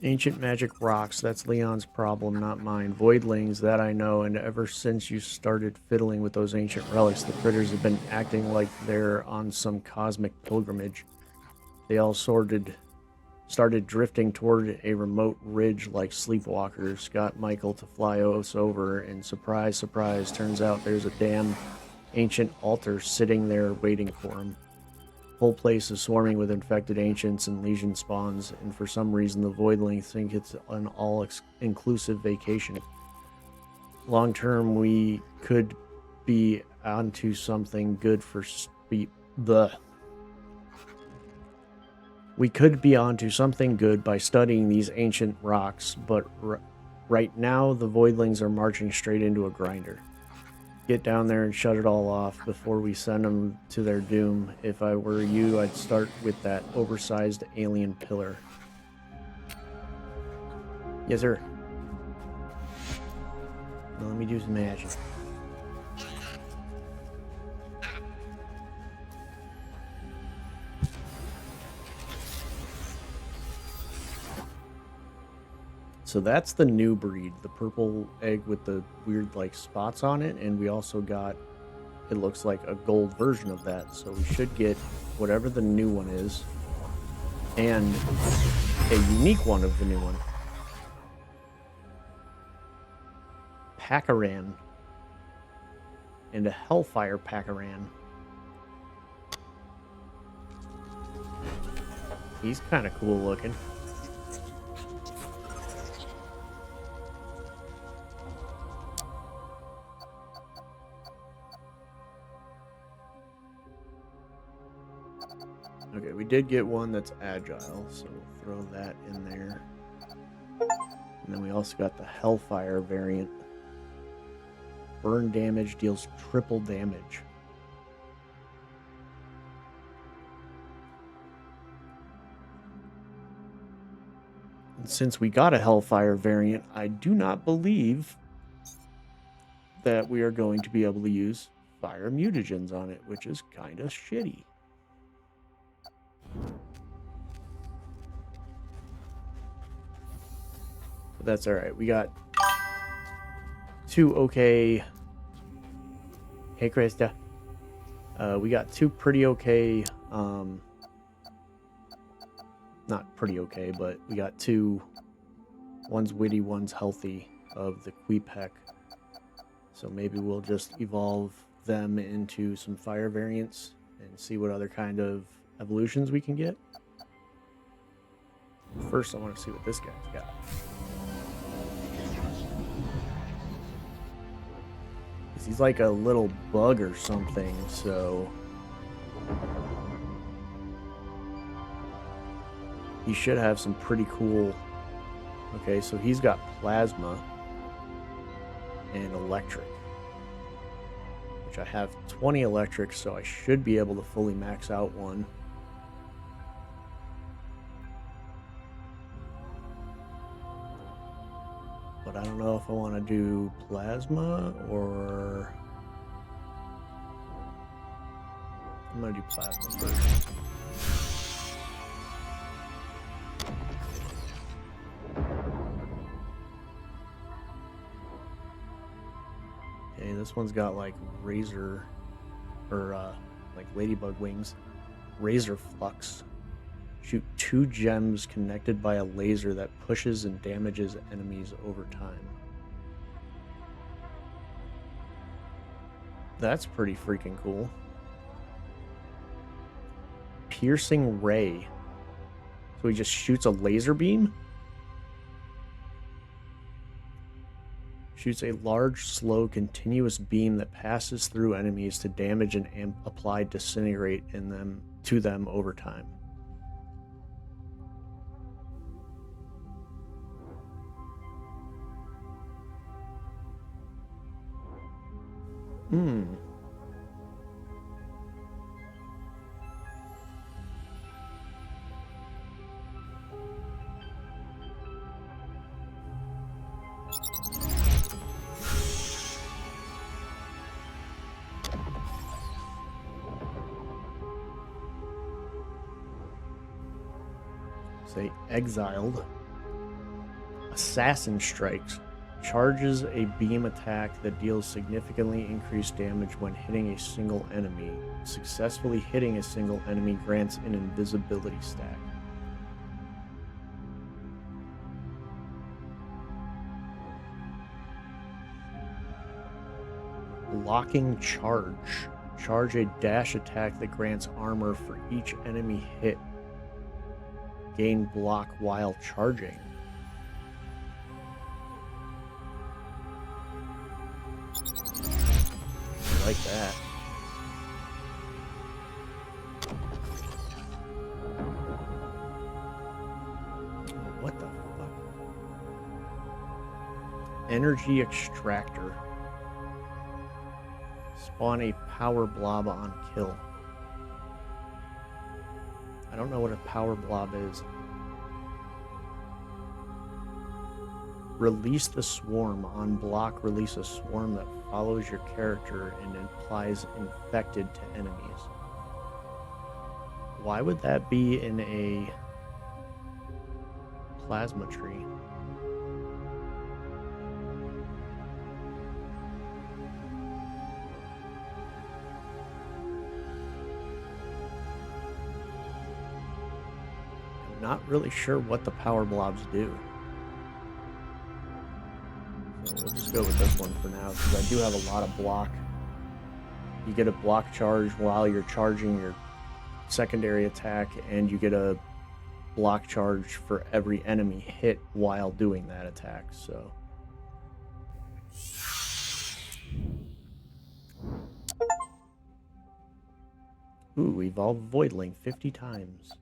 Ancient magic rocks, that's Leon's problem, not mine. Voidlings, that I know, and ever since you started fiddling with those ancient relics, the critters have been acting like they're on some cosmic pilgrimage. They all started drifting toward a remote ridge like sleepwalkers, got Michael to fly us over, and surprise, surprise, turns out there's a damn ancient altar sitting there waiting for him. Whole place is swarming with infected ancients and legion spawns, and for some reason the Voidlings think it's an all-inclusive vacation. Long term, we could be onto something good for We could be onto something good by studying these ancient rocks, but right now the Voidlings are marching straight into a grinder. Get down there and shut it all off before we send them to their doom. If I were you, I'd start with that oversized alien pillar. Yes, sir. Now let me do some magic. So that's the new breed, the purple egg with the weird like spots on it, and we also got, it looks like a gold version of that, so we should get whatever the new one is, and a unique one of the new one. Paccaran. And a Hellfire Paccaran. He's kind of cool looking. Okay, we did get one that's agile, so we'll throw that in there. And then we also got the Hellfire variant. Burn damage deals triple damage. And since we got a Hellfire variant, I do not believe that we are going to be able to use fire mutagens on it, which is kind of shitty. But that's alright. We got two okay... Hey, Krista. We got two pretty okay... Not pretty okay, but we got two... One's witty, one's healthy of the Queepec. So maybe we'll just evolve them into some fire variants and see what other kind of evolutions we can get. First, I want to see what this guy's got. He's like a little bug or something, so... He should have some pretty cool... Okay, so he's got plasma and electric. Which I have 20 electric, so I should be able to fully max out one. But I don't know if I want to do plasma or... I'm going to do plasma first. Okay, this one's got like razor, or like ladybug wings. Razor flux. Shoot 2 gems connected by a laser that pushes and damages enemies over time. That's pretty freaking cool. Piercing ray. So he just shoots a laser beam? Shoots a large, slow, continuous beam that passes through enemies to damage and apply disintegrate to them over time. Say exiled. Assassin strikes. Charges a beam attack that deals significantly increased damage when hitting a single enemy. Successfully hitting a single enemy grants an invisibility stack. Blocking charge. Charge a dash attack that grants armor for each enemy hit. Gain block while charging. I like that. What the fuck? Energy extractor. Spawn a power blob on kill. I don't know what a power blob is. Release the swarm. On block, release a swarm that follows your character and implies infected to enemies. Why would that be in a plasma tree? I'm not really sure what the power blobs do. So we'll just go with this one for now, because I do have a lot of block. You get a block charge while you're charging your secondary attack, and you get a block charge for every enemy hit while doing that attack, so. Ooh, evolve Voidling 50 times.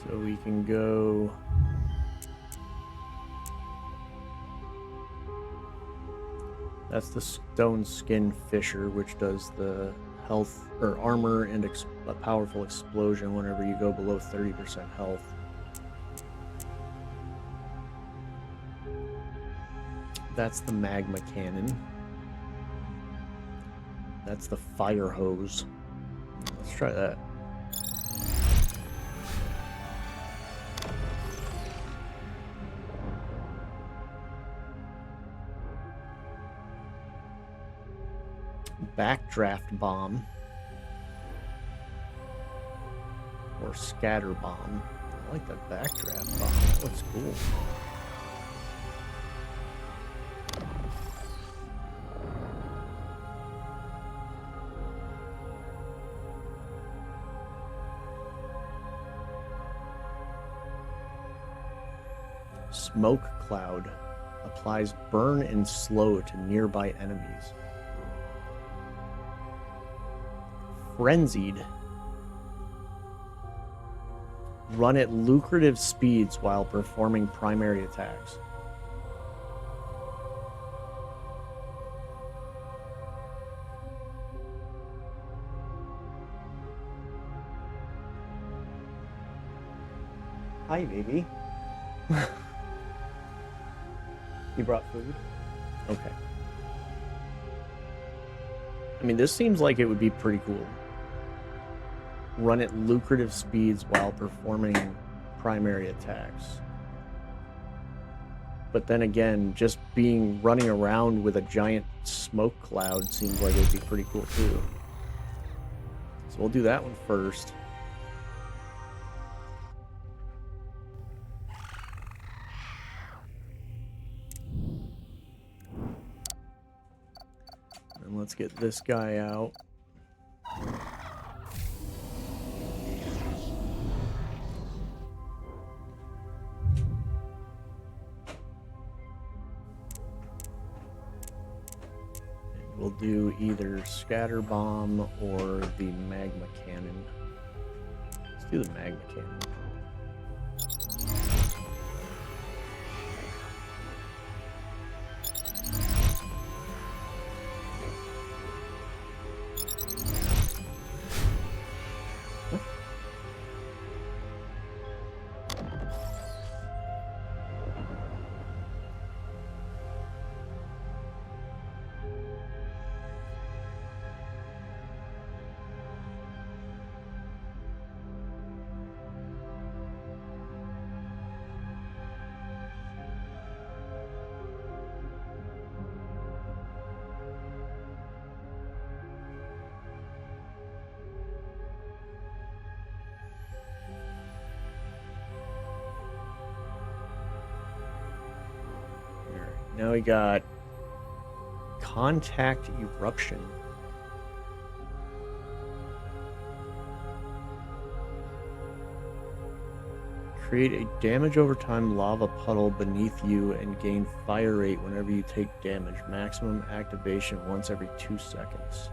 So we can go... That's the Stone Skin Fisher, which does the health or armor and a powerful explosion whenever you go below 30% health. That's the Magma Cannon. That's the Fire Hose. Let's try that. Backdraft Bomb. Or Scatter Bomb. I like that Backdraft Bomb. That looks cool. Smoke Cloud. Applies burn and slow to nearby enemies. Frenzied. Run at lucrative speeds while performing primary attacks. Hi, baby. You brought food? Okay. I mean, this seems like it would be pretty cool. Run at lucrative speeds while performing primary attacks. But then again, just running around with a giant smoke cloud seems like it would be pretty cool too. So we'll do that one first. And let's get this guy out. We'll do either scatter bomb or the magma cannon. Let's do the magma cannon. Now we got contact eruption. Create a damage over time lava puddle beneath you and gain fire rate whenever you take damage. Maximum activation once every 2 seconds.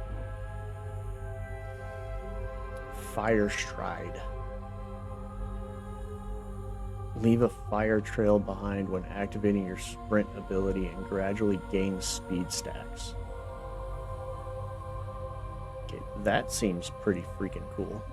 Fire stride. Leave a fire trail behind when activating your sprint ability and gradually gain speed stacks. Okay, that seems pretty freaking cool.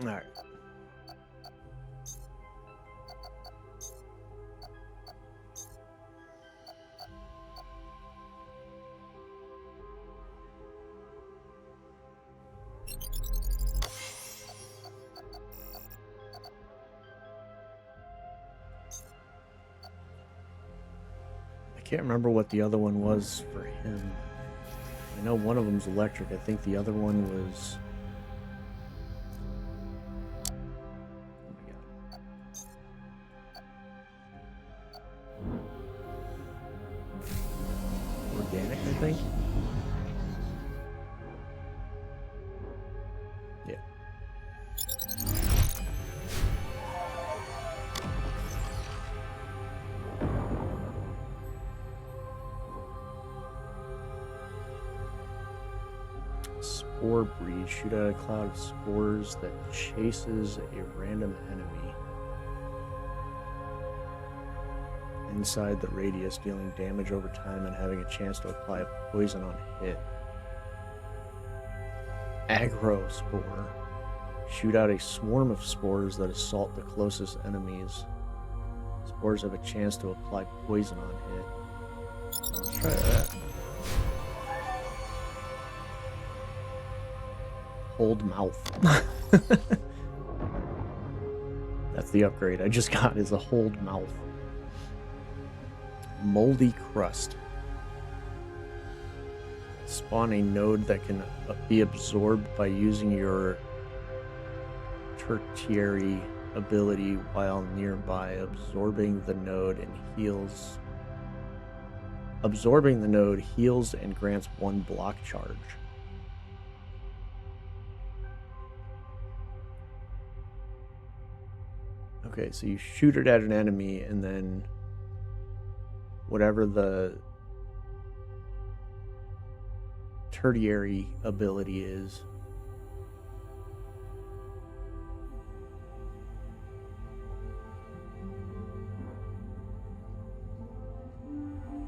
All right. I can't remember what the other one was for him. I know one of them's electric. I think the other one was... organic, I think. Yeah. Spore breed. Shoot out a cloud of spores that chases a random enemy inside the radius, dealing damage over time and having a chance to apply a poison on hit. Aggro spore. Shoot out a swarm of spores that assault the closest enemies. Spores have a chance to apply poison on hit. So let's try that. Hold mouth. That's the upgrade I just got, is a hold mouth. Moldy crust. Spawn a node that can be absorbed by using your tertiary ability while nearby. Absorbing the node heals and grants 1 block charge. Okay, so you shoot it at an enemy, and then whatever the tertiary ability is.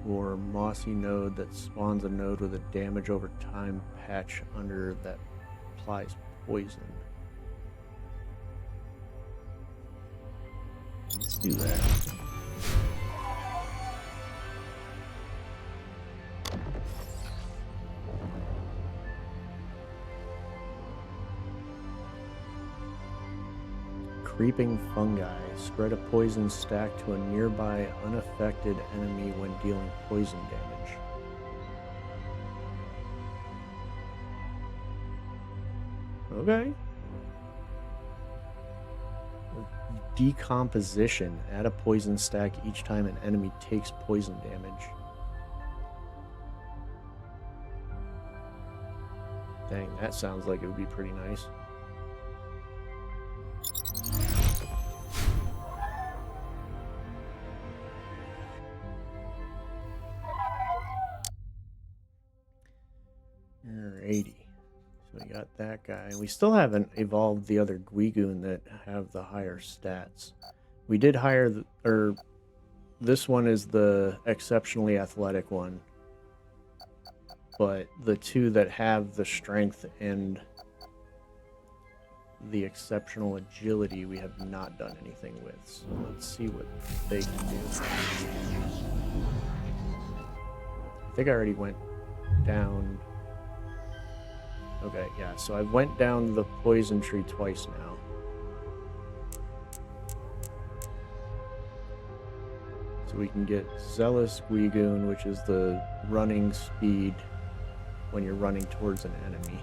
Or mossy node that spawns a node with a damage over time patch under that applies poison. Let's do that. Creeping fungi. Spread a poison stack to a nearby unaffected enemy when dealing poison damage. Okay. Decomposition. Add a poison stack each time an enemy takes poison damage. Dang, that sounds like it would be pretty nice. Alrighty. So we got that guy. We still haven't evolved the other Guigoon that have the higher stats. We did hire this one is the exceptionally athletic one. But the two that have the strength and the exceptional agility we have not done anything with. So let's see what they can do. I think I already went down. Okay, yeah, so I went down the poison tree twice now. So we can get Zealous Guigoon, which is the running speed when you're running towards an enemy.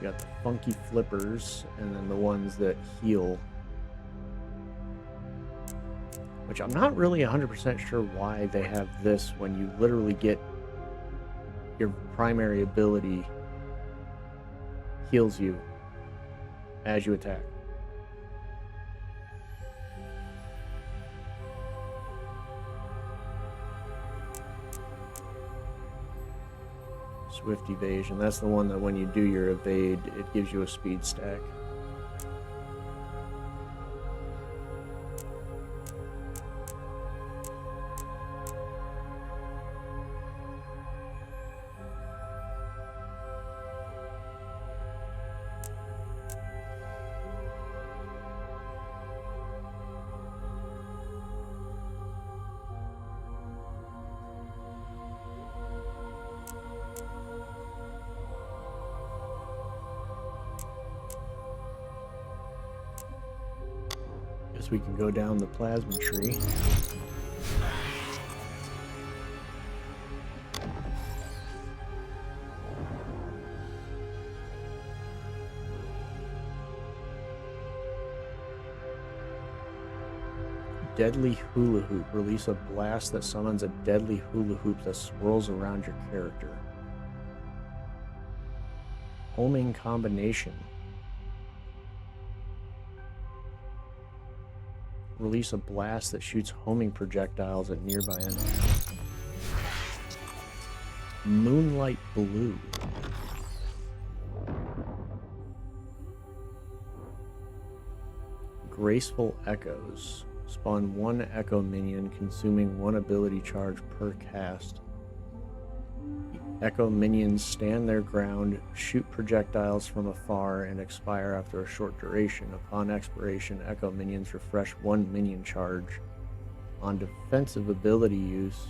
We got the Funky Flippers, and then the ones that heal. Which I'm not really 100% sure why they have this when you literally get your primary ability heals you as you attack. Swift Evasion, that's the one that when you do your evade, it gives you a speed stack. We can go down the plasma tree. Deadly Hula Hoop. Release a blast that summons a deadly hula hoop that swirls around your character. Homing Combination. Release a blast that shoots homing projectiles at nearby enemies. Moonlight Blue. Graceful Echoes. Spawn one echo minion, consuming one ability charge per cast. Echo minions stand their ground, shoot projectiles from afar, and expire after a short duration. Upon expiration, Echo minions refresh one minion charge. On defensive ability use,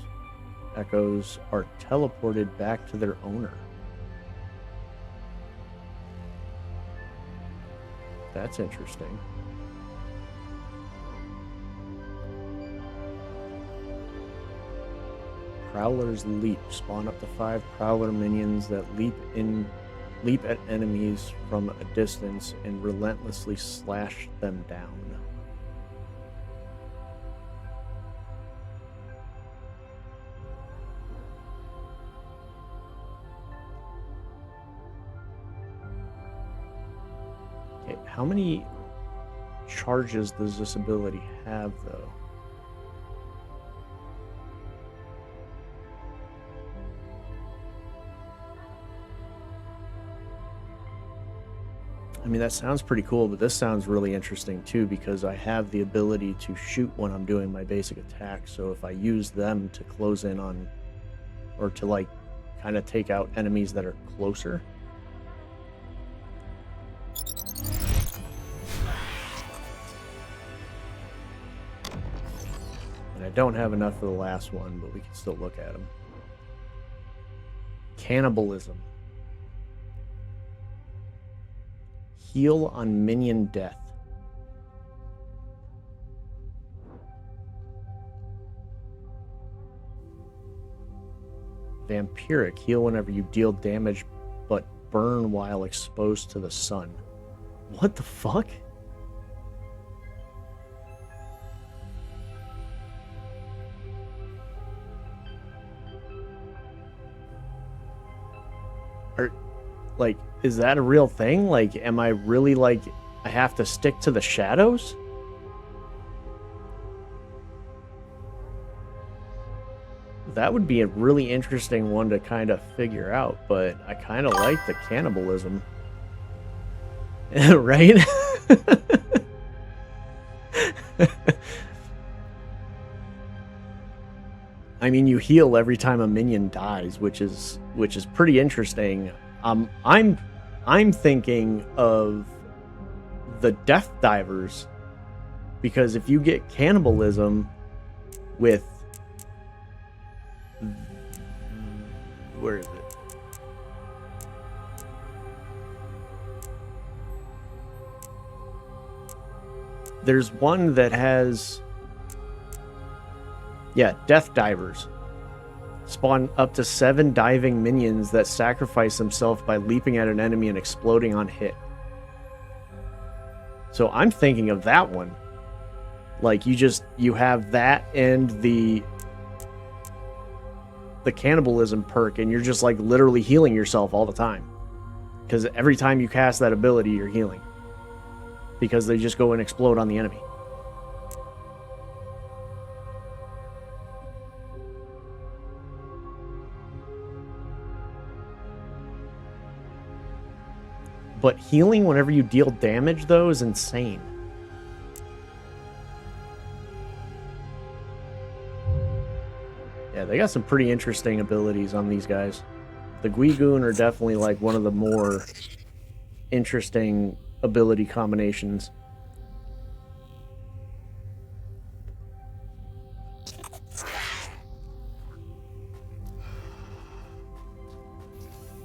Echoes are teleported back to their owner. That's interesting. Prowler's Leap. Spawn up to 5 Prowler minions that leap at enemies from a distance and relentlessly slash them down. Okay, how many charges does this ability have, though? mean, that sounds pretty cool, but this sounds really interesting too because I have the ability to shoot when I'm doing my basic attack. So if I use them to close in on, or to like kind of take out enemies that are closer. And I don't have enough for the last one, but we can still look at them. Cannibalism. Heal on minion death. Vampiric. Heal whenever you deal damage, but burn while exposed to the sun. What the fuck? Like, is that a real thing? Like, am I really, like, I have to stick to the shadows? That would be a really interesting one to kind of figure out, but I kind of like the cannibalism. Right? I mean, you heal every time a minion dies, which is pretty interesting. I'm thinking of the Death Divers, because if you get cannibalism with, where is it? There's one that has, yeah, Death Divers. Spawn up to 7 diving minions that sacrifice themselves by leaping at an enemy and exploding on hit. So I'm thinking of that one. Like, you have that and the cannibalism perk, and you're just like literally healing yourself all the time. Because every time you cast that ability, you're healing. Because they just go and explode on the enemy. But healing whenever you deal damage, though, is insane. Yeah, they got some pretty interesting abilities on these guys. The Guigoon are definitely like one of the more interesting ability combinations.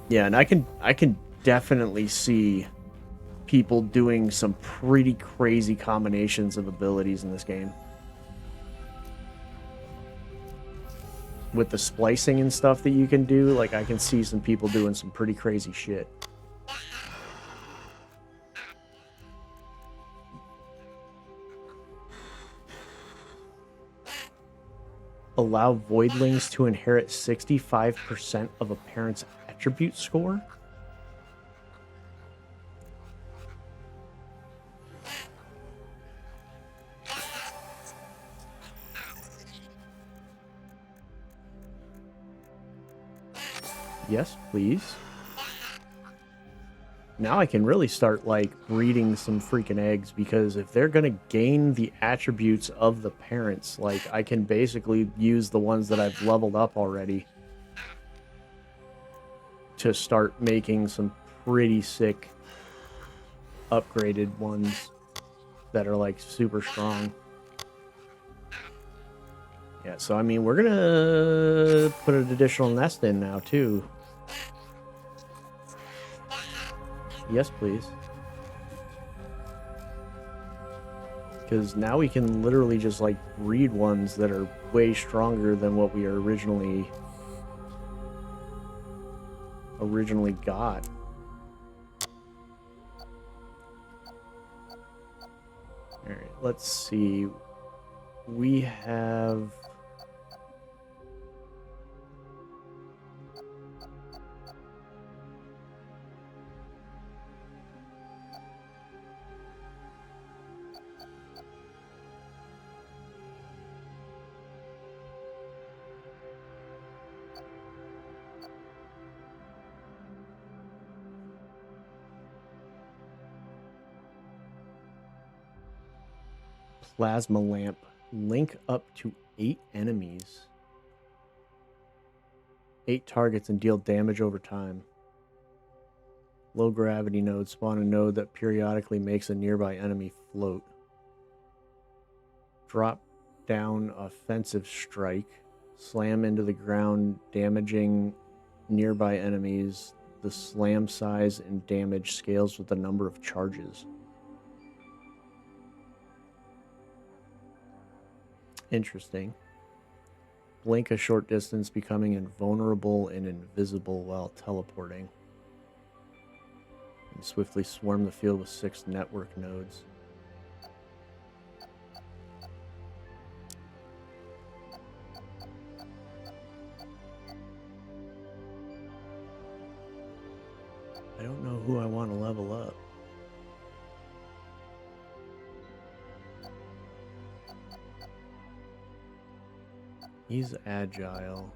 Yeah, and I can definitely see people doing some pretty crazy combinations of abilities in this game. With the splicing and stuff that you can do, like, I can see some people doing some pretty crazy shit. Allow voidlings to inherit 65% of a parent's attribute score? Yes, please. Now I can really start, like, breeding some freaking eggs, because if they're gonna gain the attributes of the parents, like, I can basically use the ones that I've leveled up already to start making some pretty sick upgraded ones that are, like, super strong. Yeah, so I mean, we're gonna put an additional nest in now, too. Yes, please. Because now we can literally just, like, breed ones that are way stronger than what we originally got. Alright, let's see. We have... Plasma lamp. Link up to 8 enemies. 8 targets and deal damage over time. Low gravity node. Spawn a node that periodically makes a nearby enemy float. Drop down offensive strike. Slam into the ground, damaging nearby enemies. The slam size and damage scales with the number of charges. Interesting. Blink a short distance, becoming invulnerable and invisible while teleporting. And swiftly swarm the field with 6 network nodes. I don't know who I want to level up. He's agile.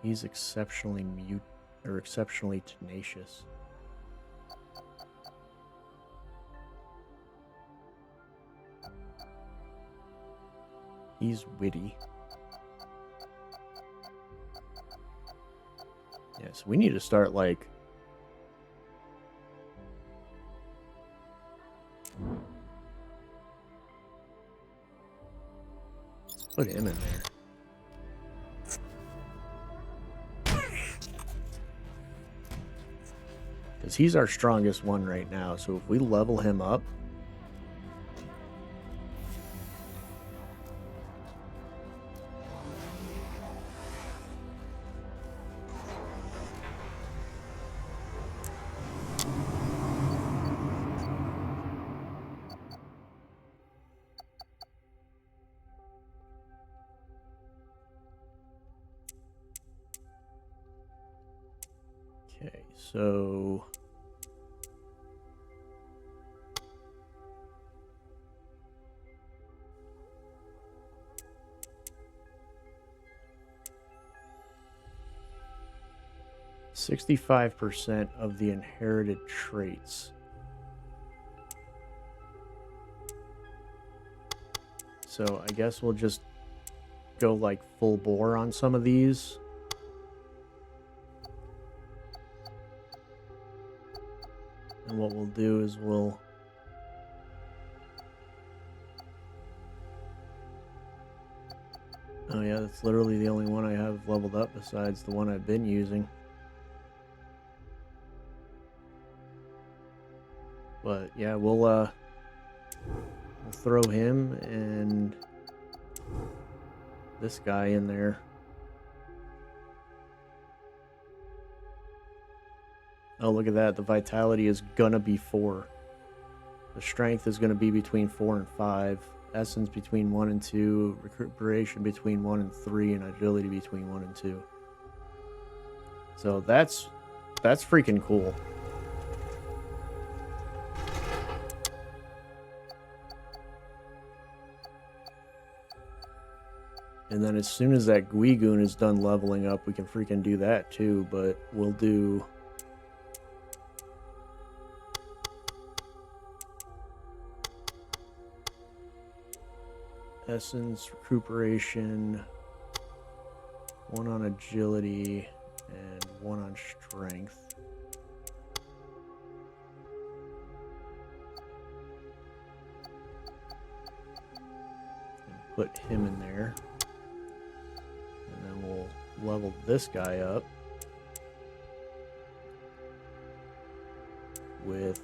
He's exceptionally exceptionally tenacious. He's witty. Yeah, so we need to start like put him in there. Because he's our strongest one right now. So if we level him up. Okay, so 65% of the inherited traits. So I guess we'll just go like full bore on some of these. And what we'll do is we'll oh yeah, that's literally the only one I have leveled up besides the one I've been using. But yeah, we'll throw him and this guy in there. Oh, look at that. The vitality is gonna be 4. The strength is gonna be between 4 and 5. Essence between 1 and 2. Recuperation between 1 and 3. And agility between 1 and 2. So that's freaking cool. And then as soon as that Guigoon is done leveling up, we can freaking do that too. But we'll do essence, recuperation, 1 on agility, and 1 on strength. And put him in there. And then we'll level this guy up with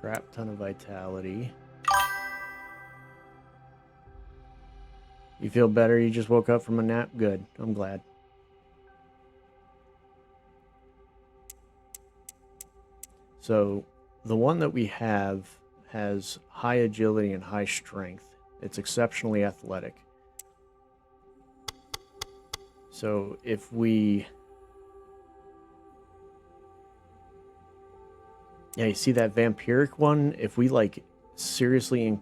crap ton of vitality. You feel better? You just woke up from a nap? Good. I'm glad. So the one that we have has high agility and high strength. It's exceptionally athletic. So if we... Yeah, you see that vampiric one? If we like seriously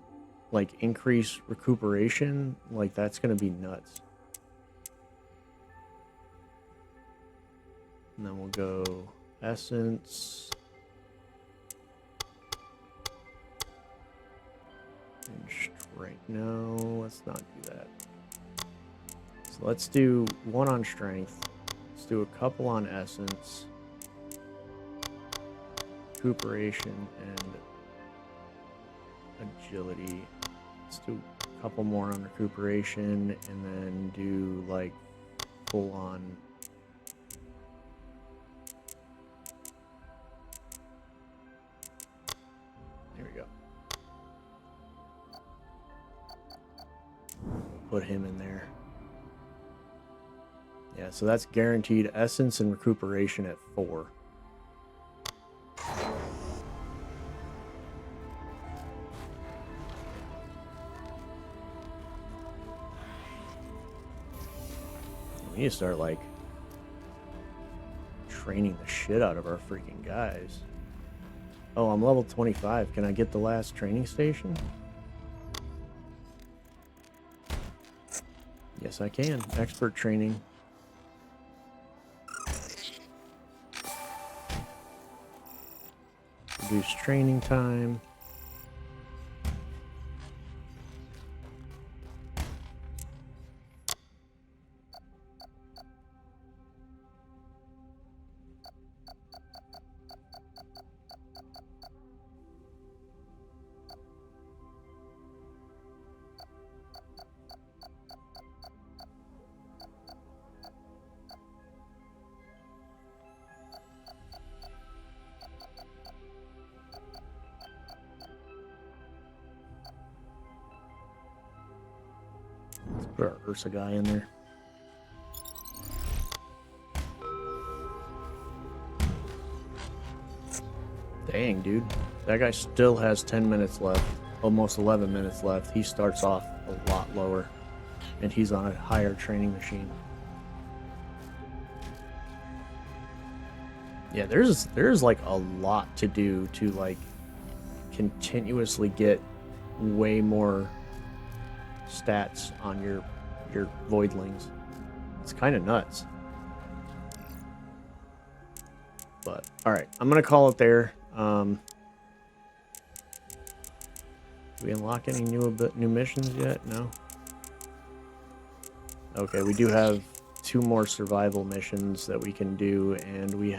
increase recuperation, like that's gonna be nuts. And then we'll go essence, No, let's not do that. So let's do 1 on strength. Let's do a couple on essence, recuperation, and agility. Let's do a couple more on recuperation, and then do like full on. There we go. Put him in there. Yeah, so that's guaranteed essence and recuperation at 4. We need to start, like, training the shit out of our freaking guys. Oh, I'm level 25. Can I get the last training station? Yes, I can. Expert training. Reduce training time. Let's put our Ursa guy in there. Dang, dude. That guy still has 10 minutes left. Almost 11 minutes left. He starts off a lot lower. And he's on a higher training machine. Yeah, there's like a lot to do to like continuously get way more stats on your voidlings. It's kind of nuts. But all right, I'm gonna call it there. Do we unlock any new missions yet? No. Okay, we do have 2 more survival missions that we can do, and we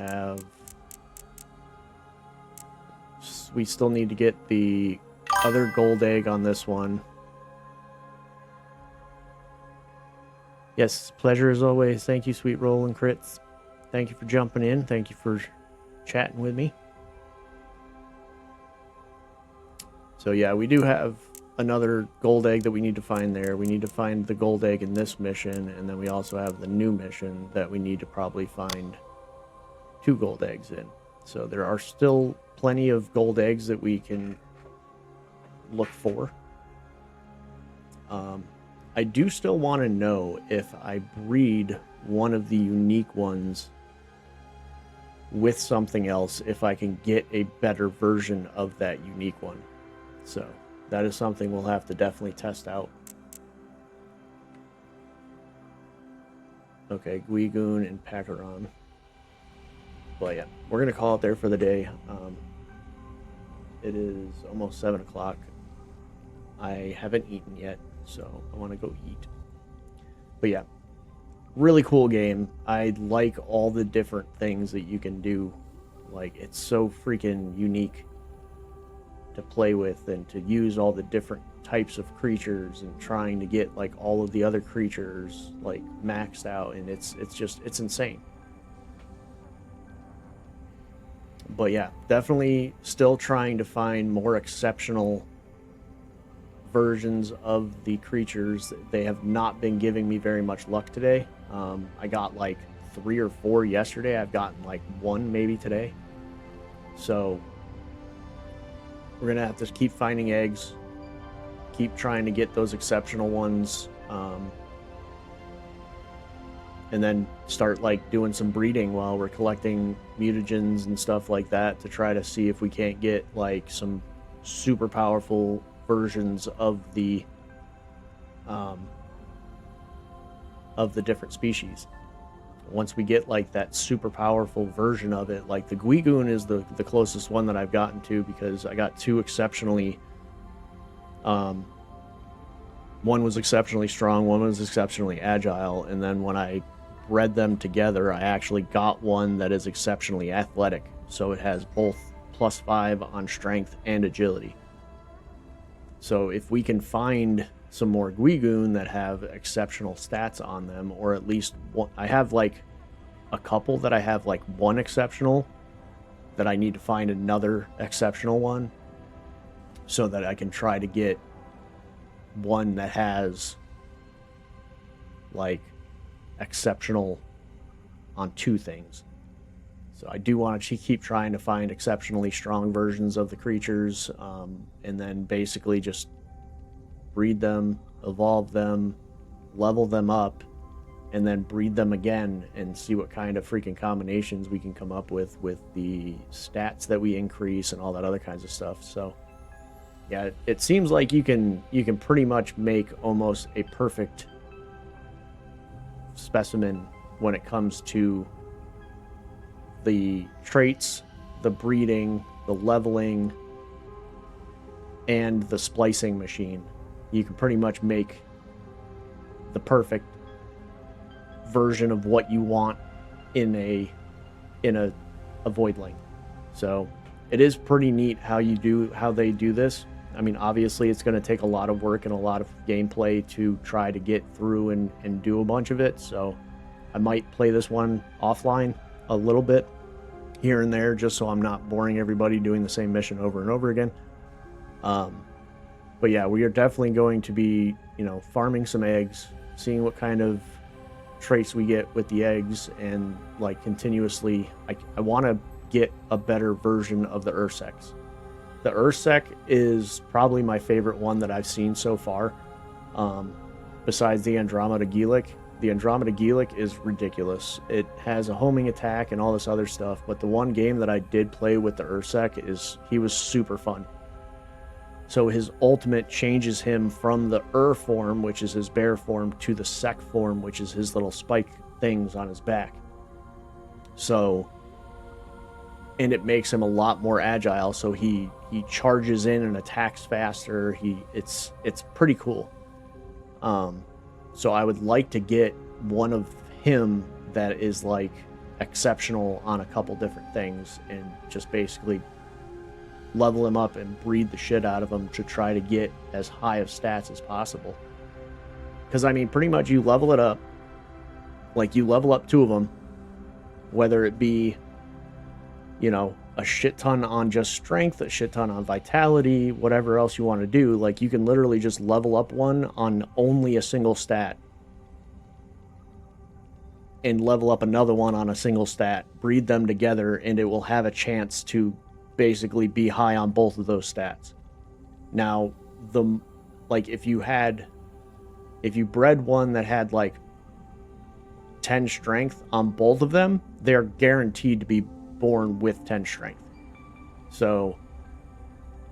still need to get the other gold egg on this one. Yes, pleasure as always. Thank you, Sweet Roll and Crits. Thank you for jumping in. Thank you for chatting with me. So yeah, we do have another gold egg that we need to find there. We need to find the gold egg in this mission, and then we also have the new mission that we need to probably find 2 gold eggs in. So there are still plenty of gold eggs that we can look for. I do still want to know if I breed one of the unique ones with something else, if I can get a better version of that unique one. So that is something we'll have to definitely test out. Okay, Guigoon and Pakaron. Well, yeah, we're going to call it there for the day. It is almost 7 o'clock. I haven't eaten yet, so I want to go eat. But yeah, really cool game. I like all the different things that you can do. Like, it's so freaking unique to play with and to use all the different types of creatures and trying to get like all of the other creatures like maxed out, and it's insane. But yeah, definitely still trying to find more exceptional versions of the creatures. They have not been giving me very much luck today. I got like 3 or 4 yesterday. I've gotten like 1 maybe today. So we're gonna have to keep finding eggs, keep trying to get those exceptional ones, and then start like doing some breeding while we're collecting mutagens and stuff like that to try to see if we can't get like some super powerful versions of the different species. Once we get like that super powerful version of it, like the Guigoon is the closest one that I've gotten to, because I got 2 exceptionally One was exceptionally strong, one was exceptionally agile, and then when I bred them together, I actually got one that is exceptionally athletic. So it has both +5 on strength and agility. So if we can find some more Guigoon that have exceptional stats on them, or at least one, I have like a couple that I have like one exceptional, that I need to find another exceptional one so that I can try to get one that has like exceptional on 2 things. So I do want to keep trying to find exceptionally strong versions of the creatures, and then basically just breed them, evolve them, level them up, and then breed them again and see what kind of freaking combinations we can come up with the stats that we increase and all that other kinds of stuff. So yeah, it seems like you can pretty much make almost a perfect specimen when it comes to the traits, the breeding, the leveling, and the splicing machine. You can pretty much make the perfect version of what you want in a voidling. So it is pretty neat how they do this. I mean, obviously it's going to take a lot of work and a lot of gameplay to try to get through and do a bunch of it. So I might play this one offline a little bit here and there, just so I'm not boring everybody doing the same mission over and over again. But yeah, we are definitely going to be, farming some eggs, seeing what kind of traits we get with the eggs, and like continuously, I want to get a better version of the Ursecs. The Ursec is probably my favorite one that I've seen so far, besides the Andromeda Geelic. The Andromeda Geelic is ridiculous. It has a homing attack and all this other stuff, but the one game that I did play with the Ursec he was super fun. So his ultimate changes him from the form, which is his bear form, to the Sec form, which is his little spike things on his back. So, and it makes him a lot more agile, so he charges in and attacks faster. It's pretty cool. So I would like to get one of him that is like exceptional on a couple different things, and just basically level him up and breed the shit out of him to try to get as high of stats as possible. Because I mean, pretty much you level it up, like you level up 2 of them, whether it be, a shit ton on just strength, a shit ton on vitality, whatever else you want to do. Like, you can literally just level up one on only a single stat and level up another one on a single stat, breed them together, and it will have a chance to basically be high on both of those stats. Now, if you bred one that had like 10 strength on both of them, they're guaranteed to be born with 10 strength. So,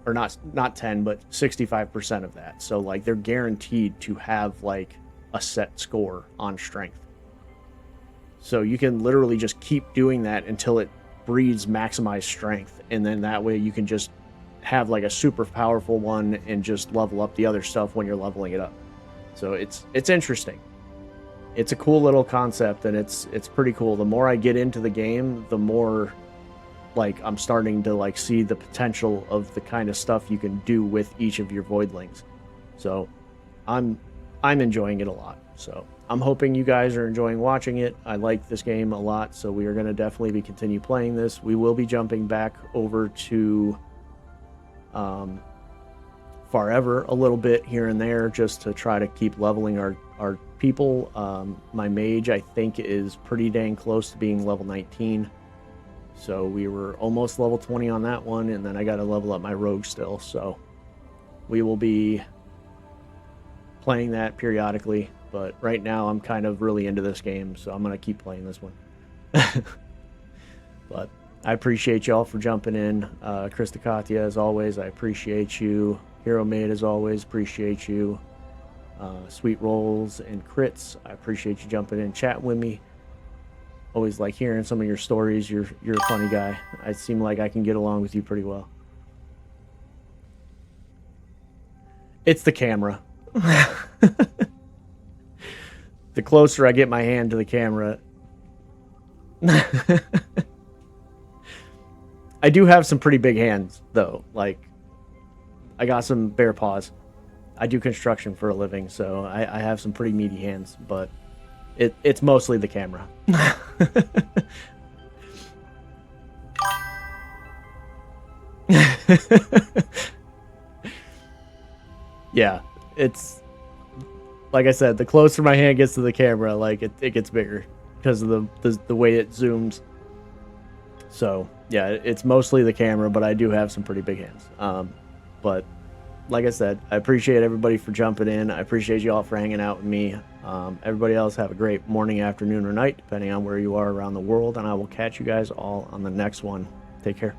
or not 10, but 65% of that. So like they're guaranteed to have like a set score on strength. So you can literally just keep doing that until it breeds maximized strength, and then that way you can just have like a super powerful one and just level up the other stuff when you're leveling it up. So it's interesting. It's a cool little concept, and it's pretty cool. The more I get into the game, the more like I'm starting to like see the potential of the kind of stuff you can do with each of your voidlings. So I'm enjoying it a lot. So I'm hoping you guys are enjoying watching it. I like this game a lot, so we are going to definitely continue playing this. We will be jumping back over to Forever a little bit here and there, just to try to keep leveling our people. My mage, I think, is pretty dang close to being level 19. So we were almost level 20 on that one, and then I got to level up my rogue still. So we will be playing that periodically. But right now I'm kind of really into this game, so I'm going to keep playing this one. But I appreciate y'all for jumping in. Christakatia, as always, I appreciate you. Hero Maid, as always, appreciate you. Sweet Rolls and Crits, I appreciate you jumping in, chatting with me. Always like hearing some of your stories. You're a funny guy. I seem like I can get along with you pretty well. It's the camera. The closer I get my hand to the camera. I do have some pretty big hands, though. Like, I got some bare paws. I do construction for a living, so I have some pretty meaty hands, but it's mostly the camera. Yeah, it's like I said, the closer my hand gets to the camera, like it gets bigger because of the way it zooms. So yeah, it's mostly the camera, but I do have some pretty big hands. But like I said, I appreciate everybody for jumping in. I appreciate you all for hanging out with me. Everybody else have a great morning, afternoon, or night, depending on where you are around the world. And I will catch you guys all on the next one. Take care.